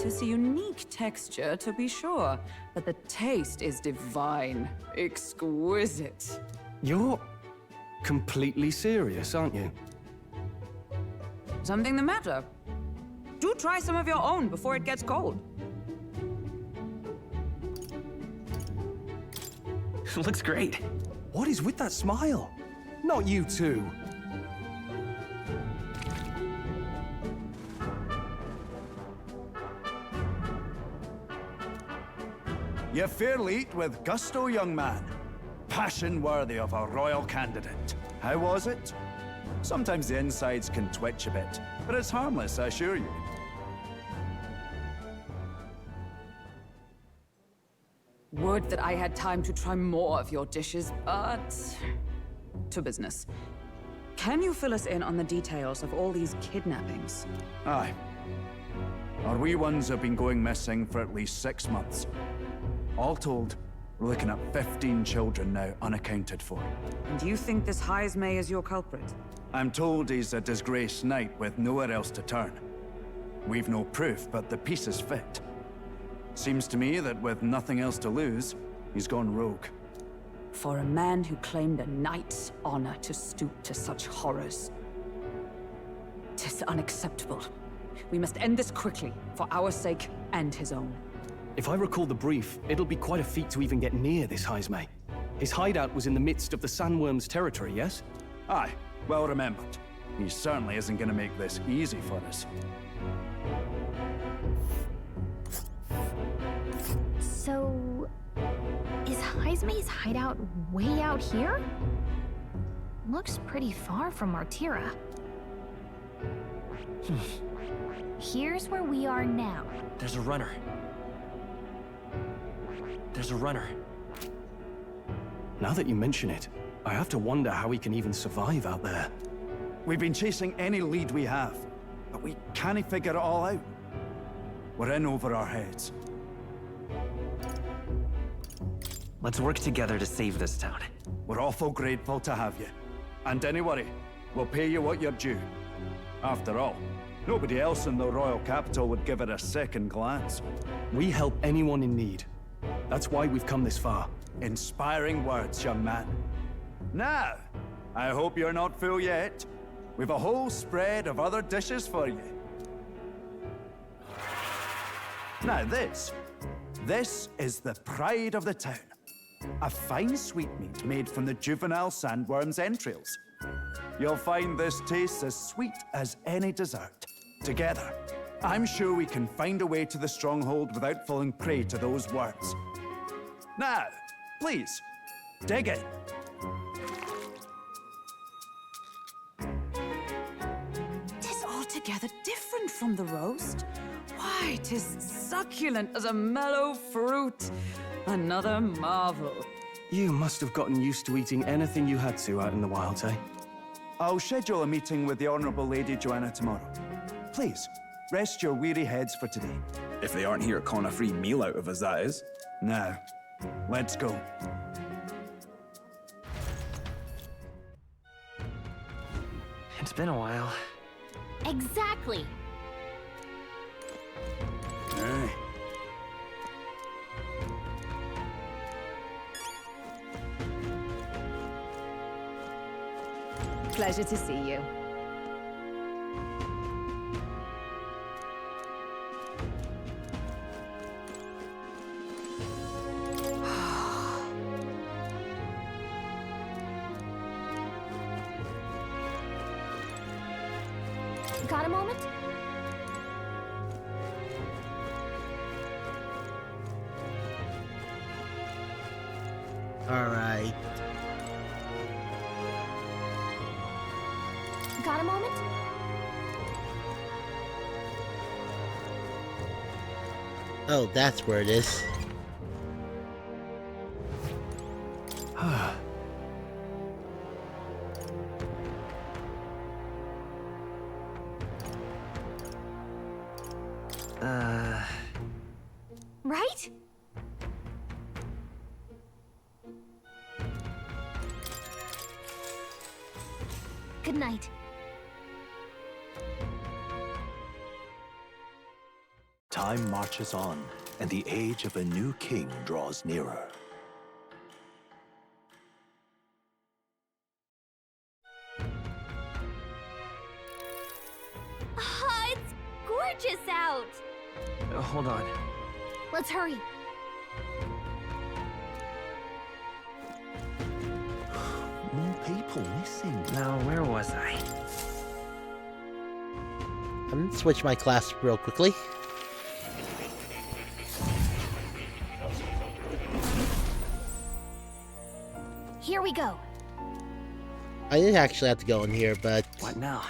Tis a unique texture, to be sure, but the taste is divine. Exquisite. You're completely serious, aren't you? Something the matter? Do try some of your own before it gets cold. Looks great. What is with that smile? Not you too. You fairly eat with gusto, young man. Passion worthy of a royal candidate. How was it? Sometimes the insides can twitch a bit, but it's harmless, I assure you. Would that I had time to try more of your dishes, but... to business. Can you fill us in on the details of all these kidnappings? Aye. Our wee ones have been going missing for at least 6 months. All told, we're looking at 15 children now unaccounted for. And you think this Heismay is your culprit? I'm told he's a disgraced knight with nowhere else to turn. We've no proof, but the pieces fit. Seems to me that with nothing else to lose, he's gone rogue. For a man who claimed a knight's honor to stoop to such horrors. 'Tis unacceptable. We must end this quickly, for our sake and his own. If I recall the brief, it'll be quite a feat to even get near this Heismay. His hideout was in the midst of the Sandworm's territory, yes? Aye, well remembered. He certainly isn't going to make this easy for us. So... is Heismay's hideout way out here? Looks pretty far from Martira. Here's where we are now. There's a runner. There's a runner. Now that you mention it, I have to wonder how he can even survive out there. We've been chasing any lead we have, but we can't figure it all out. We're in over our heads. Let's work together to save this town. We're awful grateful to have you. And don't worry, we'll pay you what you're due. After all, nobody else in the royal capital would give it a second glance. We help anyone in need. That's why we've come this far. Inspiring words, young man. Now, I hope you're not full yet. We've a whole spread of other dishes for you. Now this is the pride of the town. A fine sweetmeat made from the juvenile sandworm's entrails. You'll find this tastes as sweet as any dessert. Together, I'm sure we can find a way to the stronghold without falling prey to those worms. Now, please, dig in. Tis altogether different from the roast. Why, 'tis succulent as a mellow fruit. Another marvel. You must have gotten used to eating anything you had to out in the wilds, eh? I'll schedule a meeting with the Honourable Lady Joanna tomorrow. Please, rest your weary heads for today. If they aren't here to con a free meal out of us, that is. Now, let's go. It's been a while. Exactly. Aye. Pleasure to see you. Got a moment? All right. Got a moment? Oh, that's where it is. Right? Good night. Time marches on, and the age of a new king draws nearer. Ah, it's gorgeous out! Hold on. Let's hurry. More people missing. Now, where was I? I'm gonna switch my class real quickly. Here we go. I didn't actually have to go in here, but... What now?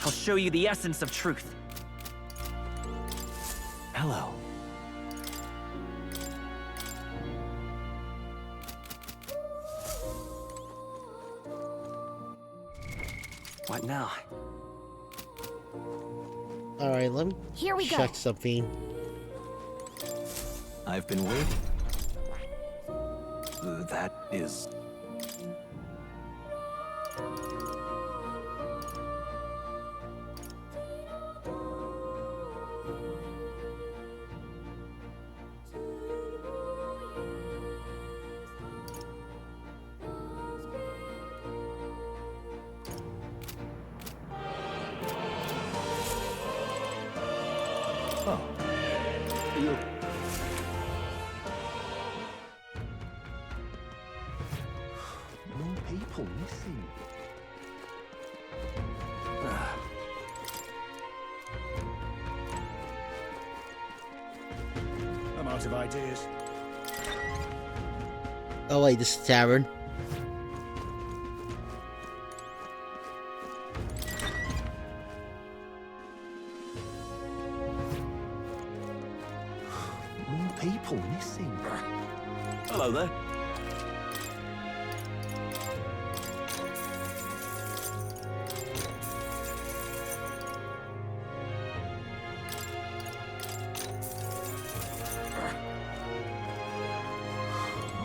I'll show you the essence of truth. Hello. What now? Alright, let me Here we check go. something. I've been waiting. That is... More people missing. I'm out of ideas. Oh wait, this is tavern. people missing. Hello there.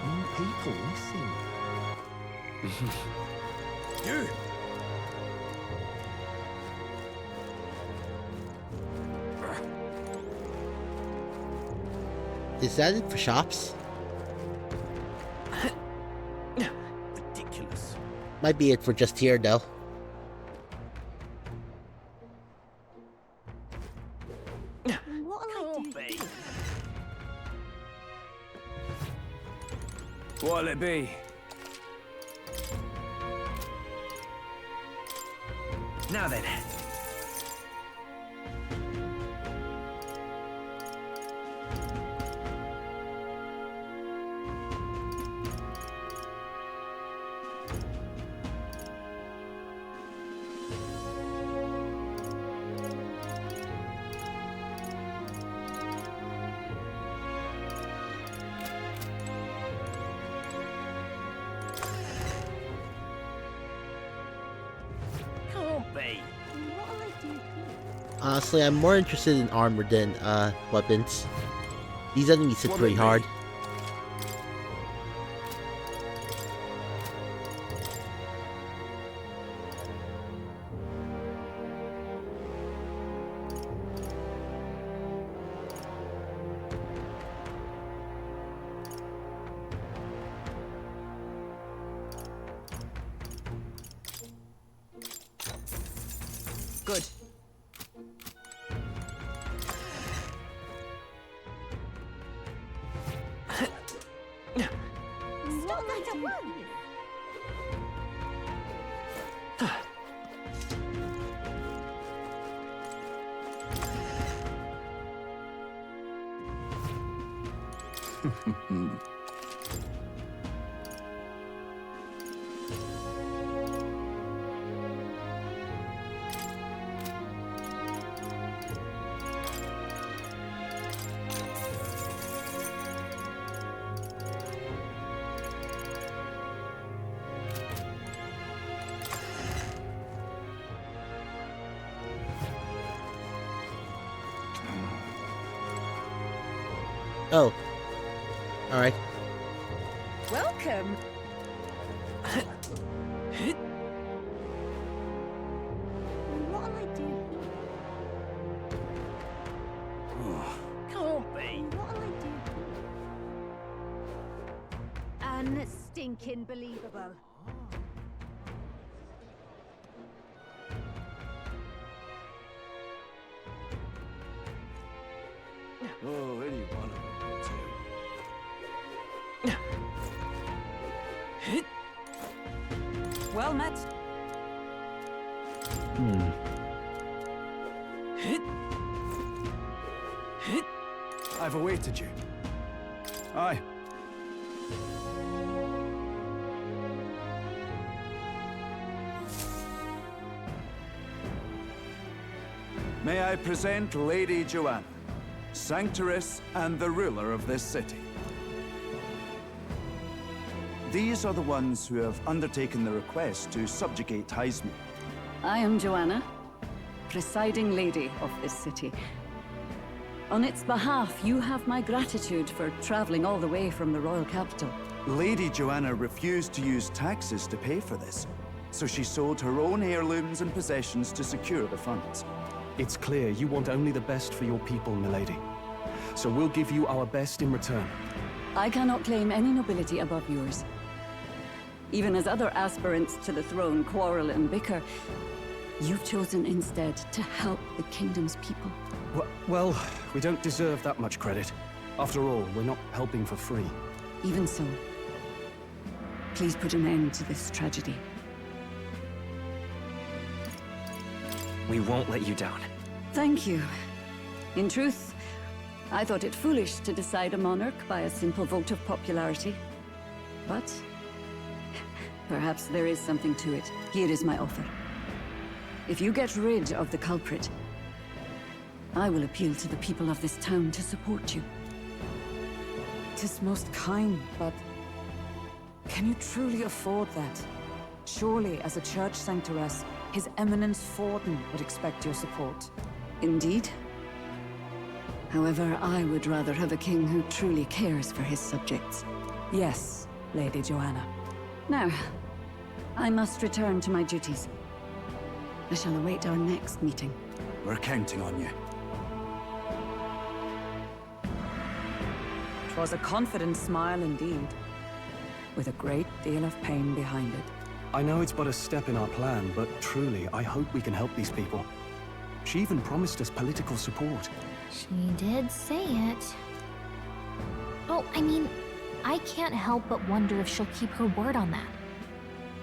More people missing. You! Is that it for shops? Ridiculous. Might be it for just here, though. What'll I do? What'll it be? Now then. Can't be. What'll I do? Honestly, I'm more interested in armor than weapons. These enemies hit pretty hard. Good. Stop that at once! Oh. Alright. Welcome. What'll I do? Can't be. What'll I do? Unstinking believable. Oh, any one of them will do. Well met. I've awaited you. Aye. May I present Lady Joanna, Sanctoress and the ruler of this city. These are the ones who have undertaken the request to subjugate Heisme. I am Joanna, presiding lady of this city. On its behalf, you have my gratitude for traveling all the way from the royal capital. Lady Joanna refused to use taxes to pay for this, so she sold her own heirlooms and possessions to secure the funds. It's clear you want only the best for your people, milady. So we'll give you our best in return. I cannot claim any nobility above yours. Even as other aspirants to the throne quarrel and bicker, you've chosen instead to help the kingdom's people. Well, we don't deserve that much credit. After all, we're not helping for free. Even so, please put an end to this tragedy. We won't let you down. Thank you. In truth, I thought it foolish to decide a monarch by a simple vote of popularity. But perhaps there is something to it. Here is my offer. If you get rid of the culprit, I will appeal to the people of this town to support you. 'Tis most kind, but can you truly afford that? Surely, as a church sanctoress, His Eminence Forden would expect your support. Indeed. However, I would rather have a king who truly cares for his subjects. Yes, Lady Joanna. Now, I must return to my duties. I shall await our next meeting. We're counting on you. 'Twas a confident smile indeed, with a great deal of pain behind it. I know it's but a step in our plan, but truly, I hope we can help these people. She even promised us political support. She did say it. Oh, I mean, I can't help but wonder if she'll keep her word on that.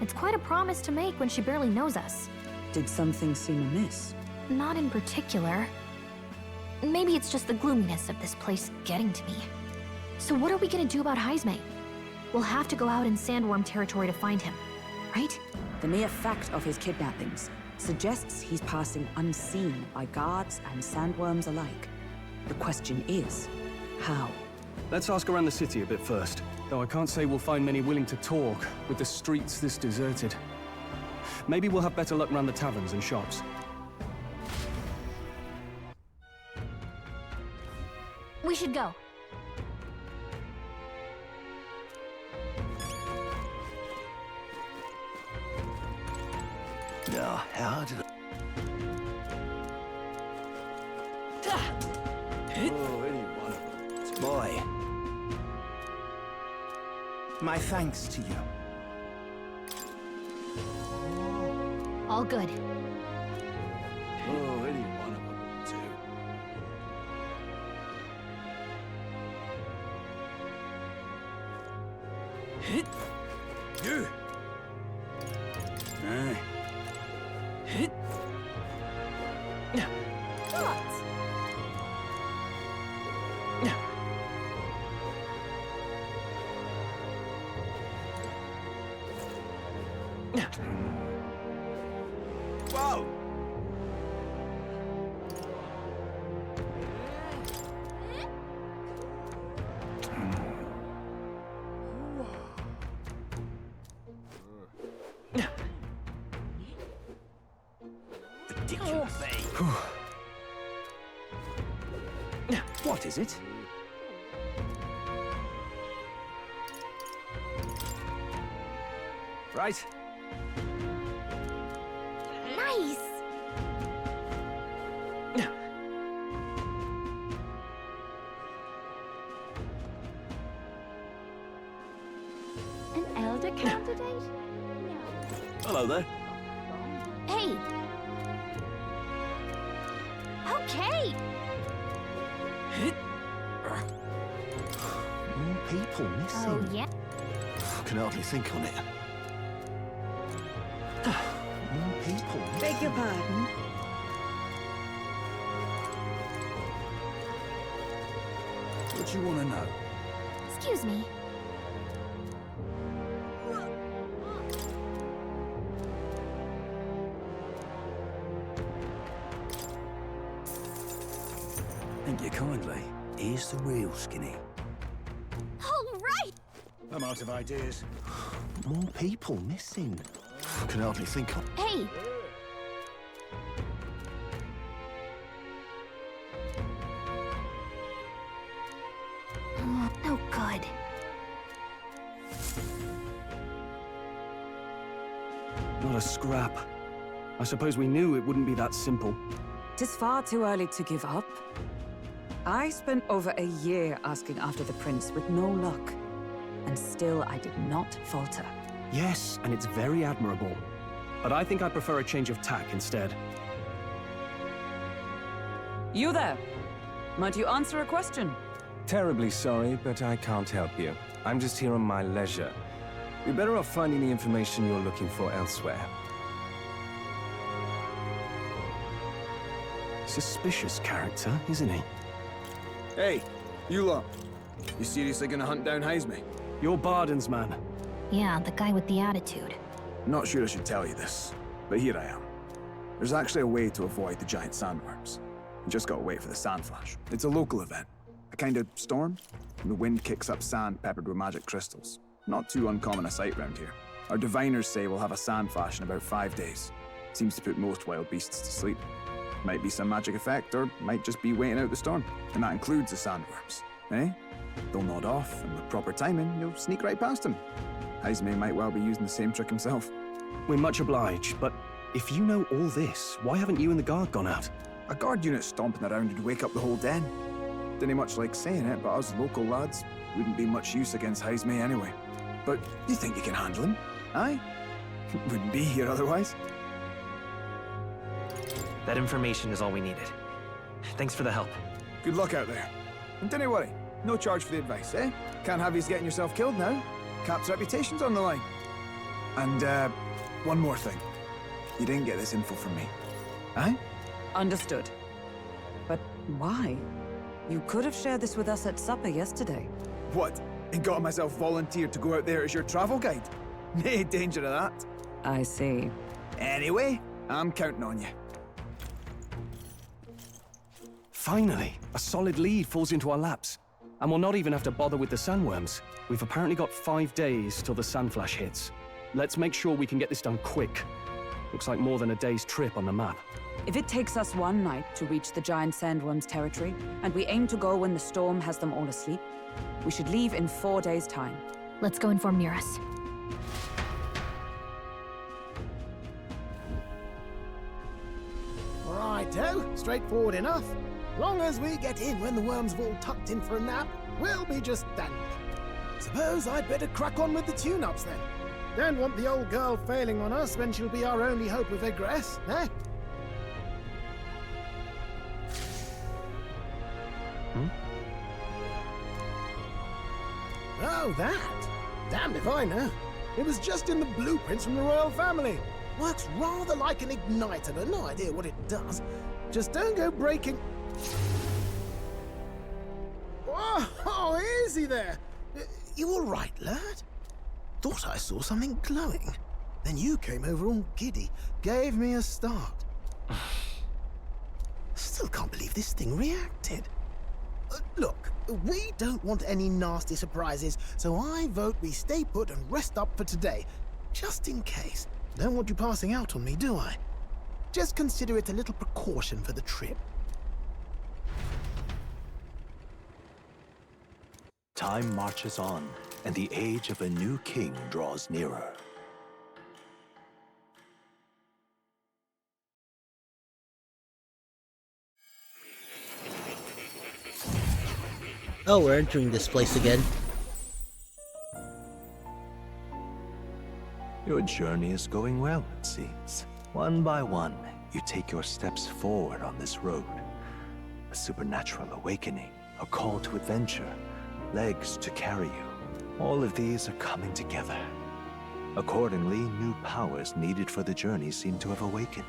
It's quite a promise to make when she barely knows us. Did something seem amiss? Not in particular. Maybe it's just the gloominess of this place getting to me. So what are we gonna do about Heisme? We'll have to go out in Sandworm territory to find him, right? The mere fact of his kidnappings suggests he's passing unseen by guards and sandworms alike. The question is, how? Let's ask around the city a bit first. Though I can't say we'll find many willing to talk, with the streets this deserted. Maybe we'll have better luck around the taverns and shops. We should go. Oh, how did Oh, any one of them. Boy. My thanks to you. All good. Oh, any one of them too. You. Aye. Whoa! ridiculous? What is it? Right. Nice! An elder candidate? Hello there. Hey! Okay! More people missing. Oh, yeah? I can hardly think on it. More people missing. Beg your pardon? What do you want to know? Excuse me. Thank you kindly. Here's the real skinny. All right! I'm out of ideas. More people missing. I can hardly think on. Hey! No good. Not a scrap. I suppose we knew it wouldn't be that simple. 'Tis far too early to give up. I spent over a year asking after the prince with no luck. And still I did not falter. Yes, and it's very admirable. But I think I prefer a change of tack instead. You there! Might you answer a question? Terribly sorry, but I can't help you. I'm just here on my leisure. You're better off finding the information you're looking for elsewhere. Suspicious character, isn't he? Hey, you lot. You seriously gonna hunt down Heisme? You're Barden's man. Yeah, the guy with the attitude. Not sure I should tell you this, but here I am. There's actually a way to avoid the giant sandworms. You just gotta wait for the sand flash. It's a local event. A kind of storm, and the wind kicks up sand peppered with magic crystals. Not too uncommon a sight round here. Our diviners say we'll have a sand flash in about 5 days. Seems to put most wild beasts to sleep. Might be some magic effect, or might just be waiting out the storm. And that includes the sandworms, eh? They'll nod off, and with proper timing, you'll sneak right past them. Heismay might well be using the same trick himself. We're much obliged, but if you know all this, why haven't you and the guard gone out? A guard unit stomping around would wake up the whole den. Didn't much like saying it, but us local lads wouldn't be much use against Heismay anyway. But you think you can handle him? Aye? Wouldn't be here otherwise. That information is all we needed. Thanks for the help. Good luck out there. And don't worry, no charge for the advice, eh? Can't have you getting yourself killed now. Cap's reputation's on the line. And, one more thing. You didn't get this info from me. Aye? Understood. But why? You could have shared this with us at supper yesterday. What? And got myself volunteered to go out there as your travel guide? Nae danger of that. I see. Anyway, I'm counting on you. Finally, a solid lead falls into our laps. And we'll not even have to bother with the sandworms. We've apparently got 5 days till the sandflash hits. Let's make sure we can get this done quick. Looks like more than a day's trip on the map. If it takes us one night to reach the giant sandworm's territory, and we aim to go when the storm has them all asleep, we should leave in 4 days' time. Let's go inform Nearest. Righto, straightforward enough. Long as we get in when the worms have all tucked in for a nap, we'll be just dandy. Suppose I'd better crack on with the tune-ups then. Don't want the old girl failing on us when she'll be our only hope of egress, eh? Oh, that? Damned if I know. It was just in the blueprints from the royal family. Works rather like an igniter, but no idea what it does. Just don't go breaking... Oh, easy there. You all right, lad? Thought I saw something glowing. Then you came over all giddy, gave me a start. Still can't believe this thing reacted. Look, we don't want any nasty surprises, so I vote we stay put and rest up for today. Just in case. Don't want you passing out on me, do I? Just consider it a little precaution for the trip. Time marches on, and the age of a new king draws nearer. Oh, we're entering this place again. Your journey is going well, it seems. One by one, you take your steps forward on this road. A supernatural awakening, a call to adventure, legs to carry you. All of these are coming together. Accordingly, new powers needed for the journey seem to have awakened.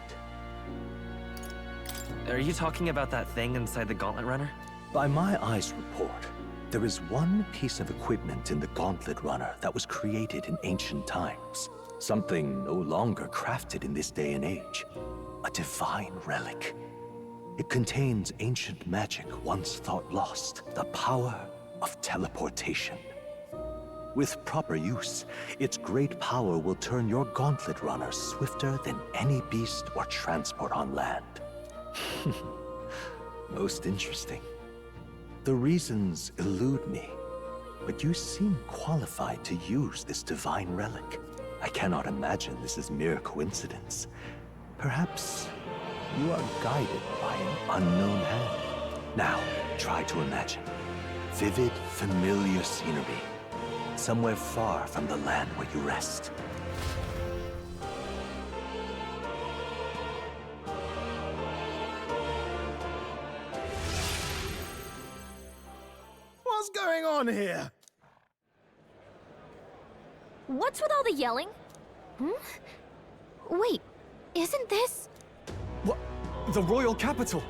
Are you talking about that thing inside the Gauntlet Runner? By my eyes report, there is one piece of equipment in the Gauntlet Runner that was created in ancient times. Something no longer crafted in this day and age. A divine relic. It contains ancient magic once thought lost. The power of teleportation. With proper use, its great power will turn your Gauntlet Runner swifter than any beast or transport on land. Most interesting. The reasons elude me, but you seem qualified to use this divine relic. I cannot imagine this is mere coincidence. Perhaps you are guided by an unknown hand. Now, try to imagine. Vivid, familiar scenery. Somewhere far from the land where you rest. What's going on here? What's with all the yelling? Wait, isn't this... What? The royal capital?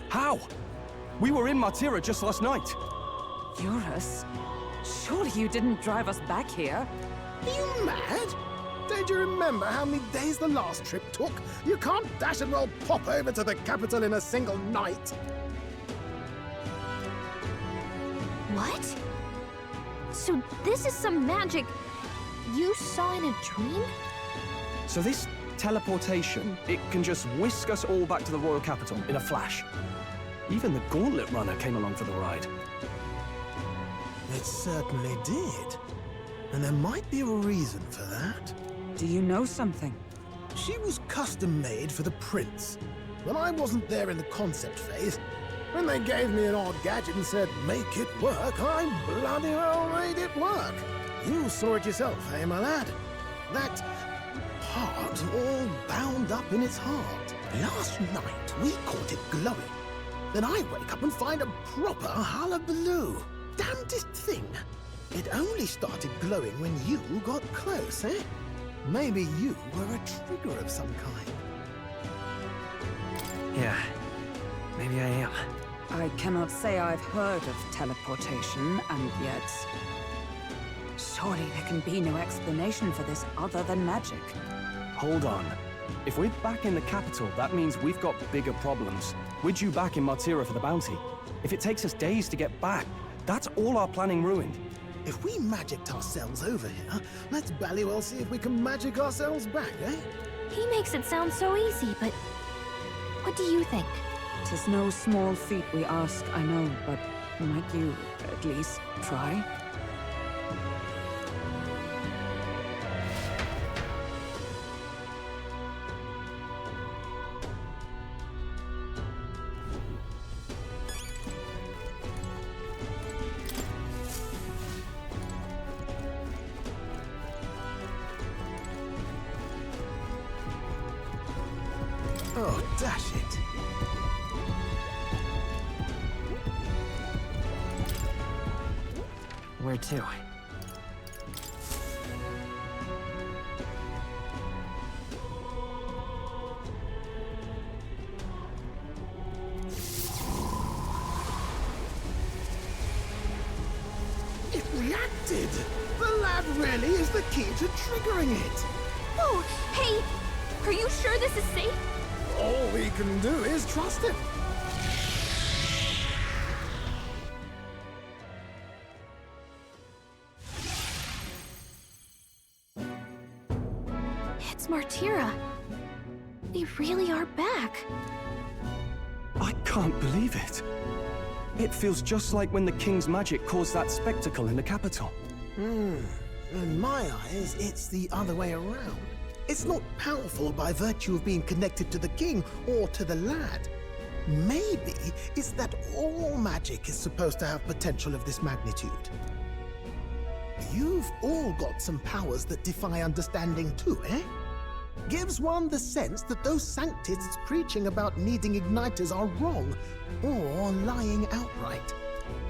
How? We were in Martira just last night. Eurus? Surely you didn't drive us back here? Are you mad? Don't you remember how many days the last trip took? You can't dash and roll pop over to the capital in a single night. What? So this is some magic you saw in a dream? So this teleportation, it can just whisk us all back to the royal capital in a flash. Even the Gauntlet Runner came along for the ride. It certainly did. And there might be a reason for that. Do you know something? She was custom-made for the prince. When I wasn't there in the concept phase, when they gave me an odd gadget and said, make it work, I bloody well made it work. You saw it yourself, eh, my lad? That part all bound up in its heart. Last night, we caught it glowing. Then I wake up and find a proper hullabaloo. Damnedest thing. It only started glowing when you got close, eh? Maybe you were a trigger of some kind. Yeah, maybe I am. I cannot say I've heard of teleportation, and yet... surely there can be no explanation for this other than magic. Hold on. If we're back in the capital, that means we've got bigger problems. We're due back in Martira for the bounty. If it takes us days to get back, that's all our planning ruined. If we magicked ourselves over here, let's bally well see if we can magic ourselves back, eh? He makes it sound so easy, but what do you think? 'Tis no small feat we ask, I know, but might you at least try? Oh, dash it. Where to? It reacted! The lad really is the key to triggering it! Oh, hey! Are you sure this is safe? All we can do is trust him. It's Martira. We really are back. I can't believe it. It feels just like when the king's magic caused that spectacle in the capital. In my eyes, it's the other way around. It's not powerful by virtue of being connected to the king or to the lad. Maybe it's that all magic is supposed to have potential of this magnitude. You've all got some powers that defy understanding too, eh? Gives one the sense that those sanctists preaching about needing igniters are wrong, or lying outright.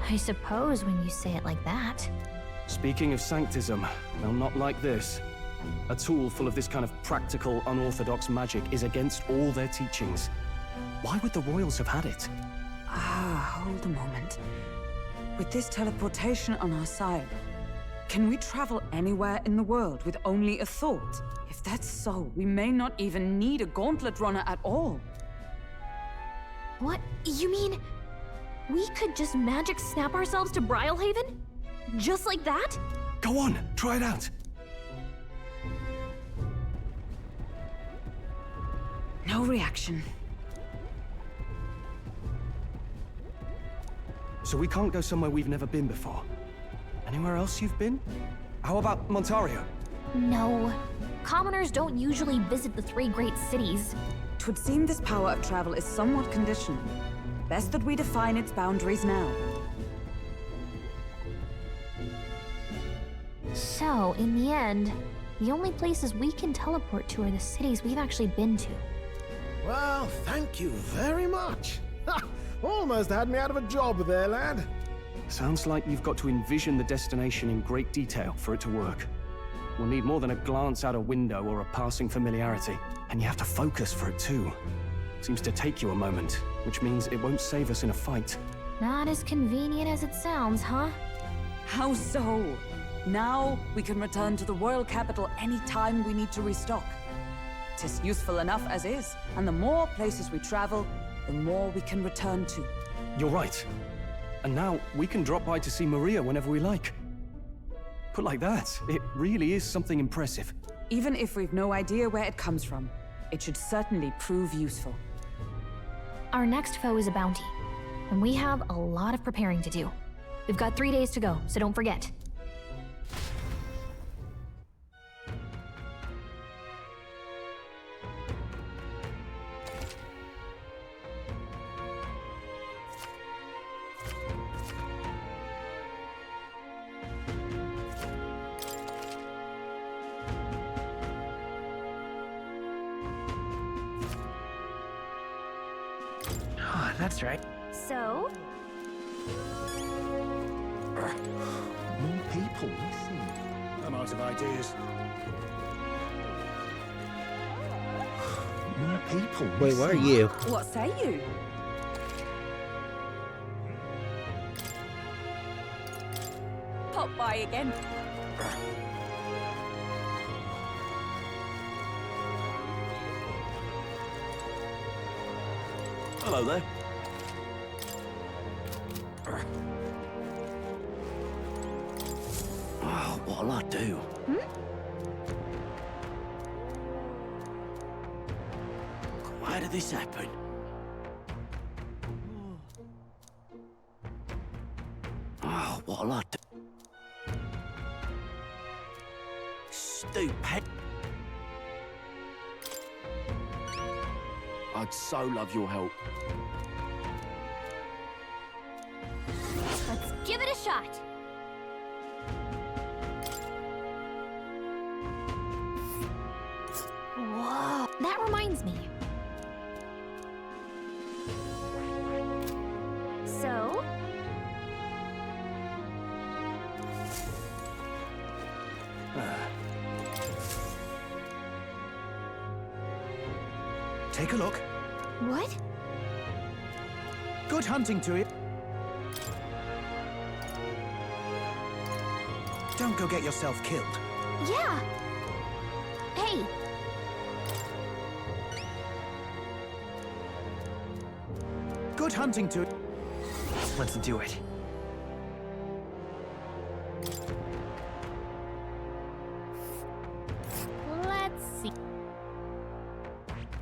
I suppose when you say it like that. Speaking of sanctism, well, not like this. A tool full of this kind of practical, unorthodox magic is against all their teachings. Why would the royals have had it? Hold a moment. With this teleportation on our side, can we travel anywhere in the world with only a thought? If that's so, we may not even need a gauntlet runner at all. What? You mean we could just magic snap ourselves to Brylehaven? Just like that? Go on, try it out. No reaction. So we can't go somewhere we've never been before. Anywhere else you've been? How about Montario? No. Commoners don't usually visit the three great cities. 'Twould seem this power of travel is somewhat conditional. Best that we define its boundaries now. So, in the end, the only places we can teleport to are the cities we've actually been to. Well, thank you very much. Ha! Almost had me out of a job there, lad. Sounds like you've got to envision the destination in great detail for it to work. We'll need more than a glance out a window or a passing familiarity. And you have to focus for it too. Seems to take you a moment, which means it won't save us in a fight. Not as convenient as it sounds, huh? How so? Now we can return to the royal capital any time we need to restock. 'Tis useful enough as is, and the more places we travel, the more we can return to. You're right. And now we can drop by to see Maria whenever we like. Put like that, it really is something impressive. Even if we've no idea where it comes from, it should certainly prove useful. Our next foe is a bounty, and we have a lot of preparing to do. We've got 3 days to go, so don't forget. Oh, that's right. So? More people missing. I'm out of ideas. More people. Wait, where are you? What say you? Pop by again. Hello there. Oh, what'll I do? Why did this happen? Oh, what'll I do? Stupid. I'd so love your help. Let's give it a shot. Whoa, that reminds me. So? Take a look. What? Good hunting to you. Don't go get yourself killed. Yeah. Hey, Good hunting to. Let's do it. Let's see.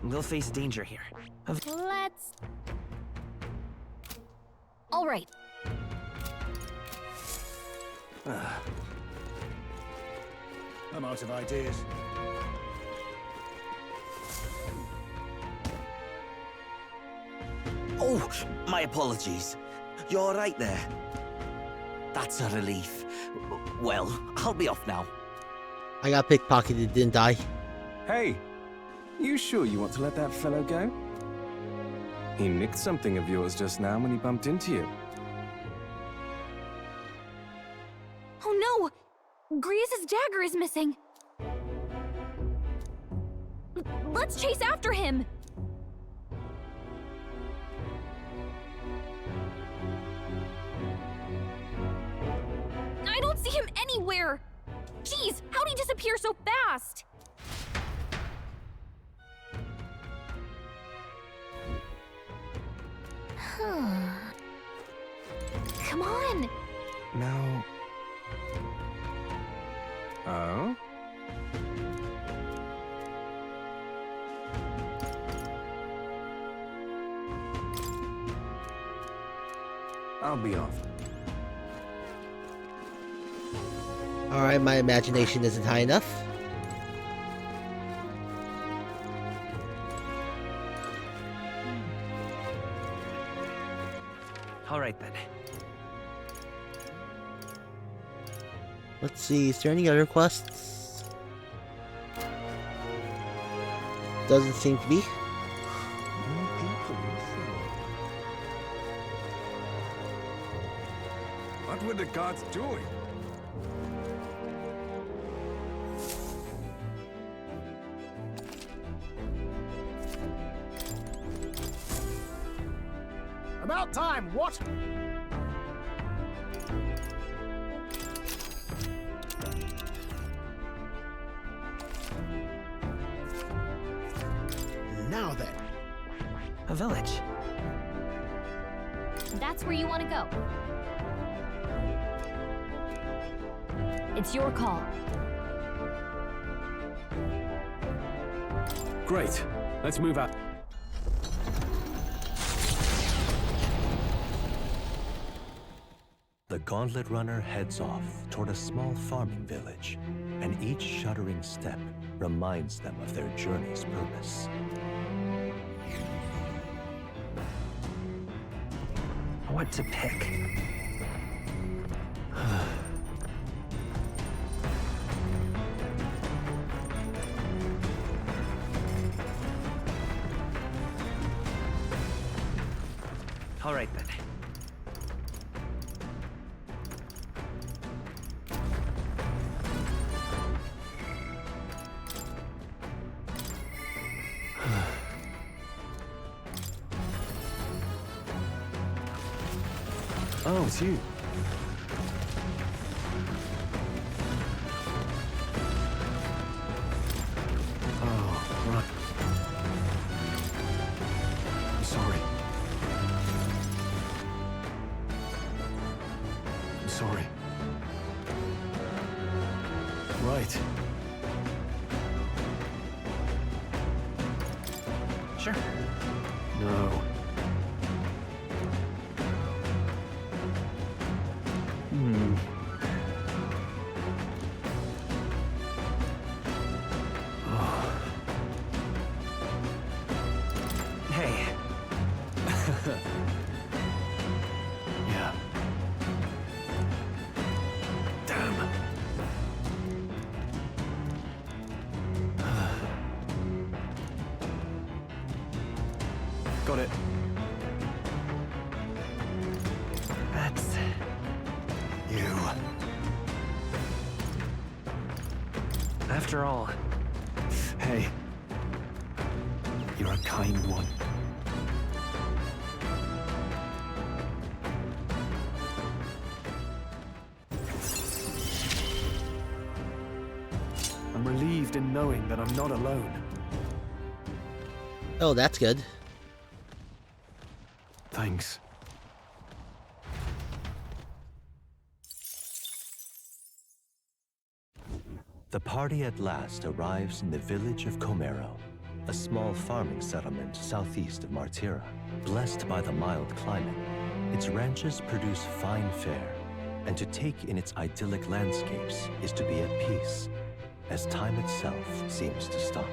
We'll face danger here. Let's... all right. I'm out of ideas. Oh, my apologies. You're right there. That's a relief. Well, I'll be off now. I got pickpocketed, didn't I? Hey, you sure you want to let that fellow go? He nicked something of yours just now when he bumped into you. Oh no! Griez's dagger is missing. Let's chase after him. I don't see him anywhere. Jeez, how'd he disappear so fast? Come on. Now... Oh? I'll be off. Alright, my imagination isn't high enough. All right then. Let's see, is there any other quests? Doesn't seem to be. What were the gods doing? About time, what? Now then. A village. that's where you want to go. It's your call. Great. Let's move out. The Gauntlet Runner heads off toward a small farming village, and each shuddering step reminds them of their journey's purpose. What to pick? All right then. Oh, it's you. Oh, right. I'm sorry. I'm sorry. Right. Sure. No. Hey. Yeah. Damn. Got it. That's... You. After all... Hey. You're a kind one. I'm relieved in knowing that I'm not alone. Oh, that's good. Thanks. The party at last arrives in the village of Comero, a small farming settlement southeast of Martira. Blessed by the mild climate, its ranches produce fine fare, and to take in its idyllic landscapes is to be at peace, as time itself seems to stop.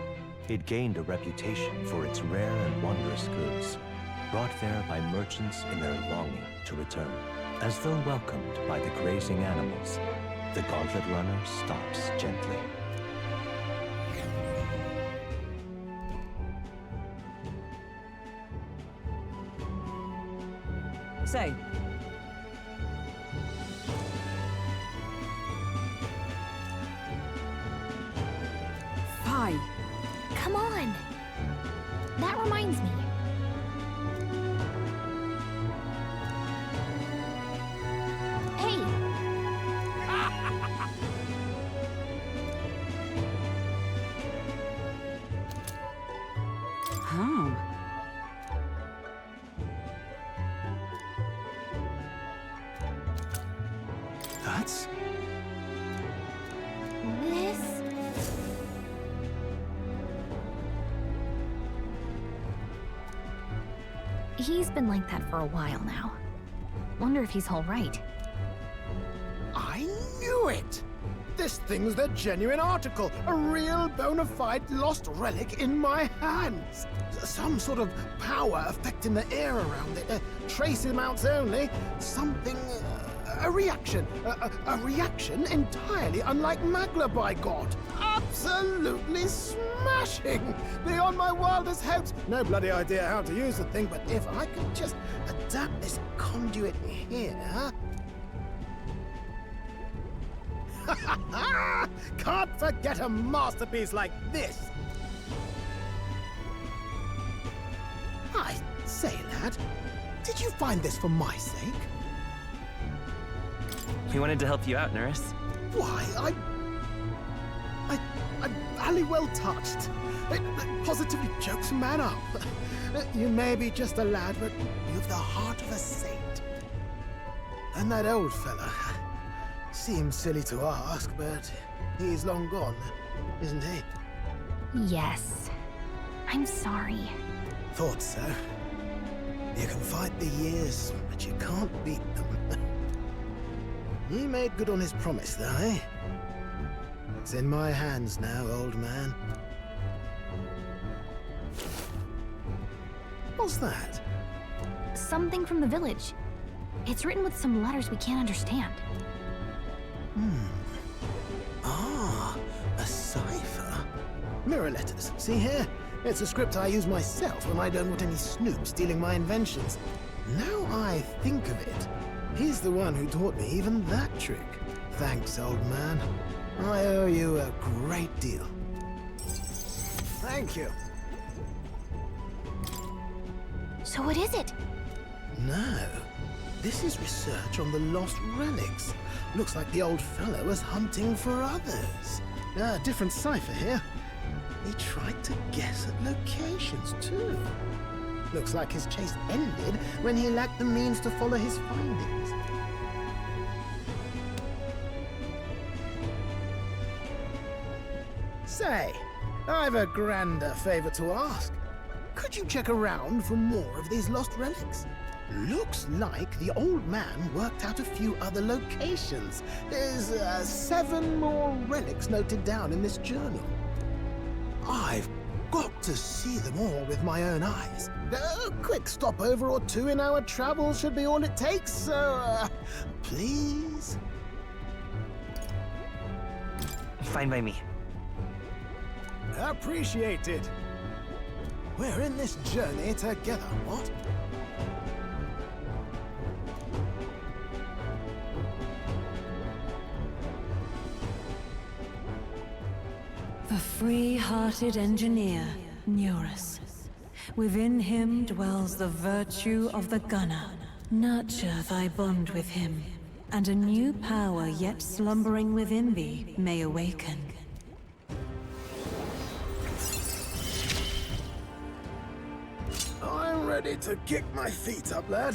It gained a reputation for its rare and wondrous goods, brought there by merchants in their longing to return. As though welcomed by the grazing animals, the Gauntlet Runner stops gently. Say. Fine. Come on. That reminds me. Hey. Huh. That's... This... He's been like that for a while now. Wonder if he's all right. I knew it! This thing's the genuine article, a real bona fide lost relic in my hands. Some sort of power affecting the air around it, trace amounts only, something, a reaction. A reaction entirely unlike Magla, by God. Absolutely smashing! Beyond my wildest hopes. No bloody idea how to use the thing, but if I could just adapt this conduit here... Can't forget a masterpiece like this! I say, lad, did you find this for my sake? He wanted to help you out, Nurse. Why, I'm very well touched. It positively chokes a man up. You may be just a lad, but you've the heart of a saint. And that old fella... Seems silly to ask, but he's long gone, isn't he? Yes. I'm sorry. Thought so. You can fight the years, but you can't beat them. He made good on his promise, though, eh? It's in my hands now, old man. What's that? Something from the village. It's written with some letters we can't understand. Ah, a cipher. Mirror letters. See here? It's a script I use myself when I don't want any snoop stealing my inventions. Now I think of it, he's the one who taught me even that trick. Thanks, old man. I owe you a great deal. Thank you. So what is it? No. This is research on the lost relics. Looks like the old fellow was hunting for others. Different cipher here. He tried to guess at locations, too. Looks like his chase ended when he lacked the means to follow his findings. Say, I've a grander favor to ask. Could you check around for more of these lost relics? Looks like the old man worked out a few other locations. There's 7 more relics noted down in this journal. I've got to see them all with my own eyes. A quick stopover or 2 in our travels should be all it takes, so please? Fine by me. Appreciated. We're in this journey together, what? The free-hearted engineer, Neurus. Within him dwells the virtue of the gunner. Nurture thy bond with him, and a new power yet slumbering within thee may awaken. I'm ready to kick my feet up, lad.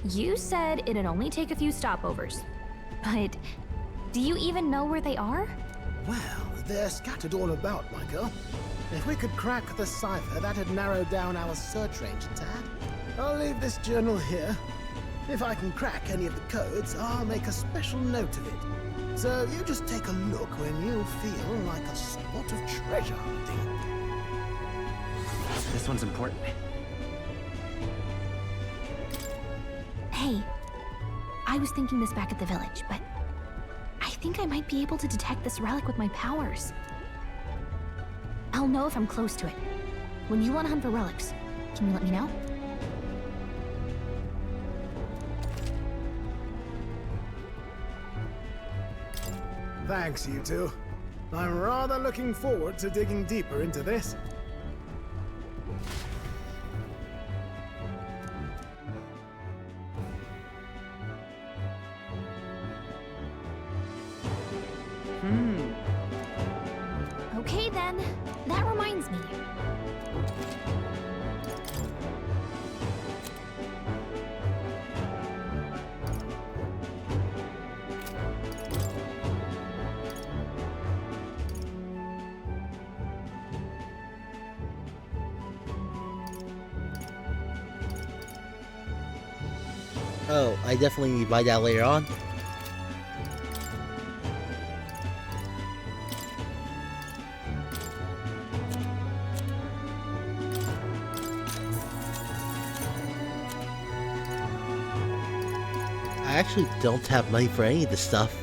You said it'd only take a few stopovers. But do you even know where they are? Well, they're scattered all about, my girl. If we could crack the cipher, that'd narrow down our search range a tad. I'll leave this journal here. If I can crack any of the codes, I'll make a special note of it. So you just take a look when you feel like a spot of treasure hunting. This one's important. Hey, I was thinking this back at the village, but I think I might be able to detect this relic with my powers. I'll know if I'm close to it. When you want to hunt for relics, can you let me know? Thanks, you two. I'm rather looking forward to digging deeper into this. Okay then, that reminds me. Oh, I definitely need to buy that later on. I actually don't have money for any of this stuff.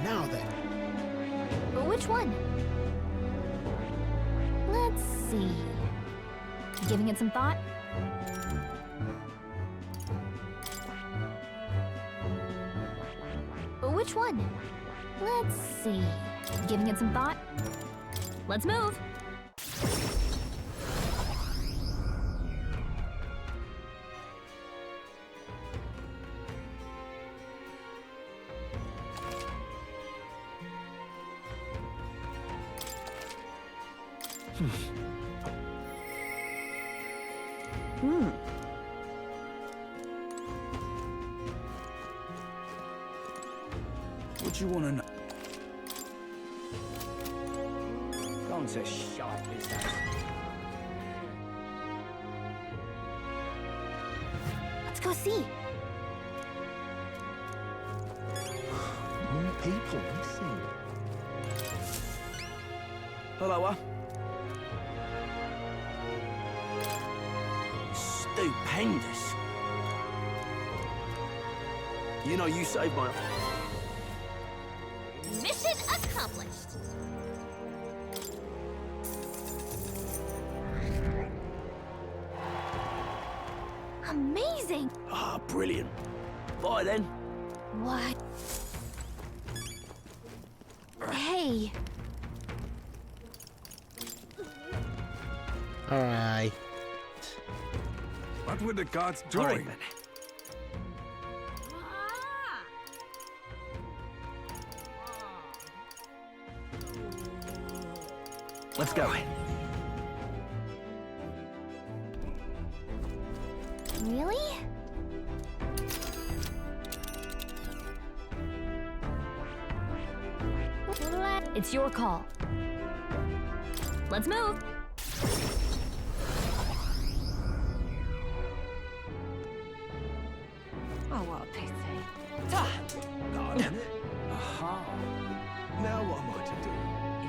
Now then. Which one? Let's see. Giving it some thought? Which one? Let's see. Giving it some thought? Let's move! What you wanna know? Gone to shite, is that? Let's go see. More people missing. Hello, Stupendous. You know, you saved my... Mission accomplished. Amazing! Ah, brilliant. Bye then. What? Hey. Alright. What would the gods do? All right, then. Let's go. Really? It's your call. Let's move. Oh, what a pity. Aha. Now what am I to do?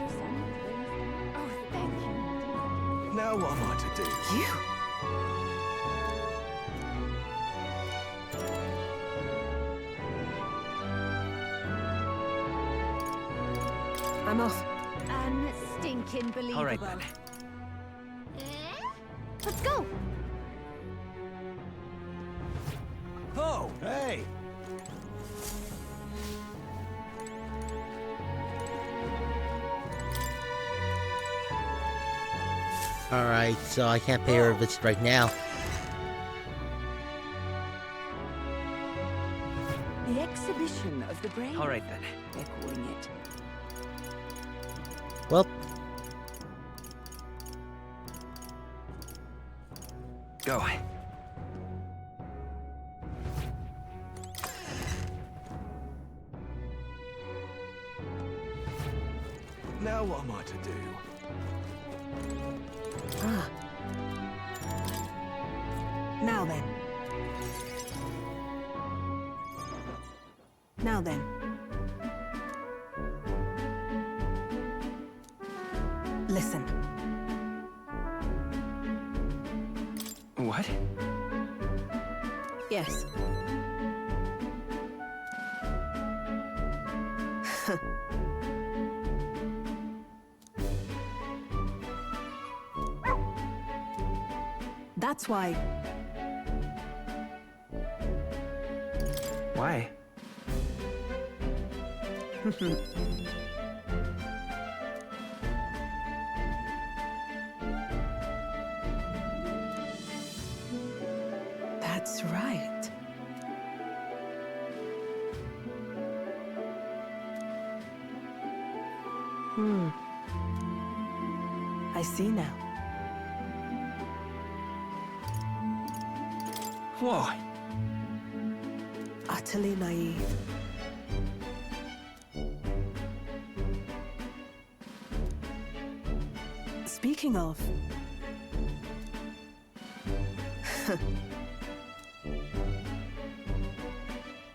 If someone brings... Oh, thank you. Now what am I to do? I'm off. Stinking believable. All right, then. Let's go. Oh, hey. Alright, so I can't pay her a visit right now. The exhibition of the brain. All right, then. They're calling it. Well, Go. Now what am I to do? Ah. Now then. Now then. Listen. What? Yes. That's why. Why? That's right. I see now. Why? Utterly naive. Speaking of...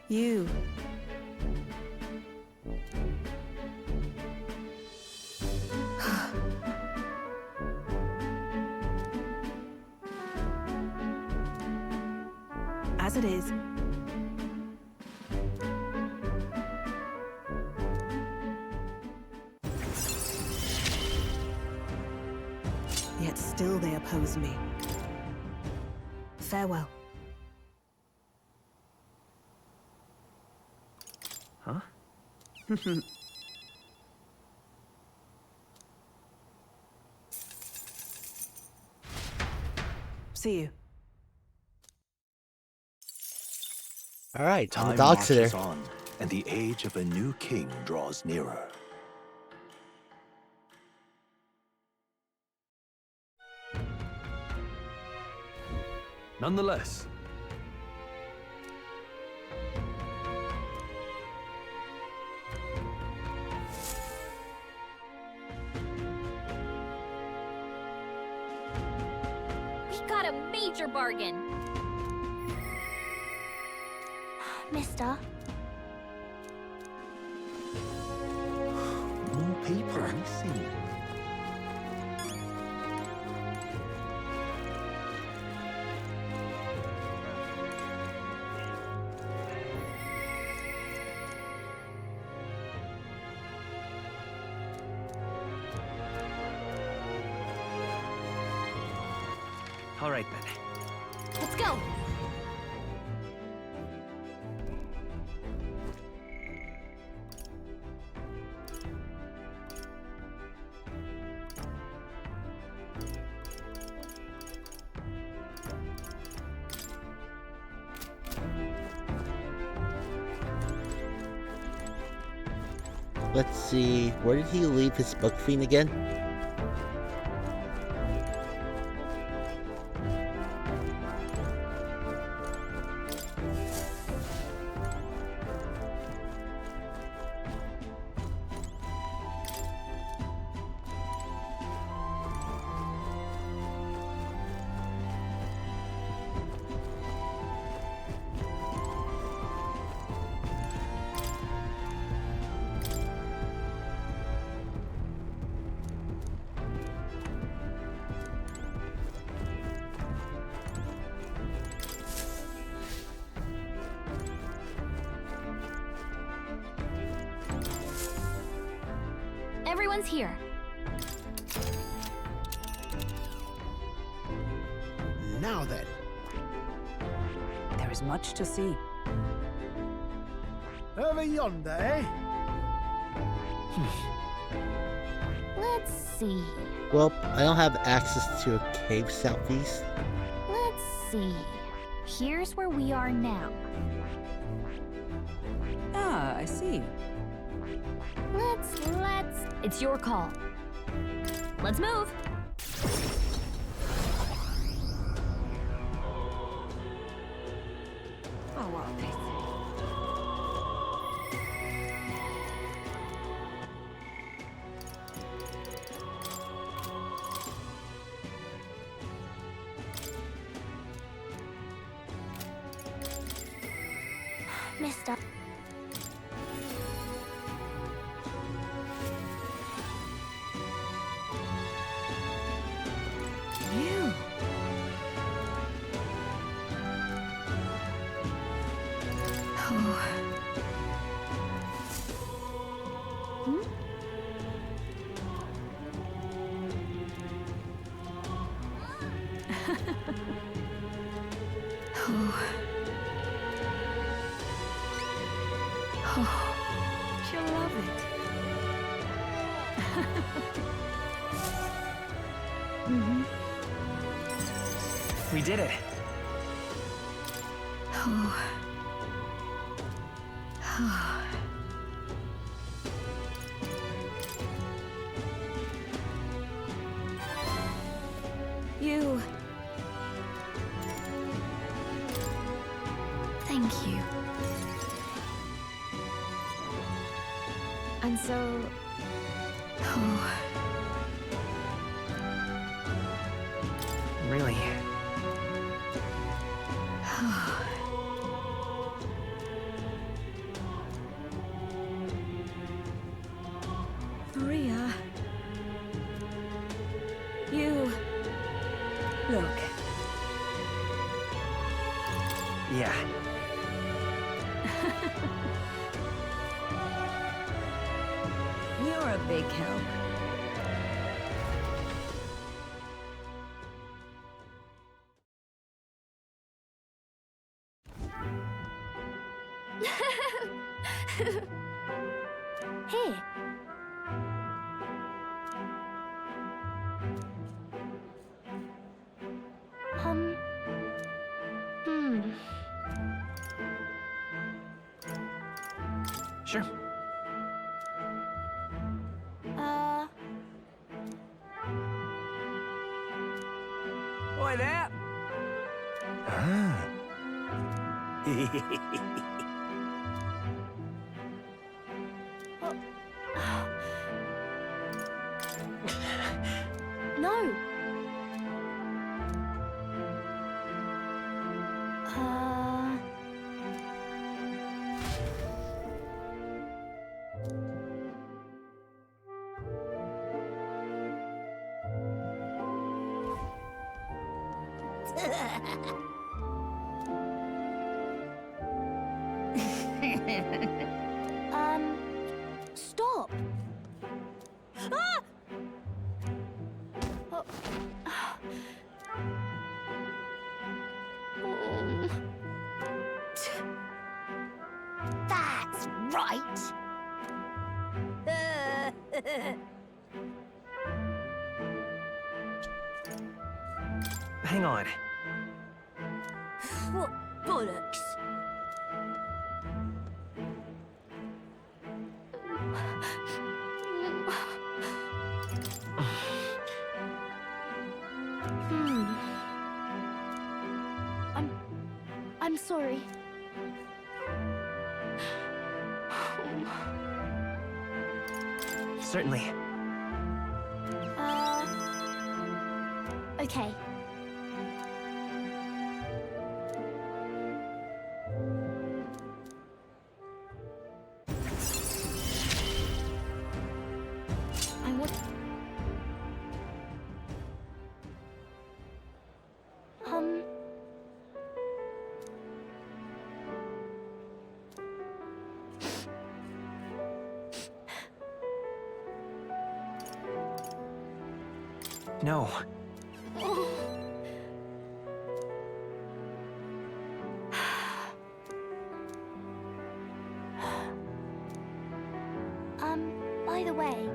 you... As it is. Yet still they oppose me. Farewell. Huh? See you. All right, I'm the Time dog marches sitter. on, and the age of a new king draws nearer. Nonetheless, We got a major bargain. Mister. More paper. I see. All right, then. Let's go. Let's see, where did he leave his book fiend again? Everyone's here. Now then. There is much to see. Over yonder, eh? Let's see. Well, I don't have access to a cave southeast. Let's see. Here's where we are now. Ah, I see. Let's... It's your call. Let's move. Oh, what a pity. Mister. You. Oh. Hmm? Oh. Oh. She'll love it. Mm-hmm. We did it. Oh. Oh. You. Thank you. And so... Oh. Really? Maria. You. Look. Yeah. You're a big help. Sure. Oi there! Ah. No. Stop. Ah! Oh. That's right. Hang on. What bollocks? I'm sorry. Certainly. Okay. I want... No. By the way...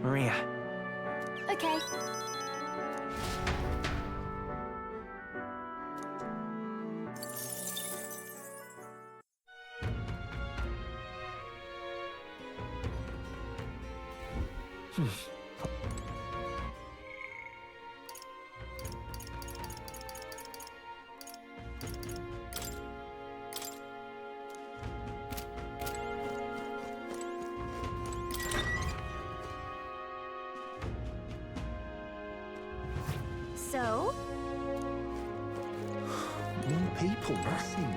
Maria. Okay. So? More people missing.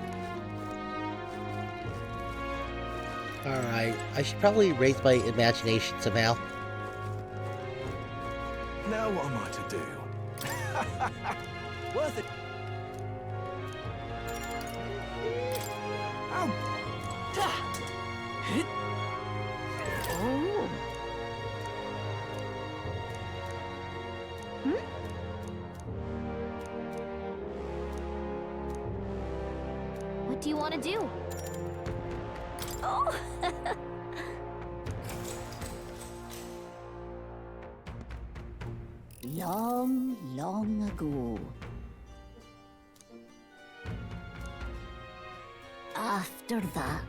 Alright, I should probably raise my imagination somehow. Now what am I to do? Worth it. Ow! Oh. What do you want to do? Oh! Long, long ago. After that,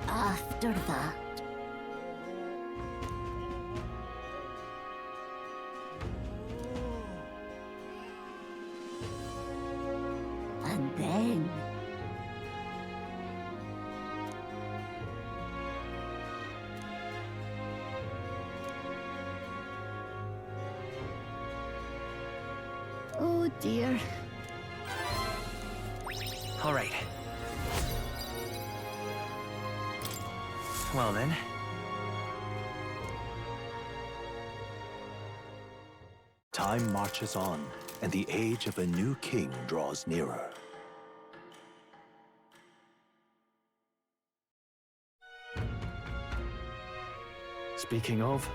after that, and then oh dear. All right. Well then. Time marches on, and the age of a new king draws nearer. Speaking of,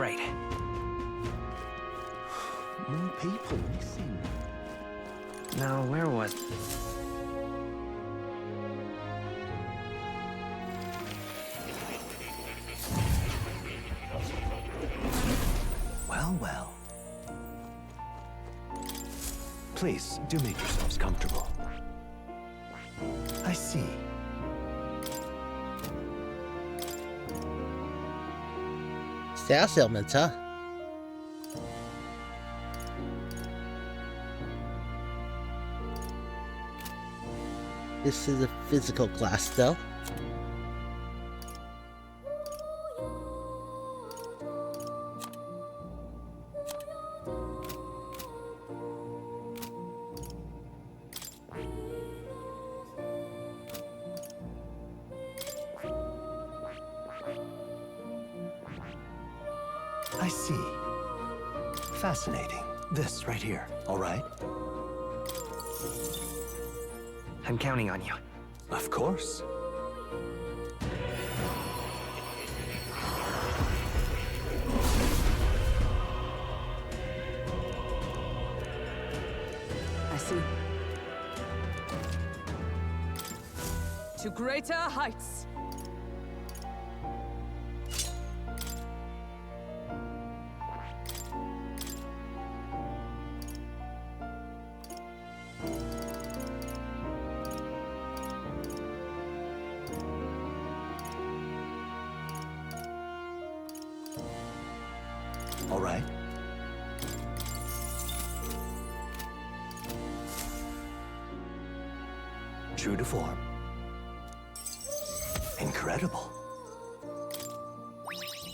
right. More people missing. Now, where was... Well, well. Please, do make yourselves comfortable. I see. Status ailments, huh? This is a physical class, though. I see. Fascinating. This right here, all right? I'm counting on you. Of course. I see. To greater heights! All right. True to form. Incredible.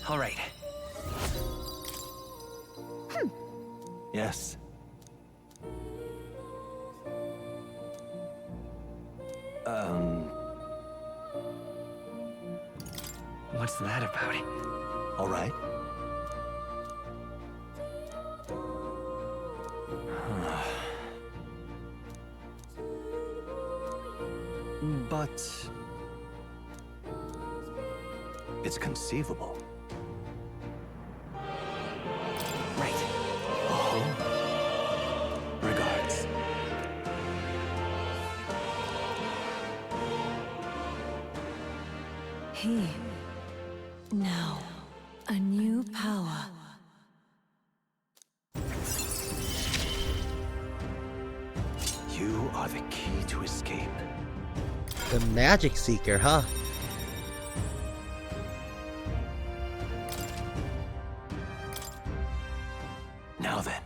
All right. Yes. What's that about? All right. But it's conceivable. Right. Oh. Regards. He. Now, a new power. You are the key to escape. The Magic Seeker, huh? Now then.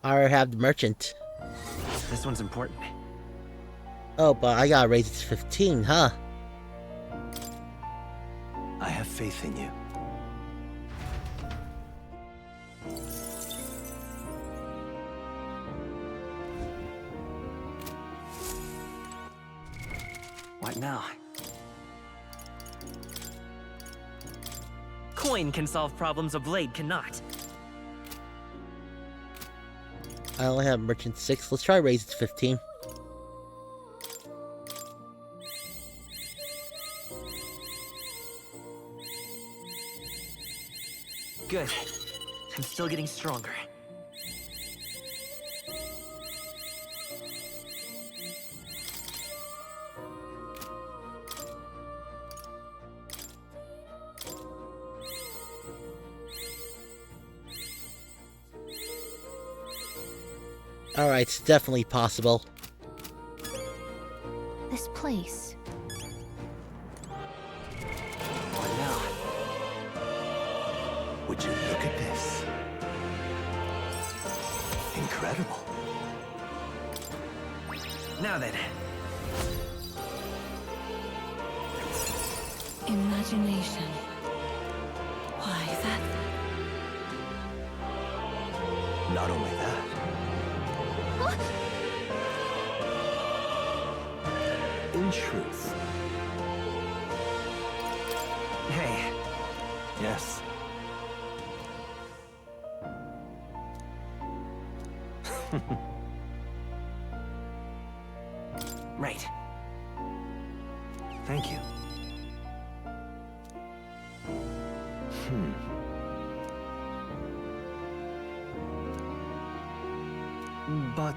I already have the Merchant. This one's important. Oh, but I gotta raise it to 15, huh? I have faith in you. What now? Coin can solve problems a blade cannot. I only have Merchant 6. Let's try raise it to 15. Good. I'm still getting stronger. Alright, it's definitely possible. This place. What now? Would you look at this? Incredible. Now then. Imagination. Why, that... Not only that. In truth. Hey. Yes. Right. Thank you. But...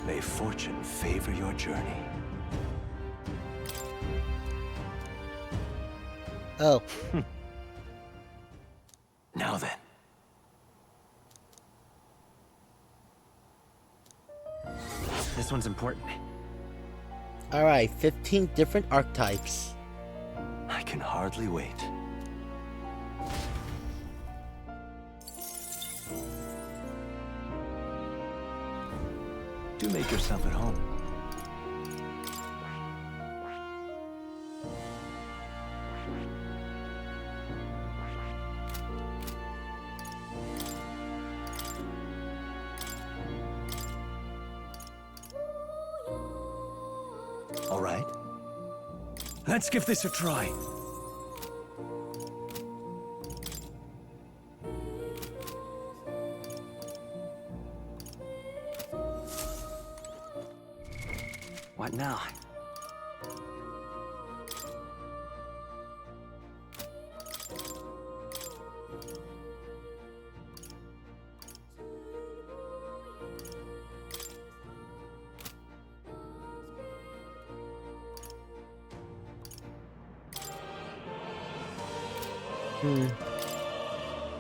May fortune favor your journey. Oh. Now then. This one's important. Alright, 15 different archetypes. I can hardly wait. Do make yourself at home. All right. Let's give this a try. What now?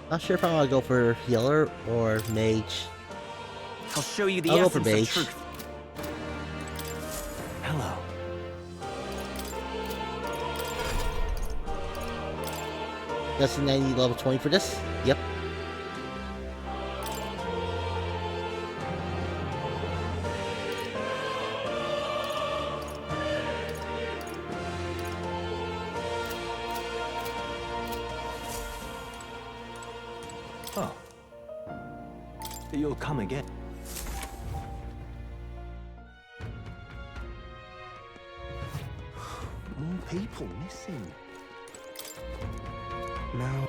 Not sure if I want to go for healer or mage. I'll show you the I'll go for essence of mage. truth. Hello. Guessing I need level 20 for this? Yep. Oh. You'll come again. More people missing. Now...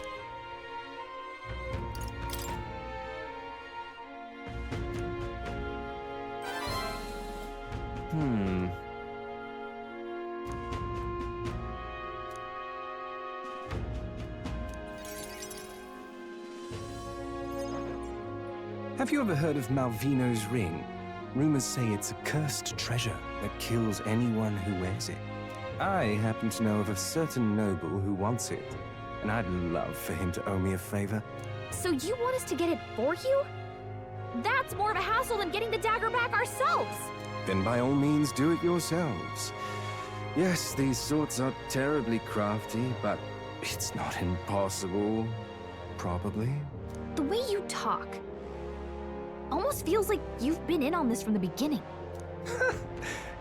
Have you ever heard of Malvino's ring? Rumors say it's a cursed treasure that kills anyone who wears it. I happen to know of a certain noble who wants it, and I'd love for him to owe me a favor. So you want us to get it for you? That's more of a hassle than getting the dagger back ourselves! Then by all means do it yourselves. Yes, these swords are terribly crafty, but it's not impossible. Probably. The way you talk almost feels like you've been in on this from the beginning.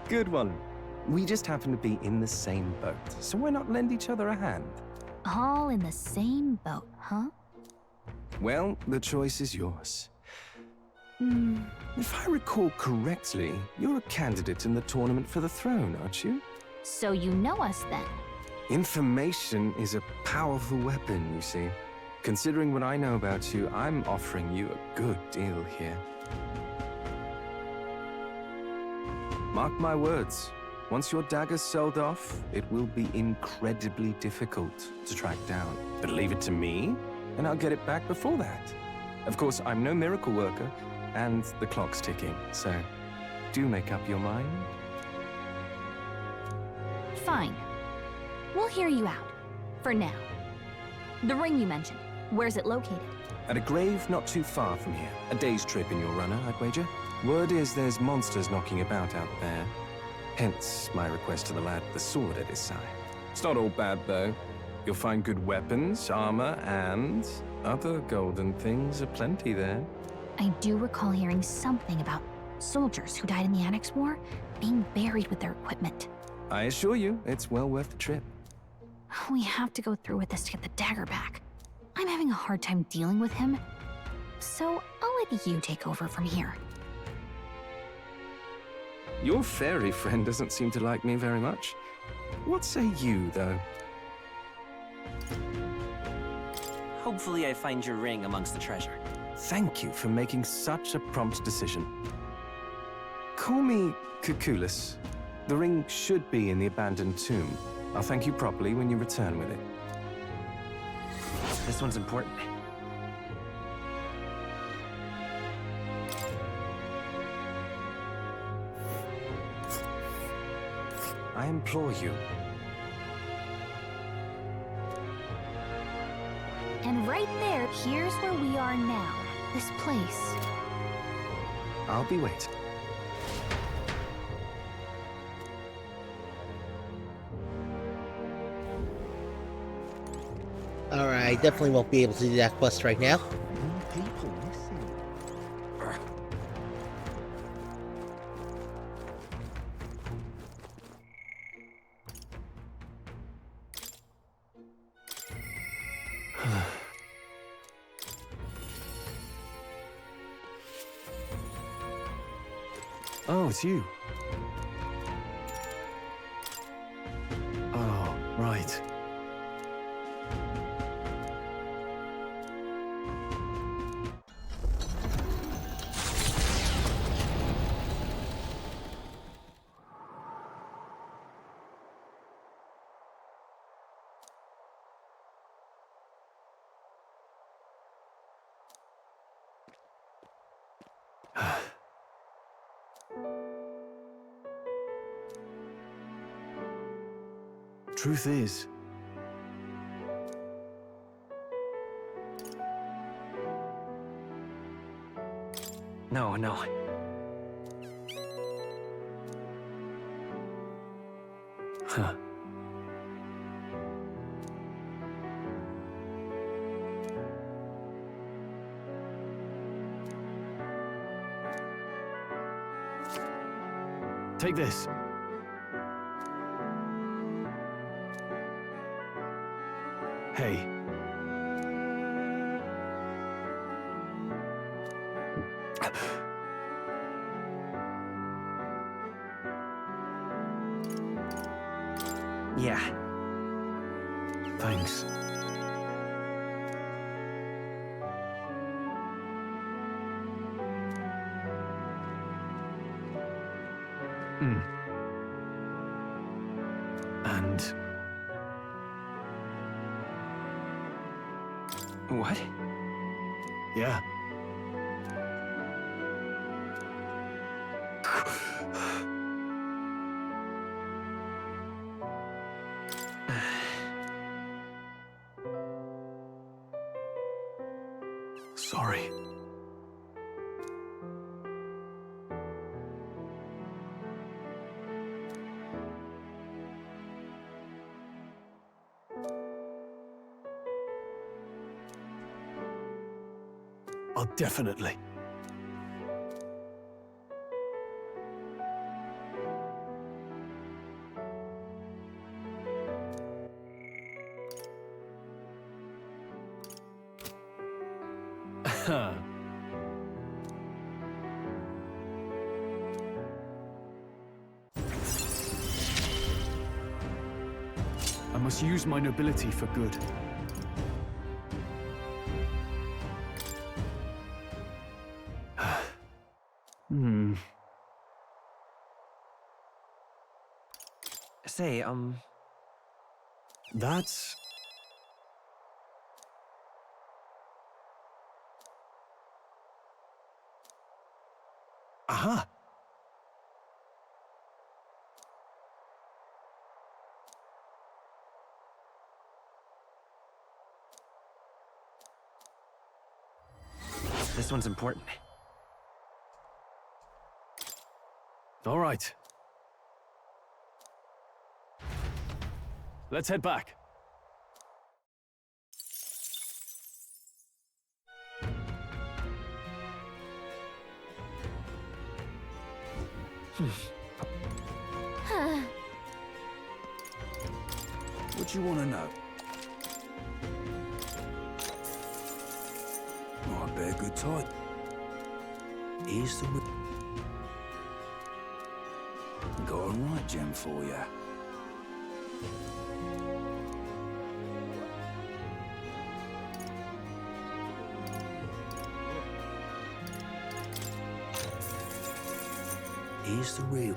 Good one. We just happen to be in the same boat, so why not lend each other a hand? All in the same boat, huh? Well, the choice is yours. If I recall correctly, you're a candidate in the tournament for the throne, aren't you? So you know us then? Information is a powerful weapon, you see. Considering what I know about you, I'm offering you a good deal here. Mark my words. Once your dagger's sold off, it will be incredibly difficult to track down. But leave it to me, and I'll get it back before that. Of course, I'm no miracle worker, and the clock's ticking, so do make up your mind. Fine. We'll hear you out. For now. The ring you mentioned, where's it located? At a grave not too far from here. A day's trip in your runner, I'd wager. Word is there's monsters knocking about out there. Hence my request to the lad with the sword at his side. It's not all bad, though. You'll find good weapons, armor, and other golden things aplenty there. I do recall hearing something about soldiers who died in the Annex War being buried with their equipment. I assure you, it's well worth the trip. We have to go through with this to get the dagger back. I'm having a hard time dealing with him, so I'll let you take over from here. Your fairy friend doesn't seem to like me very much. What say you, though? Hopefully I find your ring amongst the treasure. Thank you for making such a prompt decision. Call me Cuculus. The ring should be in the abandoned tomb. I'll thank you properly when you return with it. This one's important. I implore you. And right there, here's where we are now. This place. I'll be waiting. Alright, definitely won't be able to do that quest right now. People missing. Oh, it's you. Oh, right. Truth is, No. huh. Take this. Hey. Yeah. Thanks. And what? yeah. Sorry. I'll definitely. I must use my nobility for good. Say, That's... Aha! This one's important. All right. Let's head back. What do you want to know? Oh, I bear good time. Here's the... Got a right gem for you. Here's the real.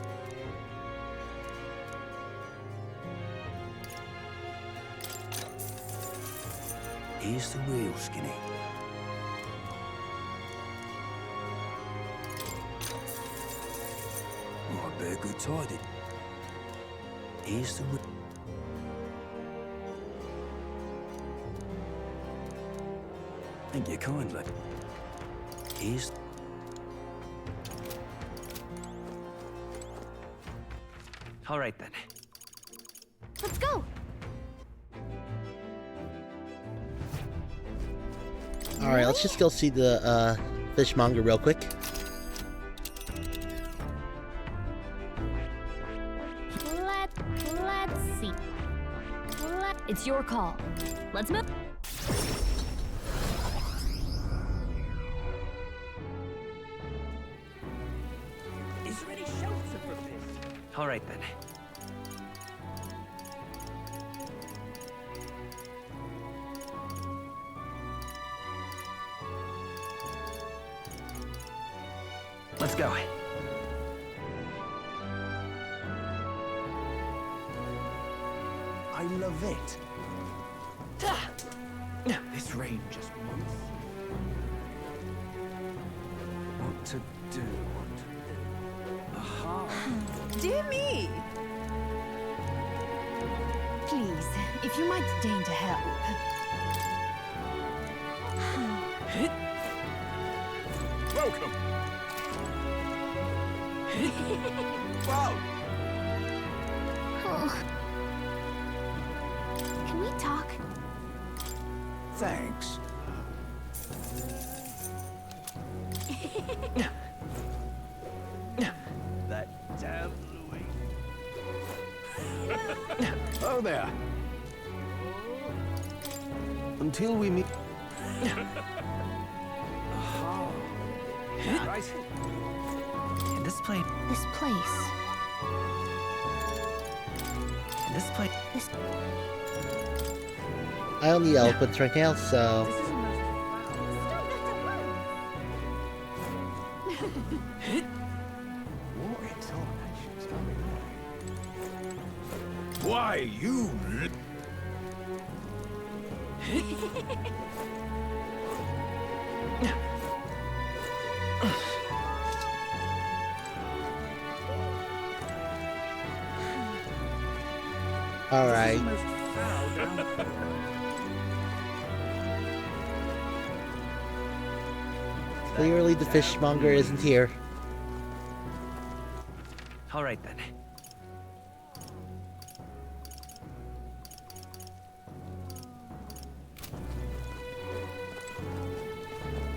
Here's the real Skinny. Oh, I better go tidy. Here's the real. Thank you kindly. Here's. All right then. Let's go. All right, let's just go see the fishmonger real quick. Let's see. It's your call. Let's move. Is there any shelter for this? All right then. Let's go. I love it. This rain just wants. What to do? Aha. Dear me! Please, if you might deign to help. Welcome. Wow. Can we talk? Thanks. That damn Louis. Oh there. Until we meet. Aha. Right. In this place. This place. In this place. I don't need eloquence right now, so. Why, you... All right. Clearly, the fishmonger isn't here. All right then.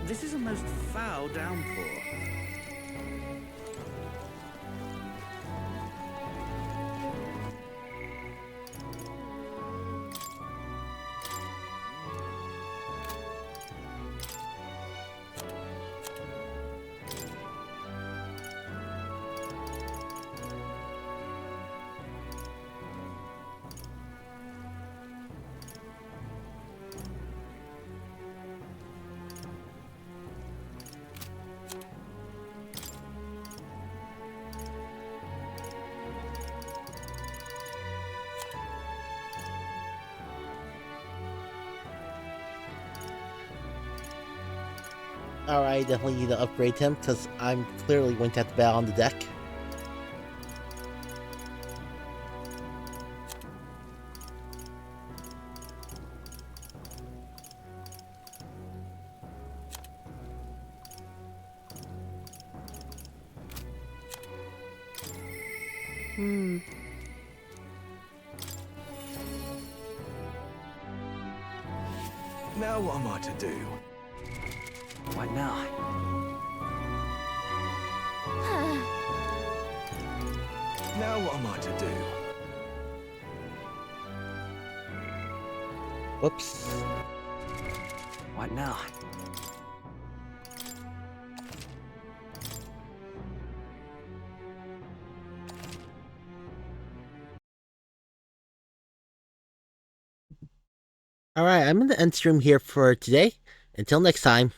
This is a most foul downpour. Alright, definitely need to upgrade him, because I'm clearly going to have to battle on the deck. Now what am I to do? What now? Now what am I to do? Whoops. What now? Alright, I'm going to end stream here for today. Until next time.